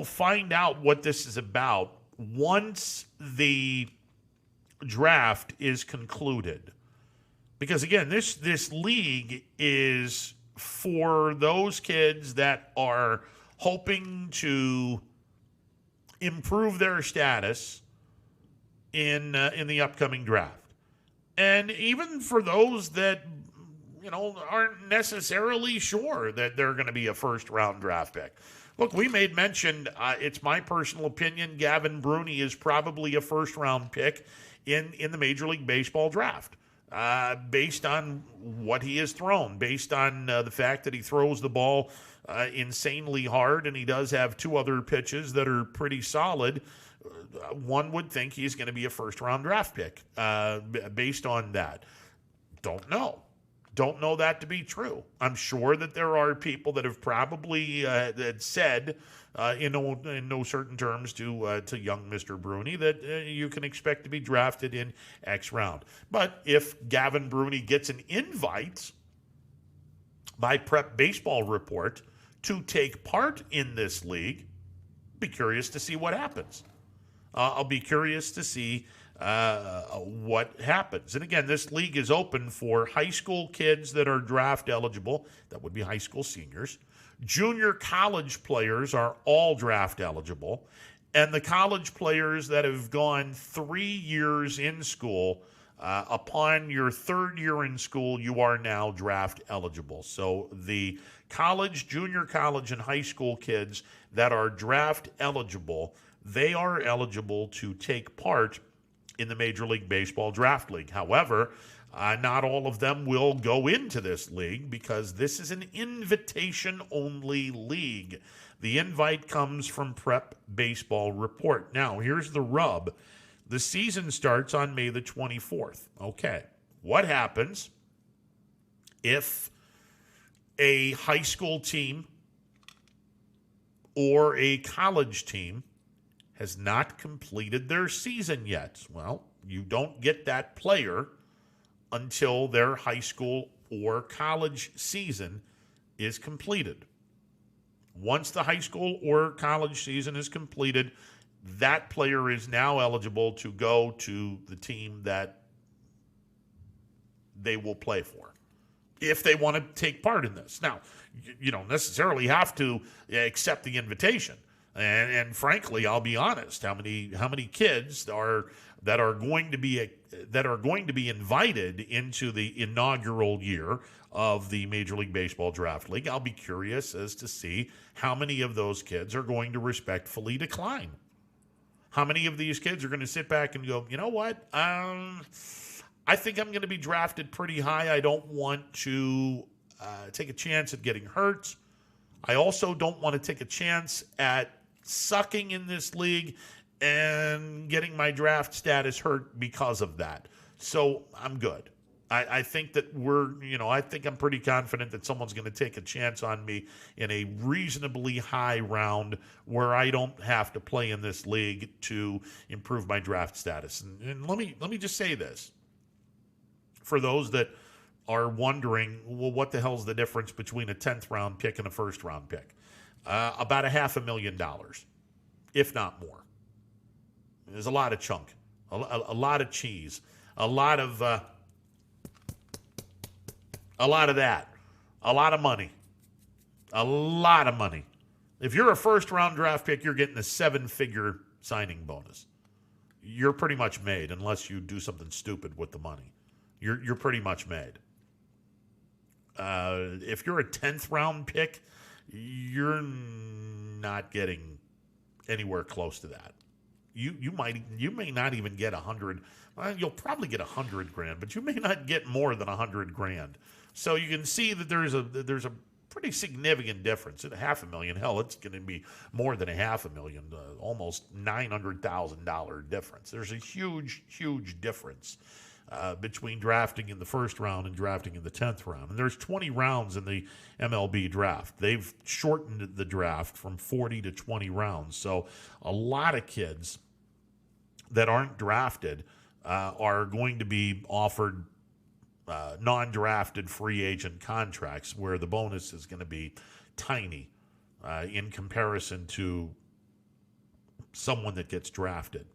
find out what this is about once the draft is concluded. Because again, this league is for those kids that are hoping to improve their status in the upcoming draft, and even for those that aren't necessarily sure that they're going to be a first-round draft pick. Look, we made mention. It's my personal opinion. Gavin Bruni is probably a first-round pick in the Major League Baseball draft. Based on what he has thrown, based on the fact that he throws the ball insanely hard, and he does have 2 other pitches that are pretty solid, one would think he's going to be a first-round draft pick based on that. Don't know that to be true. I'm sure that there are people that have probably that said in no certain terms to young Mr. Bruni that you can expect to be drafted in X round. But if Gavin Bruni gets an invite by Prep Baseball Report to take part in this league, be curious to see what happens. I'll be curious to see what happens. And again, this league is open for high school kids that are draft eligible. That would be high school seniors. Junior college players are all draft eligible. And the college players that have gone 3 years in school, upon your 3rd year in school, you are now draft eligible. So the college, junior college, and high school kids that are draft eligible, they are eligible to take part in the Major League Baseball Draft League. However, not all of them will go into this league because this is an invitation-only league. The invite comes from Prep Baseball Report. Now, here's the rub. The season starts on May the 24th. Okay, what happens if a high school team or a college team has not completed their season yet? Well, you don't get that player until their high school or college season is completed. Once the high school or college season is completed, that player is now eligible to go to the team that they will play for, if they want to take part in this. Now, you don't necessarily have to accept the invitation. And frankly, I'll be honest, how many kids that are going to be invited into the inaugural year of the Major League Baseball Draft League, I'll be curious as to see how many of those kids are going to respectfully decline. How many of these kids are going to sit back and go, you know what, I think I'm going to be drafted pretty high. I don't want to take a chance at getting hurt. I also don't want to take a chance at sucking in this league and getting my draft status hurt because of that. So I'm good. I think that I think I'm pretty confident that someone's going to take a chance on me in a reasonably high round where I don't have to play in this league to improve my draft status. And let me just say this. For those that are wondering, well, what the hell's the difference between a 10th round pick and a first round pick? About $500,000, if not more. There's a lot of chunk, a lot of cheese, a lot of that, a lot of money, a lot of money. If you're a first round draft pick, you're getting a 7-figure signing bonus. You're pretty much made unless you do something stupid with the money. You're pretty much made. If you're a 10th round pick, you're not getting anywhere close to that. You may not even get 100. Well, you'll probably get $100,000, but you may not get more than $100,000. So you can see that there's a pretty significant difference. At $500,000, hell, it's going to be more than $500,000, almost $900,000 difference. There's a huge difference between drafting in the first round and drafting in the 10th round. And there's 20 rounds in the MLB draft. They've shortened the draft from 40 to 20 rounds. So a lot of kids that aren't drafted are going to be offered non-drafted free agent contracts where the bonus is going to be tiny in comparison to someone that gets drafted.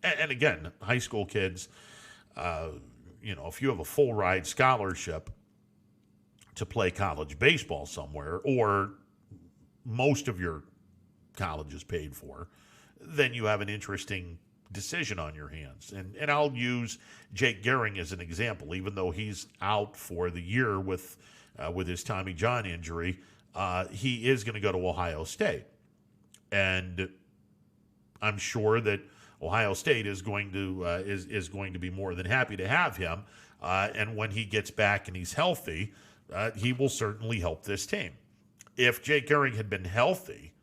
And again, high school kids, if you have a full ride scholarship to play college baseball somewhere, or most of your college is paid for, then you have an interesting decision on your hands. And I'll use Jake Gehring as an example. Even though he's out for the year with his Tommy John injury, he is going to go to Ohio State. And I'm sure that Ohio State is going to be more than happy to have him. And when he gets back and he's healthy, he will certainly help this team. If Jake Gehring had been healthy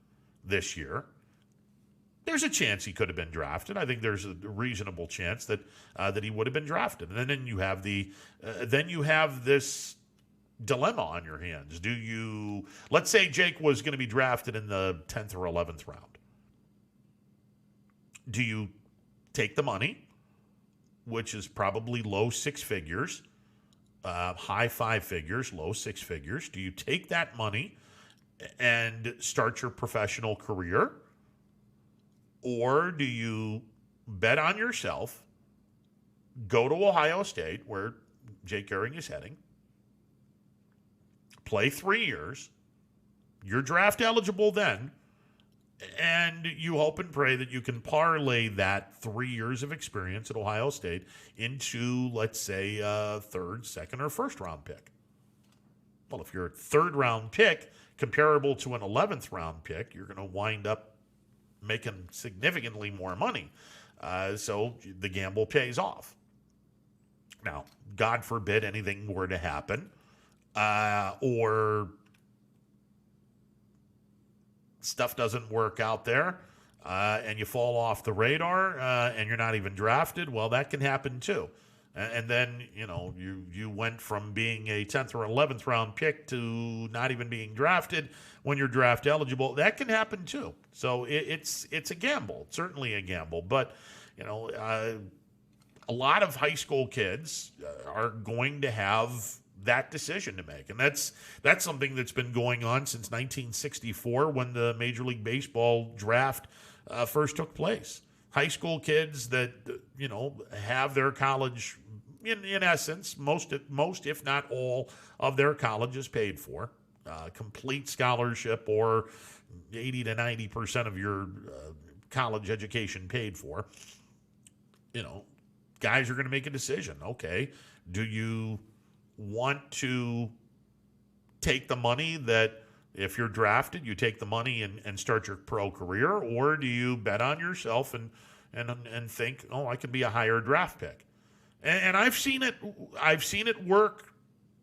this year, there's a chance he could have been drafted. I think there's a reasonable chance that he would have been drafted. And then you have this dilemma on your hands. Let's say Jake was going to be drafted in the 10th or 11th round. Do you take the money, which is probably low 6 figures, high 5 figures, low 6 figures? Do you take that money and start your professional career? Or do you bet on yourself, go to Ohio State, where Jake Gehring is heading, play 3 years, you're draft eligible then, and you hope and pray that you can parlay that 3 years of experience at Ohio State into, let's say, a 3rd, 2nd, or 1st round pick. Well, if you're a 3rd round pick comparable to an 11th round pick, you're going to wind up making significantly more money. So the gamble pays off. Now, God forbid anything were to happen, or stuff doesn't work out there, and you fall off the radar, and you're not even drafted. Well, that can happen too. And then, you went from being a 10th or 11th round pick to not even being drafted when you're draft eligible. That can happen too. So it's a gamble. It's certainly a gamble. But, a lot of high school kids are going to have that decision to make. And that's something that's been going on since 1964 when the Major League Baseball draft first took place. High school kids that, have their college, in essence, most if not all of their colleges paid for, complete scholarship, or 80 to 90% of your college education paid for. Guys are going to make a decision. Okay, do you want to take the money that, if you're drafted, you take the money and start your pro career, or do you bet on yourself and think, oh, I could be a higher draft pick? And I've seen it work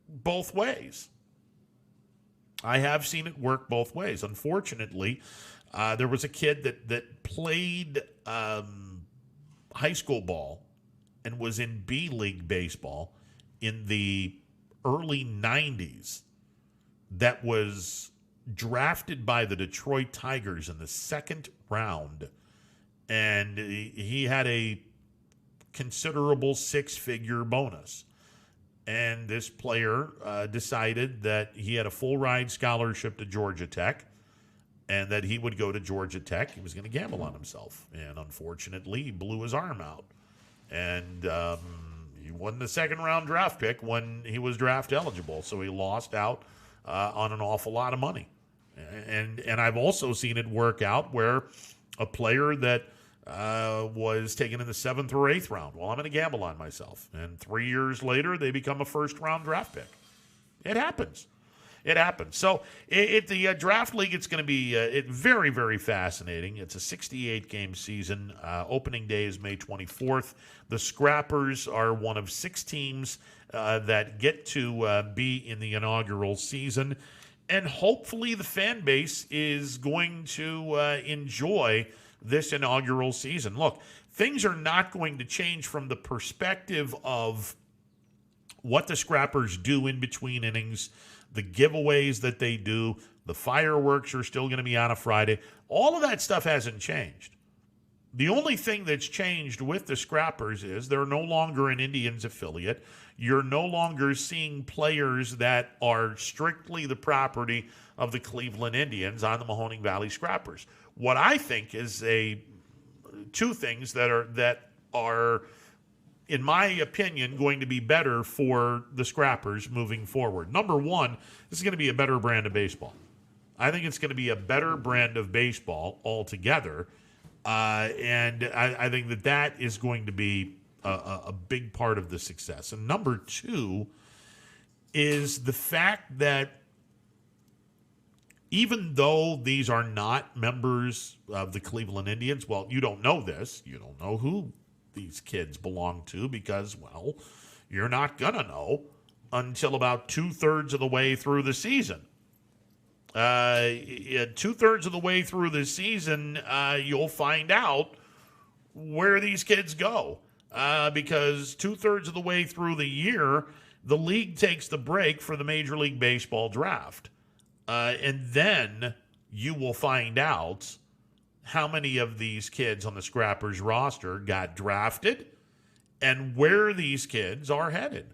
both ways. I have seen it work both ways. Unfortunately, there was a kid that played high school ball and was in B-League baseball in the early 90s that was drafted by the Detroit Tigers in the second round. And he had a considerable six-figure bonus. And this player decided that he had a full ride scholarship to Georgia Tech and that he would go to Georgia Tech. He was going to gamble on himself. And unfortunately, he blew his arm out. And he wasn't the second-round draft pick when he was draft eligible. So he lost out on an awful lot of money. And I've also seen it work out where a player that was taken in the 7th or 8th round. Well, I'm going to gamble on myself. And 3 years later, they become a first-round draft pick. It happens. It happens. So the draft league, it's going to be very, very fascinating. It's a 68-game season. Opening day is May 24th. The Scrappers are one of 6 teams that get to be in the inaugural season. And hopefully the fan base is going to enjoy this inaugural season. Look, things are not going to change from the perspective of what the Scrappers do in between innings, the giveaways that they do, the fireworks are still going to be on a Friday. All of that stuff hasn't changed. The only thing that's changed with the Scrappers is they're no longer an Indians affiliate. You're no longer seeing players that are strictly the property of the Cleveland Indians on the Mahoning Valley Scrappers. What I think is two things that are, in my opinion, going to be better for the Scrappers moving forward. Number one, this is going to be a better brand of baseball. I think it's going to be a better brand of baseball altogether. And I think that is going to be a big part of the success. And number two is the fact that even though these are not members of the Cleveland Indians, well, you don't know this. You don't know who these kids belong to because, well, you're not going to know until about 2/3 of the way through the season. 2/3 of the way through the season, you'll find out where these kids go. Because 2/3 of the way through the year, the league takes the break for the Major League Baseball draft. And then you will find out how many of these kids on the Scrappers roster got drafted and where these kids are headed.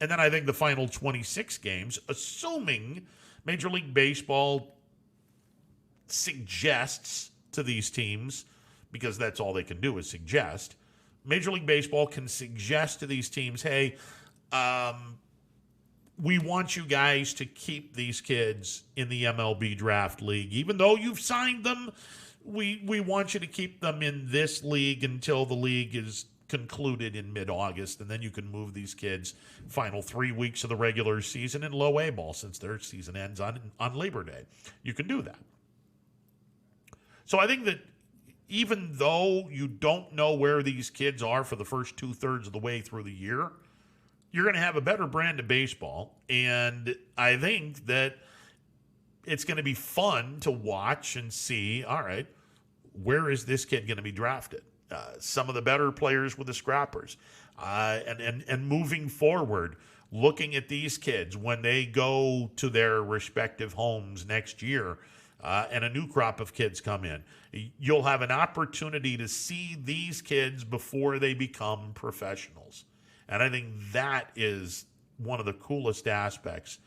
And then I think the final 26 games, assuming Major League Baseball suggests to these teams, because that's all they can do is suggest, Major League Baseball can suggest to these teams, hey, we want you guys to keep these kids in the MLB Draft League. Even though you've signed them, we want you to keep them in this league until the league is concluded in mid-August, and then you can move these kids final 3 weeks of the regular season in low A ball since their season ends on Labor Day. You can do that. So I think that even though you don't know where these kids are for the first 2/3 of the way through the year, you're going to have a better brand of baseball. And I think that it's going to be fun to watch and see, all right, where is this kid going to be drafted? Some of the better players with the Scrappers. And moving forward, looking at these kids when they go to their respective homes next year, and a new crop of kids come in, you'll have an opportunity to see these kids before they become professionals. And I think that is one of the coolest aspects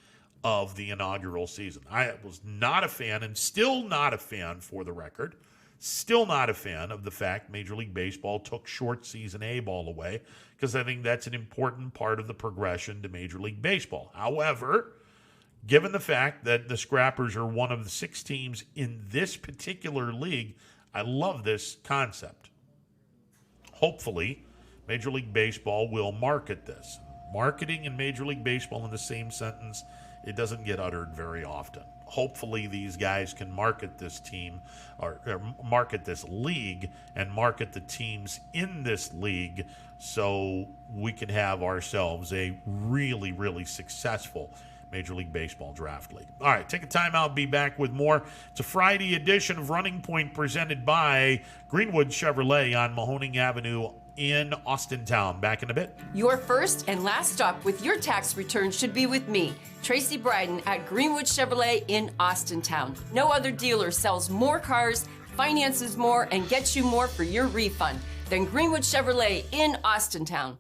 of the inaugural season. I was not a fan, and still not a fan, for the record, still not a fan of the fact Major League Baseball took short season A ball away, because I think that's an important part of the progression to Major League Baseball. However, given the fact that the Scrappers are one of the 6 teams in this particular league, I love this concept. Hopefully, Major League Baseball will market this. Marketing and Major League Baseball in the same sentence, it doesn't get uttered very often. Hopefully these guys can market this team, or market this league, and market the teams in this league, so we can have ourselves a really, really successful Major League Baseball Draft League. All right, take a timeout. Be back with more. It's a Friday edition of Running Point presented by Greenwood Chevrolet on Mahoning Avenue in Austintown. Back in a bit. Your first and last stop with your tax return should be with me, Tracy Bryden at Greenwood Chevrolet in Austintown. No other dealer sells more cars, finances more, and gets you more for your refund than Greenwood Chevrolet in Austintown.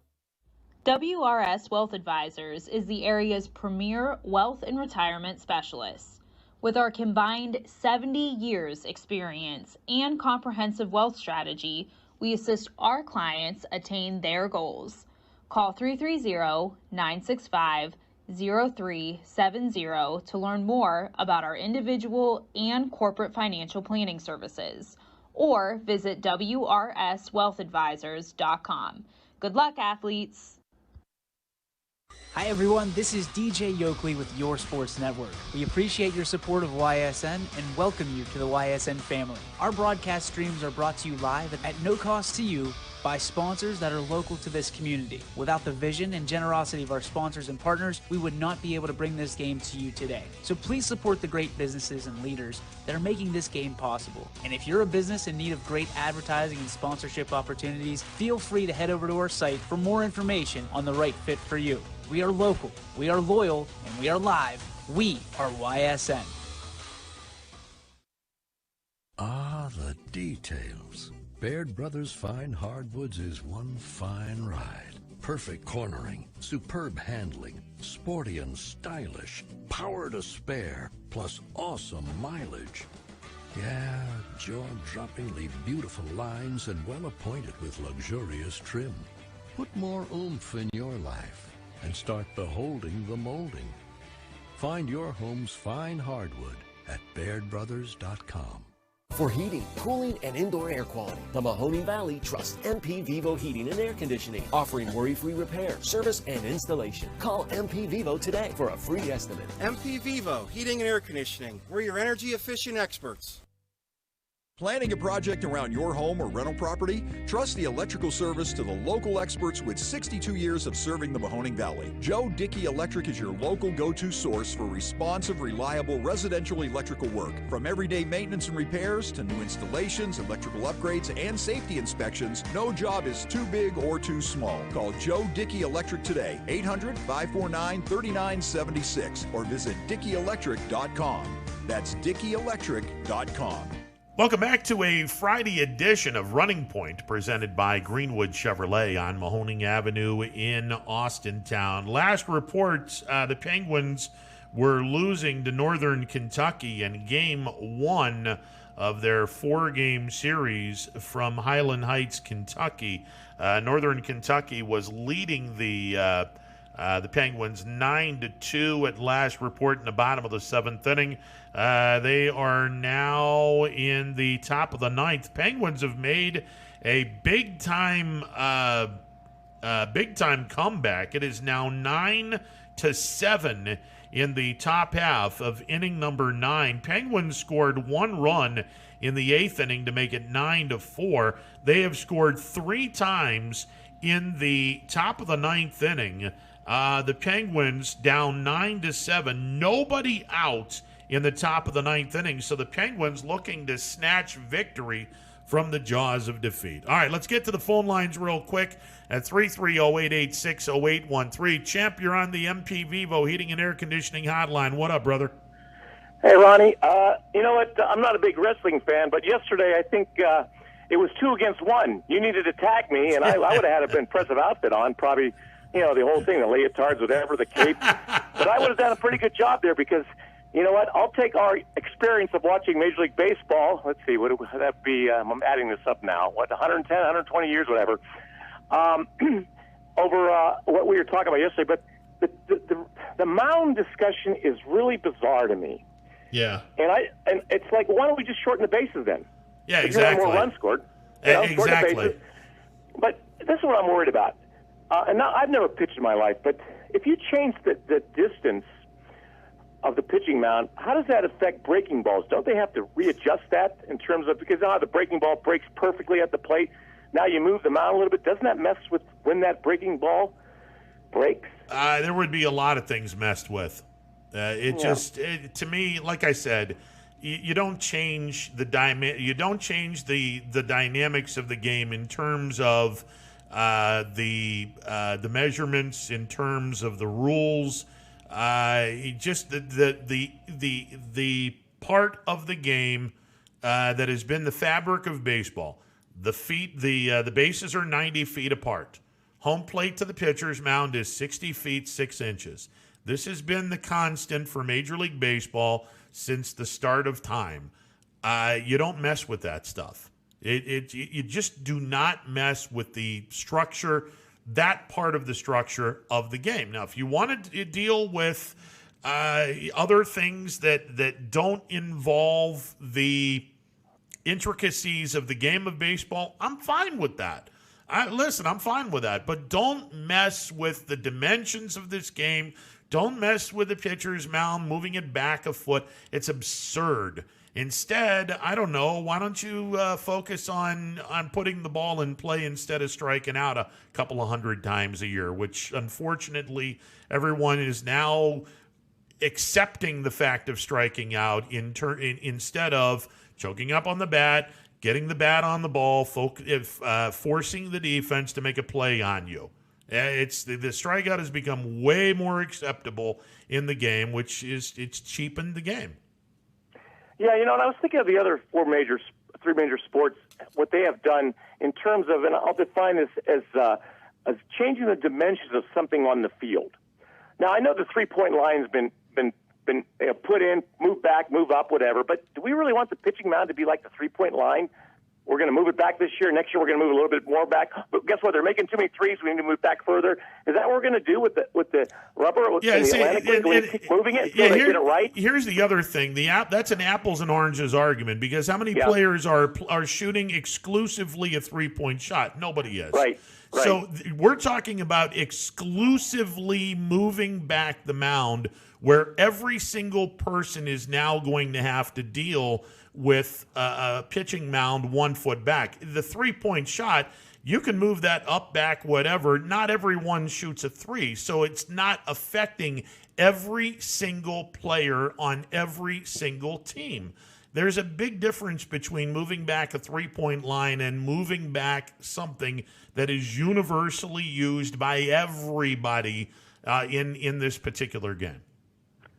WRS Wealth Advisors is the area's premier wealth and retirement specialist. With our combined 70 years experience and comprehensive wealth strategy, we assist our clients attain their goals. Call 330-965-0370 to learn more about our individual and corporate financial planning services, or visit wrswealthadvisors.com. Good luck, athletes! Hi everyone, this is DJ Yoakley with Your Sports Network. We appreciate your support of YSN and welcome you to the YSN family. Our broadcast streams are brought to you live at no cost to you by sponsors that are local to this community. Without the vision and generosity of our sponsors and partners, we would not be able to bring this game to you today. So please support the great businesses and leaders that are making this game possible. And if you're a business in need of great advertising and sponsorship opportunities, feel free to head over to our site for more information on the right fit for you. We are local, we are loyal, and we are live. We are YSN. Ah, the details. Baird Brothers Fine Hardwoods is one fine ride. Perfect cornering, superb handling, sporty and stylish, power to spare, plus awesome mileage. Yeah, jaw-droppingly beautiful lines and well appointed with luxurious trim. Put more oomph in your life and start beholding the molding. Find your home's fine hardwood at BairdBrothers.com. For heating, cooling, and indoor air quality, the Mahoning Valley trusts MP Vivo Heating and Air Conditioning, offering worry-free repair, service, and installation. Call MP Vivo today for a free estimate. MP Vivo Heating and Air Conditioning. We're your energy-efficient experts. Planning a project around your home or rental property? Trust the electrical service to the local experts with 62 years of serving the Mahoning Valley. Joe Dickey Electric is your local go-to source for responsive, reliable residential electrical work. From everyday maintenance and repairs to new installations, electrical upgrades, and safety inspections, no job is too big or too small. Call Joe Dickey Electric today, 800-549-3976, or visit DickeyElectric.com. That's DickeyElectric.com. Welcome back to a Friday edition of Running Point presented by Greenwood Chevrolet on Mahoning Avenue in Austintown. Last reports, the Penguins were losing to Northern Kentucky in Game 1 of their 4-game series from Highland Heights, Kentucky. Northern Kentucky was leading the Penguins 9-2 at last report in the bottom of the 7th inning. They are now in the top of the 9th. Penguins have made a big time comeback. It is now 9-7 in the top half of inning number 9. Penguins scored 1 run in the 8th inning to make it 9-4. They have scored 3 times in the top of the 9th inning. The Penguins down 9-7. Nobody out in the top of the 9th inning. So the Penguins looking to snatch victory from the jaws of defeat. All right, let's get to the phone lines real quick at 330-886-0813. Champ, you're on the MP Vivo Heating and Air Conditioning Hotline. What up, brother? Hey, Ronnie. You know what? I'm not a big wrestling fan, but yesterday I think it was 2 against 1. You needed to tag me, and I would have had an impressive outfit on, probably, you know, the whole thing, the leotards, whatever, the cape. But I would have done a pretty good job there because, you know what, I'll take our experience of watching Major League Baseball. Let's see, what would that be? I'm adding this up now. What, 110, 120 years, whatever. Over what we were talking about yesterday. But the mound discussion is really bizarre to me. Yeah. And it's like, why don't we just shorten the bases then? Yeah, because exactly. More runs scored. You know, exactly. But this is what I'm worried about. And now, I've never pitched in my life, but if you change the distance of the pitching mound, how does that affect breaking balls? Don't they have to readjust that in terms of, because now the breaking ball breaks perfectly at the plate. Now you move the mound a little bit. Doesn't that mess with when that breaking ball breaks? There would be a lot of things messed with. To me, like I said, you don't change the dynamics of the game in terms of the measurements, in terms of the rules. Just the part of the game that has been the fabric of baseball. The bases are 90 feet apart. Home plate to the pitcher's mound is 60 feet 6 inches. This has been the constant for Major League Baseball since the start of time. You don't mess with that stuff. You just do not mess with the structure, that part of the structure of the game. Now, if you want to deal with other things that don't involve the intricacies of the game of baseball, I'm fine with that. I'm fine with that. But don't mess with the dimensions of this game. Don't mess with the pitcher's mound, moving it back a foot. It's absurd. Instead, I don't know, why don't you focus on putting the ball in play instead of striking out a couple of hundred times a year, which unfortunately everyone is now accepting the fact of striking out instead of choking up on the bat, getting the bat on the ball, forcing the defense to make a play on you. The strikeout has become way more acceptable in the game, which it's cheapened the game. Yeah, and I was thinking of the other three major sports, what they have done in terms of, and I'll define this as changing the dimensions of something on the field. Now, I know the 3-point line's been put in, move back, move up, whatever, but do we really want the pitching mound to be like the 3-point line? We're going to move it back this year. Next year, we're going to move a little bit more back. But guess what? They're making too many threes. We need to move back further. Is that what we're going to do with the rubber? The Atlantic League? We keep moving it so they get it right? Here's the other thing. That's an apples and oranges argument, because how many players are shooting exclusively a 3-point shot? Nobody is. Right. So we're talking about exclusively moving back the mound, where every single person is now going to have to deal with a pitching mound 1 foot back. The 3-point shot, you can move that up, back, whatever. Not everyone shoots a 3, so it's not affecting every single player on every single team. There's a big difference between moving back a 3-point line and moving back something that is universally used by everybody in this particular game.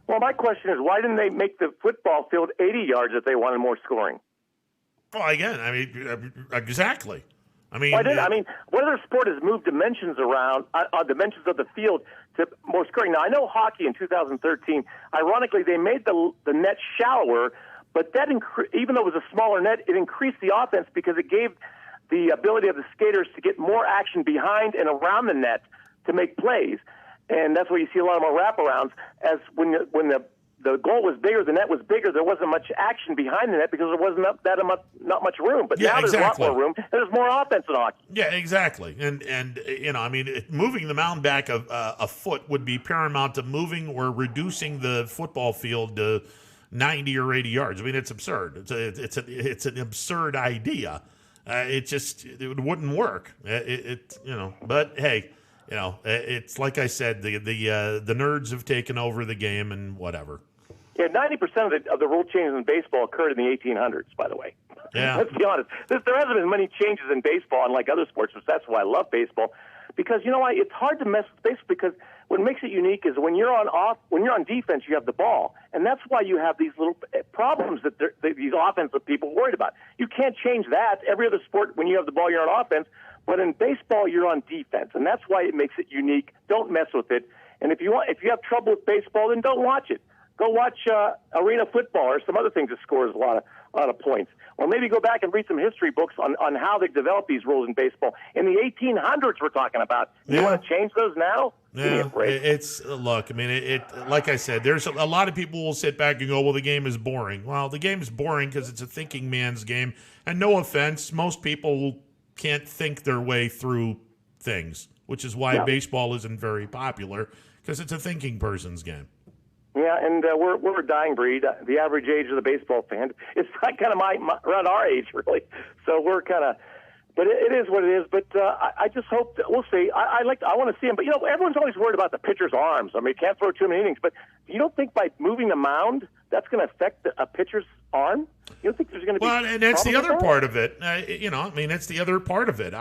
Well, my question is, why didn't they make the football field 80 yards if they wanted more scoring? Well, again, exactly. What other sport has moved dimensions around, dimensions of the field to more scoring? Now, I know hockey in 2013, ironically, they made the net shallower, but that even though it was a smaller net, it increased the offense because it gave the ability of the skaters to get more action behind and around the net to make plays. And that's why you see a lot more wraparounds. As when the goal was bigger, the net was bigger, there wasn't much action behind the net because there wasn't not much room. But now there's a lot more room, and there's more offense in hockey. Yeah, exactly. And moving the mound back a foot would be paramount to moving or reducing the football field to 90 or 80 yards. It's absurd. It's an absurd idea. It wouldn't work. But hey. It's like I said, the nerds have taken over the game and whatever. Yeah, 90% of the rule changes in baseball occurred in the 1800s, by the way. Yeah. Let's be honest. There hasn't been many changes in baseball, unlike other sports, which that's why I love baseball. Because you know what? It's hard to mess with baseball because what makes it unique is when you're on defense, you have the ball, and that's why you have these little problems that these offensive people worried about. You can't change that. Every other sport, when you have the ball, you're on offense. But in baseball, you're on defense, and that's why it makes it unique. Don't mess with it. And if you have trouble with baseball, then don't watch it. Go watch arena football or some other things that scores a lot of points. Or maybe go back and read some history books on how they developed these rules in baseball. In the 1800s, we're talking about. You want to change those now? Yeah, like I said, there's a lot of people will sit back and go, well, the game is boring. Well, the game is boring because it's a thinking man's game. And no offense, most people can't think their way through things, which is why baseball isn't very popular, because it's a thinking person's game. Yeah, and we're a dying breed. The average age of the baseball fan is kind of around our age, really. So we're kind of But it is what it is. But I just hope that we'll see. I want to see him. But everyone's always worried about the pitcher's arms. I mean, he can't throw too many innings. But you don't think by moving the mound that's going to affect a pitcher's arm? You don't think there's going to be? Well, and that's the other part of it. That's the other part of it.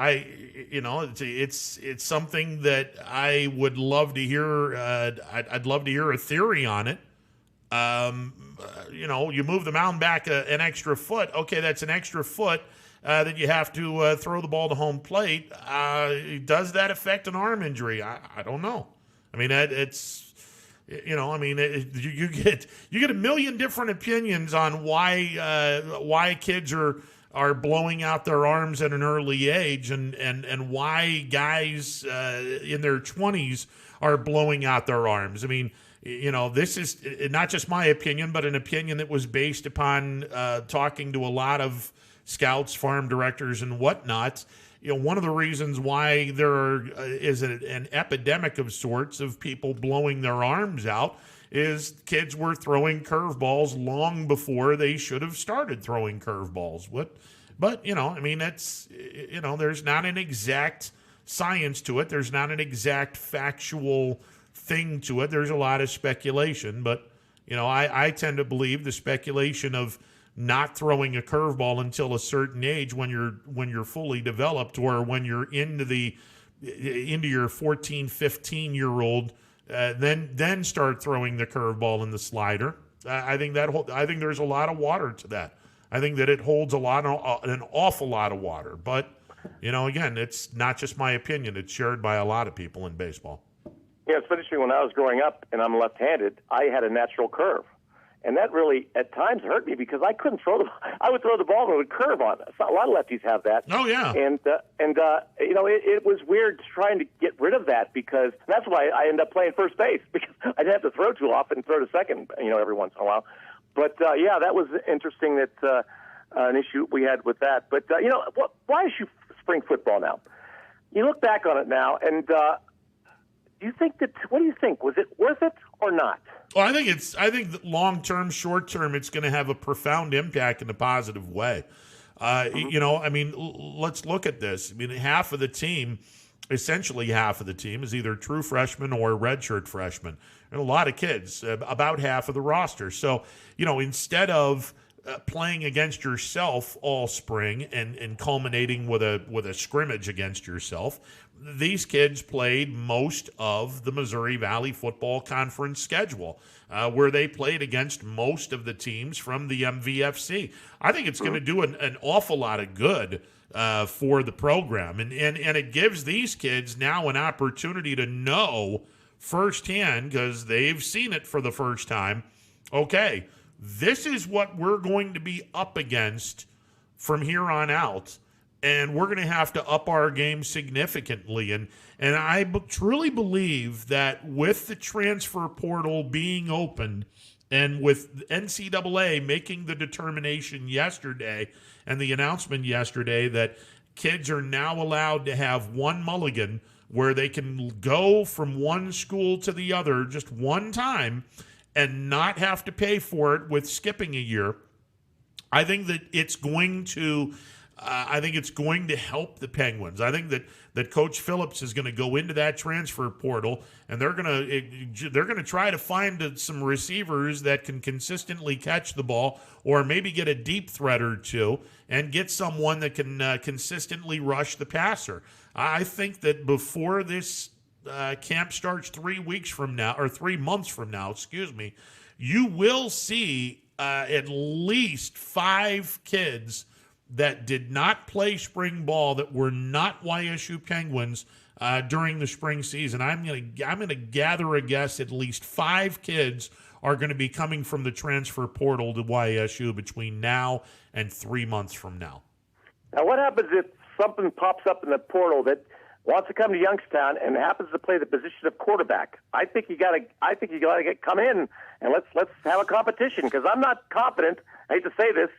It's something that I would love to hear. I'd love to hear a theory on it. You move the mound back an extra foot. Okay, that's an extra foot. That you have to throw the ball to home plate. Does that affect an arm injury? I don't know. I mean, you get a million different opinions on why kids are blowing out their arms at an early age, and why guys in their 20s are blowing out their arms. I mean, this is not just my opinion, but an opinion that was based upon talking to a lot of scouts, farm directors, and whatnot. One of the reasons why there is an epidemic of sorts of people blowing their arms out is kids were throwing curveballs long before they should have started throwing curveballs. But that's, there's not an exact science to it. There's not an exact factual thing to it. There's a lot of speculation, but, I tend to believe the speculation of not throwing a curveball until a certain age when you're fully developed, or when you're into your 14, 15-year-old, then start throwing the curveball and the slider. I think there's a lot of water to that. I think that it holds an awful lot of water. But again, it's not just my opinion; it's shared by a lot of people in baseball. Yeah, it's interesting. When I was growing up and I'm left-handed, I had a natural curve. And that really, at times, hurt me because I couldn't throw I would throw the ball and it would curve on it. A lot of lefties have that. Oh, yeah. And it was weird trying to get rid of that, because that's why I ended up playing first base, because I didn't have to throw too often, throw to second, every once in a while. But, that was interesting, that an issue we had with that. But, why is spring football now? You look back on it now, and what do you think? Was it worth it or not? Well, I think that long term, short term, it's going to have a profound impact in a positive way. Let's look at this. I mean, essentially half of the team is either true freshmen or redshirt freshmen, and a lot of kids, about half of the roster. So, instead of playing against yourself all spring and culminating with a scrimmage against yourself, these kids played most of the Missouri Valley Football Conference schedule, where they played against most of the teams from the MVFC. I think it's going to do an awful lot of good for the program, and it gives these kids now an opportunity to know firsthand, because they've seen it for the first time. Okay, this is what we're going to be up against from here on out, and we're going to have to up our game significantly. And I truly believe that with the transfer portal being open, and with NCAA making the determination yesterday and the announcement yesterday that kids are now allowed to have one mulligan where they can go from one school to the other just one time and not have to pay for it with skipping a year, I think that it's going to help the Penguins. I think that Coach Phillips is going to go into that transfer portal, and they're going to try to find some receivers that can consistently catch the ball, or maybe get a deep threat or two, and get someone that can consistently rush the passer. I think that before this camp starts 3 months from now, you will see at least 5 kids that did not play spring ball, that were not YSU Penguins during the spring season. I'm going to gather a guess at least 5 kids are going to be coming from the transfer portal to YSU between now and 3 months from now. Now, what happens if something pops up in the portal that wants to come to Youngstown and happens to play the position of quarterback? I think you got to come in and let's have a competition, because I'm not confident. I hate to say this,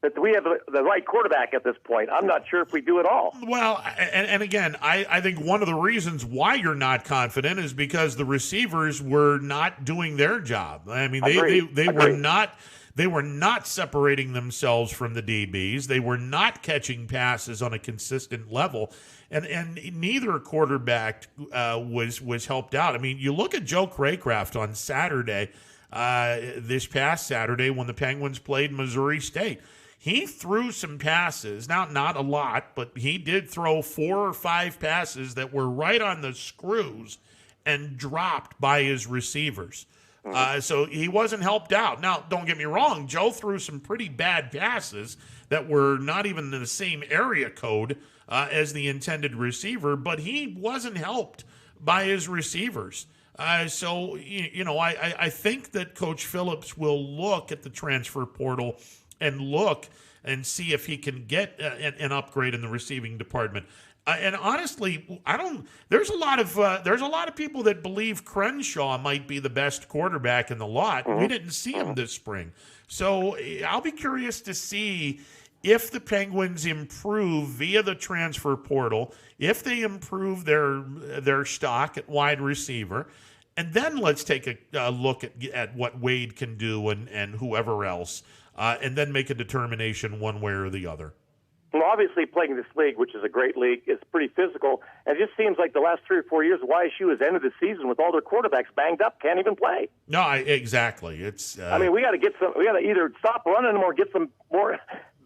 that we have the right quarterback at this point. I'm not sure if we do at all. Well, and again, I think one of the reasons why you're not confident is because the receivers were not doing their job. I mean, they were not. They were not separating themselves from the DBs. They were not catching passes on a consistent level. And neither quarterback was helped out. I mean, you look at Joe Craycraft on Saturday, this past Saturday when the Penguins played Missouri State. He threw some passes, now not a lot, but he did throw 4 or 5 passes that were right on the screws and dropped by his receivers. So he wasn't helped out. Now, don't get me wrong, Joe threw some pretty bad passes that were not even in the same area code as the intended receiver, but he wasn't helped by his receivers. So, I think that Coach Phillips will look at the transfer portal and look and see if he can get an upgrade in the receiving department. And honestly, there's a lot of people that believe Crenshaw might be the best quarterback in the lot. We didn't see him this spring. So I'll be curious to see if the Penguins improve via the transfer portal, if they improve their stock at wide receiver, and then let's take a look at what Wade can do and whoever else, and then make a determination one way or the other. Well, obviously, playing this league, which is a great league, is pretty physical. And it just seems like the last 3 or 4 years, YSU has ended the season with all their quarterbacks banged up, can't even play. No, exactly. It's. I mean, we got to either stop running them or get some more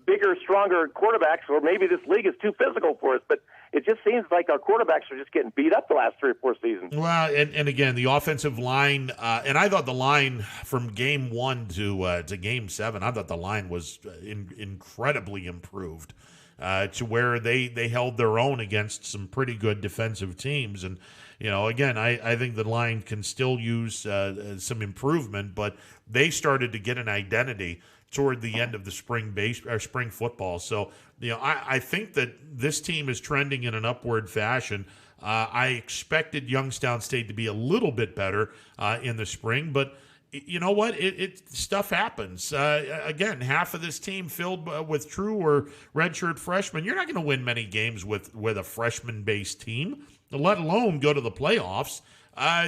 bigger, stronger quarterbacks, or maybe this league is too physical for us. But it just seems like our quarterbacks are just getting beat up the last 3 or 4 seasons. Well, and again, the offensive line, and I thought the line from game 1 to game 7, I thought the line was incredibly improved. To where they held their own against some pretty good defensive teams. And, again, I think the line can still use some improvement, but they started to get an identity toward the end of the spring football. So, I think that this team is trending in an upward fashion. I expected Youngstown State to be a little bit better in the spring, but you know what? Stuff happens. Again, half of this team filled with true or redshirt freshmen. You're not going to win many games with a freshman-based team, let alone go to the playoffs.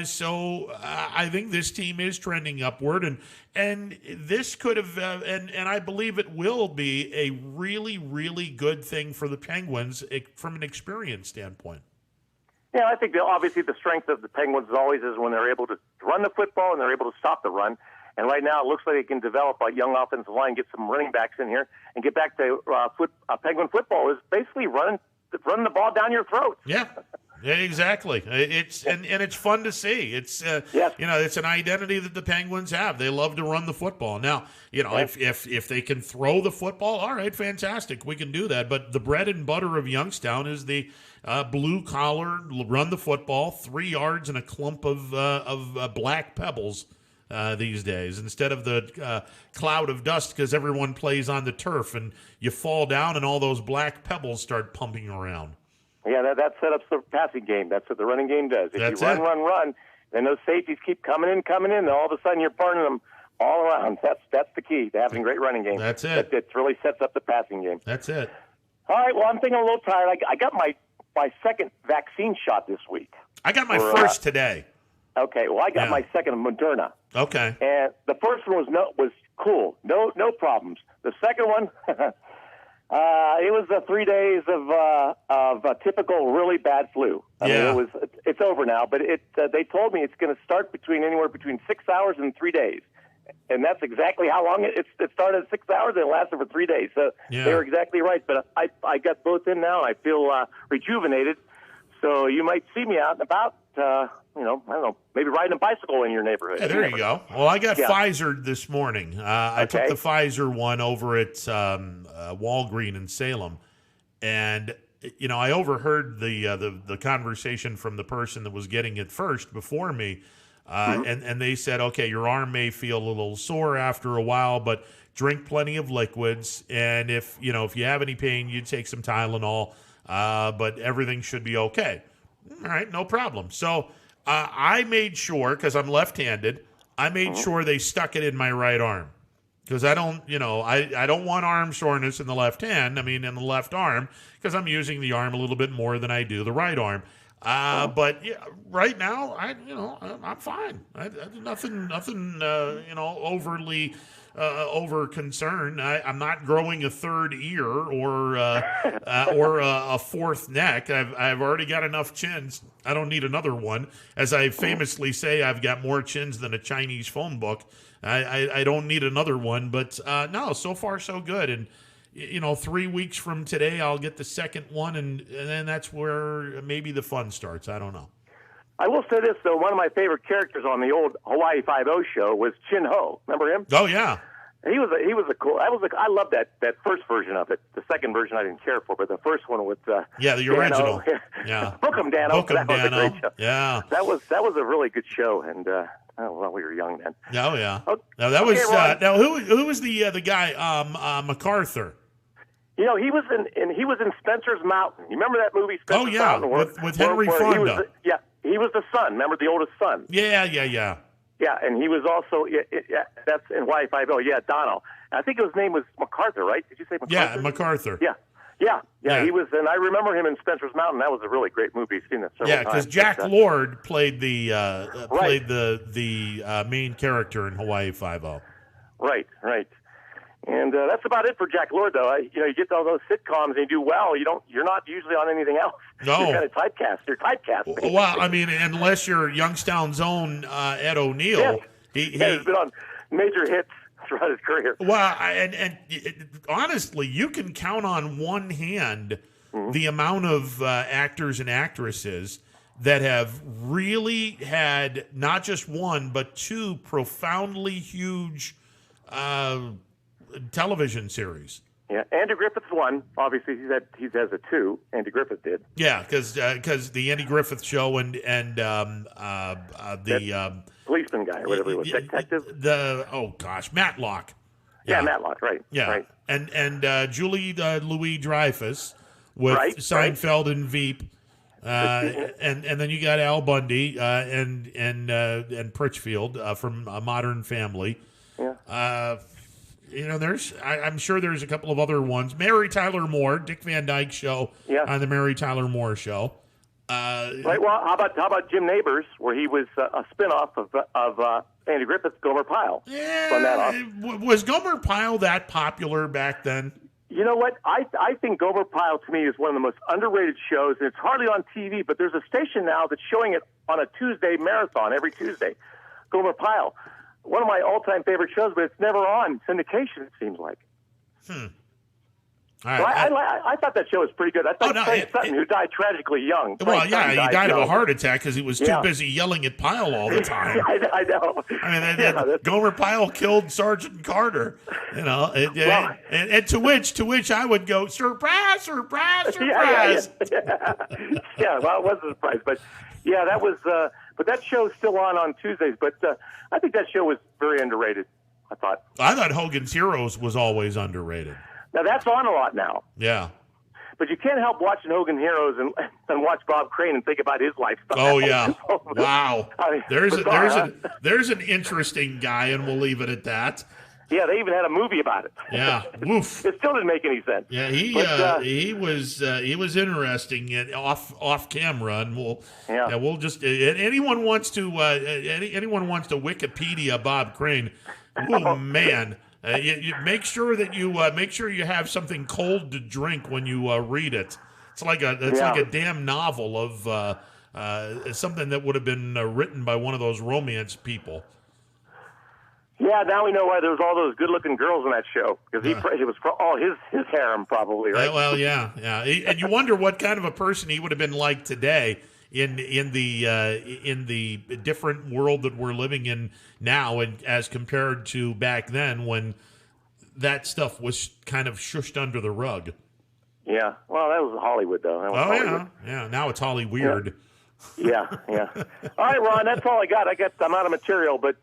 So I think this team is trending upward, and this could have, and I believe it will be a really, really good thing for the Penguins from an experience standpoint. Yeah, I think obviously the strength of the Penguins always is when they're able to run the football and they're able to stop the run. And right now it looks like they can develop a young offensive line, get some running backs in here, and get back to Penguin football is basically running the ball down your throat. Yeah. Yeah, exactly. It's fun to see. It's it's an identity that the Penguins have. They love to run the football. Now, if they can throw the football, all right, fantastic. We can do that. But the bread and butter of Youngstown is the blue collar, run the football, 3 yards and a clump of black pebbles these days, instead of the cloud of dust, because everyone plays on the turf and you fall down and all those black pebbles start pumping around. Yeah, that sets up the passing game. That's what the running game does. If you run, then those safeties keep coming in, and all of a sudden you're burning them all around. That's the key to having a great running game. That's it. It really sets up the passing game. That's it. All right, well, I'm thinking a little tired. I got my second vaccine shot this week. I got my first today. Okay, well, I got my second of Moderna. Okay. And the first one was cool. No problems. The second one, it was 3 days of a typical really bad flu. I mean, it's over now, but they told me it's going to start anywhere between 6 hours and 3 days. And that's exactly how long it started at 6 hours and it lasted for 3 days. So they were exactly right. But I got both in now. I feel rejuvenated. So you might see me out and about, I don't know, maybe riding a bicycle in your neighborhood. Yeah, there you go. Well, I got Pfizer this morning. I took the Pfizer one over at Walgreen in Salem. And, I overheard the conversation from the person that was getting it first before me. And they said, okay, your arm may feel a little sore after a while, but drink plenty of liquids. And if you have any pain, you take some Tylenol, but everything should be okay. All right, no problem. So I made sure, because I'm left-handed, I made sure they stuck it in my right arm. Because I don't want arm soreness in the left hand. I mean, in the left arm, because I'm using the arm a little bit more than I do the right arm. But right now, I'm fine. Nothing overly over concern. I'm not growing a third ear or a fourth neck. I've already got enough chins. I don't need another one. As I famously say, I've got more chins than a Chinese phone book. I don't need another one. But no, so far so good. And 3 weeks from today, I'll get the second one, and then that's where maybe the fun starts. I don't know. I will say this, though. One of my favorite characters on the old Hawaii Five-0 show was Chin Ho. Remember him? Oh, yeah. He was a cool. I love that first version of it. The second version I didn't care for, but the first one with the original. Yeah. Book 'em, Dano. Book 'em, That was Dano. a great show. Yeah. That was a really good show, and well, we were young then. Oh yeah. Oh, now that was Ron. now who was the guy MacArthur? He was in Spencer's Mountain. You remember that movie? Spencer's Mountain, with Henry Fonda. He was the son. Remember the oldest son? Yeah. Yeah, and he was also that's in Hawaii Five-0. Yeah, Donald. I think his name was MacArthur, right? Did you say MacArthur? Yeah, MacArthur. Yeah. He was, and I remember him in Spencer's Mountain. That was a really great movie. I've seen that several times. Yeah, because Jack Lord played the main character in Hawaii Five-0. Right. And that's about it for Jack Lord, though. You get all those sitcoms and you do well. You're not usually on anything else. No. You're kind of typecast. You're typecast. Well, I mean, unless you're Youngstown's own Ed O'Neill. He's been on major hits throughout his career. Well, and honestly, you can count on one hand the amount of actors and actresses that have really had not just one, but two profoundly huge television series. Yeah, Andy Griffith's one. Obviously, he has a two. Andy Griffith did. Yeah, because the Andy Griffith Show and the policeman guy or whatever he was, detective. Matlock. Yeah, Matlock. Right. Yeah, right. And Julie Louis-Dreyfus with Seinfeld and Veep. And then you got Al Bundy and Pritchfield from Modern Family. Yeah. I'm sure there's a couple of other ones. Mary Tyler Moore, Dick Van Dyke Show on the Mary Tyler Moore Show. Right. Well, how about Jim Neighbors, where he was a spinoff of Andy Griffith's Gomer Pyle? Yeah. Was Gomer Pyle that popular back then? You know what? I think Gomer Pyle, to me, is one of the most underrated shows, and it's hardly on TV, but there's a station now that's showing it on a Tuesday marathon every Tuesday. Gomer Pyle. One of my all-time favorite shows, but it's never on syndication, it seems like. All right. I thought that show was pretty good. I thought Frank Sutton, who died tragically young. He died of a heart attack because he was too busy yelling at Pyle all the time. I know. I mean, Gomer Pyle killed Sergeant Carter. And to which I would go, surprise, surprise, surprise. Yeah, well, it was a surprise, but yeah, that was. But that show's still on Tuesdays. But I think that show was very underrated. I thought Hogan's Heroes was always underrated. Now, that's on a lot now. Yeah. But you can't help watching Hogan Heroes and watch Bob Crane and think about his lifestyle. Oh, yeah. Wow. There's an interesting guy, and we'll leave it at that. Yeah, they even had a movie about it. Yeah. Woof. It still didn't make any sense. Yeah, he was interesting and off camera, and we'll just anyone wants to Wikipedia Bob Crane. Oh man. You make sure that you have something cold to drink when you read it. It's like a damn novel of something that would have been written by one of those romance people. Yeah, now we know why there was all those good-looking girls in that show, because it was all his harem, probably, right? Well, yeah, and you wonder what kind of a person he would have been like today in the different world that we're living in now, and as compared to back then when that stuff was kind of shushed under the rug. Yeah, well, that was Hollywood, though. Hollywood. Yeah. Now it's Holly Weird. Yeah. All right, Ron, that's all I got. I'm out of material, but.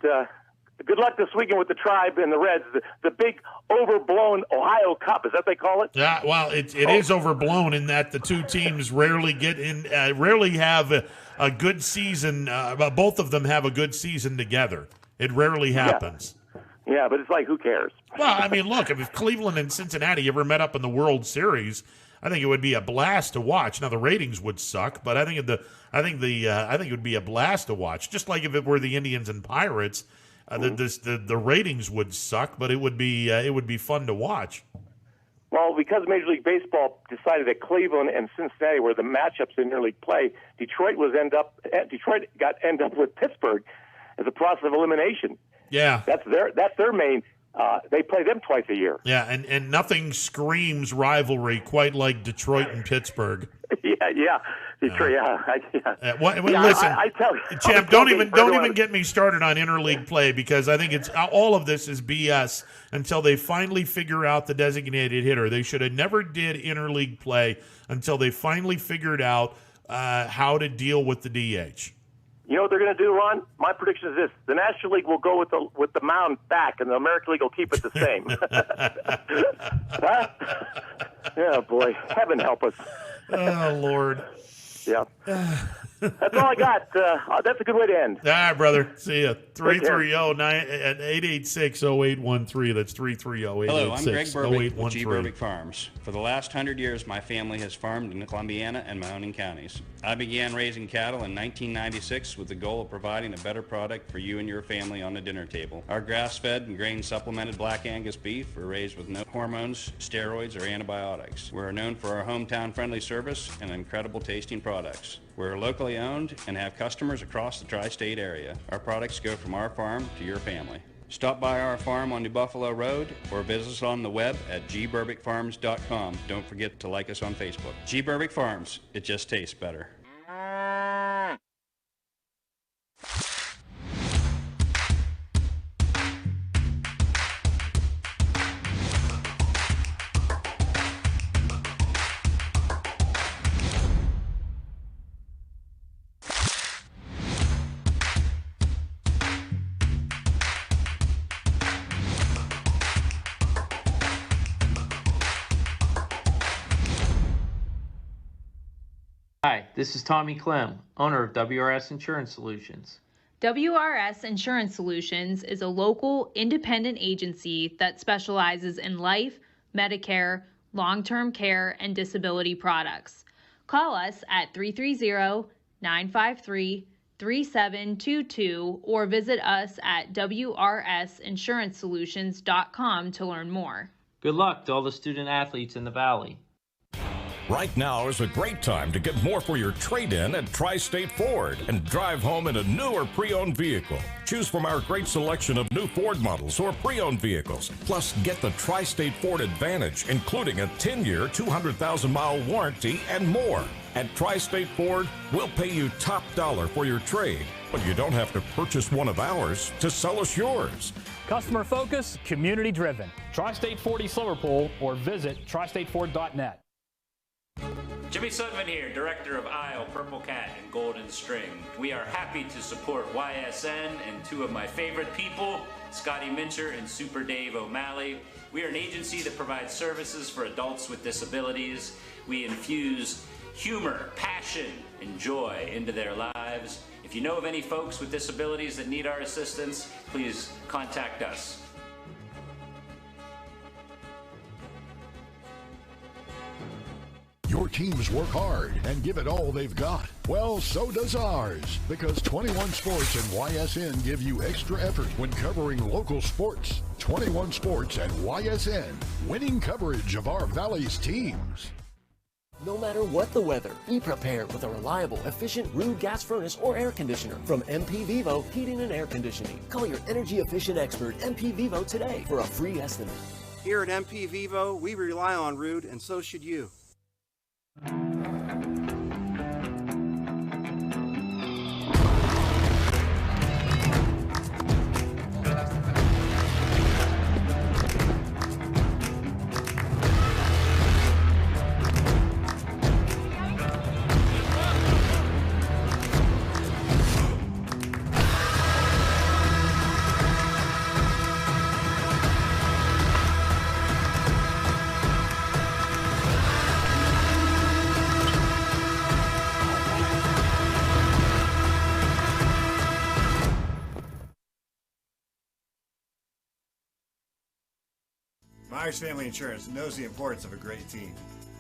Good luck this weekend with the Tribe and the Reds. The big overblown Ohio Cup, is that what they call it? Yeah, well, it is overblown in that the two teams rarely have a good season. Both of them have a good season together. It rarely happens. Yeah, but it's like, who cares? Well, I mean, look, if Cleveland and Cincinnati ever met up in the World Series, I think it would be a blast to watch. Now the ratings would suck, but I think it would be a blast to watch. Just like if it were the Indians and Pirates. the ratings would suck, but it would be fun to watch. Well, because Major League Baseball decided that Cleveland and Cincinnati were the matchups in interleague play, Detroit got end up with Pittsburgh as a process of elimination. Yeah, that's their main. They play them twice a year. Yeah, and nothing screams rivalry quite like Detroit and Pittsburgh. Yeah. Detroit, Listen, I tell you, Champ, don't even get me started on interleague play, because I think it's all of this is BS until they finally figure out the designated hitter. They should have never did interleague play until they finally figured out how to deal with the DH. You know what they're going to do, Ron? My prediction is this: the National League will go with the mound back, and the American League will keep it the same. Huh? Yeah, boy, heaven help us. Oh, Lord. Yeah. That's all I got. That's a good way to end. All right, brother. See ya. 330-886-0813. That's 330-886-0813. Hello, I'm Greg Burbick with G. Burbick Farms. For the last 100 years, my family has farmed in Columbiana and Mahoning counties. I began raising cattle in 1996 with the goal of providing a better product for you and your family on the dinner table. Our grass-fed and grain-supplemented Black Angus beef are raised with no hormones, steroids, or antibiotics. We're known for our hometown-friendly service and incredible tasting products. We're locally owned and have customers across the tri-state area. Our products go from our farm to your family. Stop by our farm on New Buffalo Road or visit us on the web at gburbickfarms.com. Don't forget to like us on Facebook. G. Burbick Farms, it just tastes better. Hi, this is Tommy Clem, owner of WRS Insurance Solutions. WRS Insurance Solutions is a local independent agency that specializes in life, Medicare, long-term care, and disability products. Call us at 330-953-3722 or visit us at wrsinsuranceSolutions.com to learn more. Good luck to all the student athletes in the Valley. Right now is a great time to get more for your trade-in at Tri-State Ford and drive home in a new or pre-owned vehicle. Choose from our great selection of new Ford models or pre-owned vehicles. Plus, get the Tri-State Ford Advantage, including a 10-year, 200,000-mile warranty and more. At Tri-State Ford, we'll pay you top dollar for your trade, but you don't have to purchase one of ours to sell us yours. Customer focus, community driven. Tri-State Ford East Liverpool or visit tristateford.net. Jimmy Sudman here, Director of Isle, Purple Cat, and Golden String. We are happy to support YSN and two of my favorite people, Scotty Mincher and Super Dave O'Malley. We are an agency that provides services for adults with disabilities. We infuse humor, passion, and joy into their lives. If you know of any folks with disabilities that need our assistance, please contact us. Your teams work hard and give it all they've got. Well, so does ours, because 21 Sports and YSN give you extra effort when covering local sports. 21 Sports and YSN, winning coverage of our Valley's teams. No matter what the weather, be prepared with a reliable, efficient Rude gas furnace or air conditioner from MP Vivo Heating and Air Conditioning. Call your energy-efficient expert, MP Vivo, today for a free estimate. Here at MP Vivo, we rely on Rude, and so should you. Myers Family Insurance knows the importance of a great team.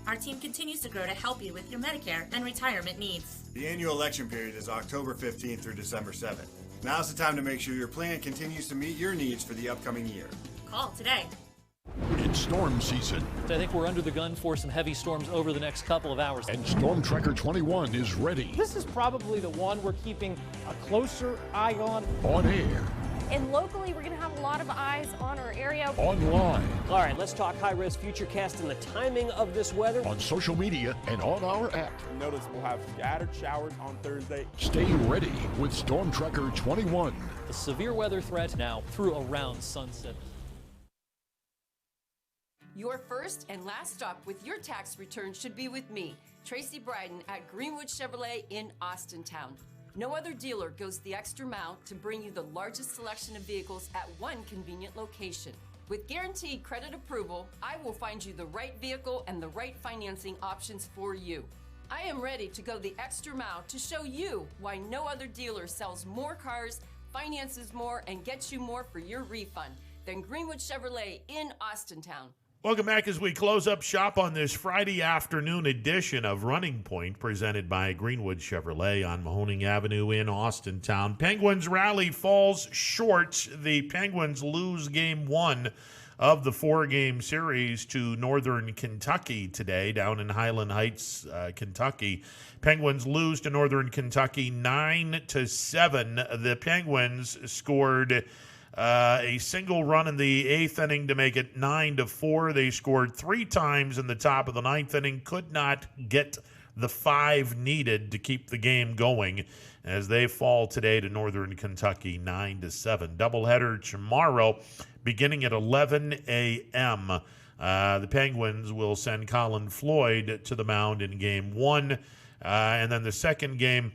Our team continues to grow to help you with your Medicare and retirement needs. The annual election period is October 15th through December 7th. Now's the time to make sure your plan continues to meet your needs for the upcoming year. Call today. It's storm season, I think we're under the gun for some heavy storms over the next couple of hours. and Storm Tracker 21 is ready. This is probably the one we're keeping a closer eye On air, And locally, we're going to have a lot of eyes on our area. online, All right, let's talk high-risk futurecast and the timing of this weather. on social media, and on our app. Notice we'll have scattered showers on Thursday. Stay ready with Storm Tracker 21. The severe weather threat now through around sunset. Your first and last stop with your tax return should be with me, Tracy Bryden at Greenwood Chevrolet in Austintown. No other dealer goes the extra mile to bring you the largest selection of vehicles at one convenient location. With guaranteed credit approval, I will find you the right vehicle and the right financing options for you. I am ready to go the extra mile to show you why no other dealer sells more cars, finances more, and gets you more for your refund than Greenwood Chevrolet in Austintown. Welcome back as we close up shop on this Friday afternoon edition of Running Point, presented by Greenwood Chevrolet on Mahoning Avenue in Austintown. Penguins rally falls short. The Penguins lose game one of the four-game series to Northern Kentucky today, down in Highland Heights, Kentucky. Penguins lose to Northern Kentucky 9-7. The Penguins scored a single run in the eighth inning to make it 9-4. They scored three times in the top of the ninth inning, could not get the five needed to keep the game going as they fall today to Northern Kentucky 9-7. Doubleheader tomorrow beginning at 11 a.m. The Penguins will send Colin Floyd to the mound in game one, and then the second game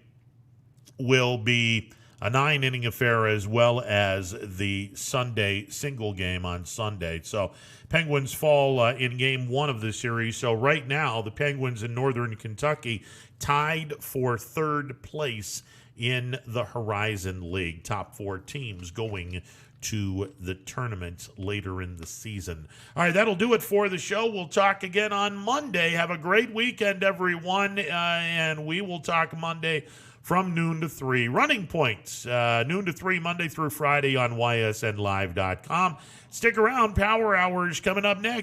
will be a 9-inning affair, as well as the Sunday single game on Sunday. So Penguins fall in game one of the series. So right now, the Penguins in Northern Kentucky tied for third place in the Horizon League. Top four teams going to the tournament later in the season. All right, that'll do it for the show. We'll talk again on Monday. Have a great weekend, everyone, and we will talk Monday from noon to 3. Running Points, noon to 3, Monday through Friday on ysnlive.com. Stick around. Power Hours coming up next.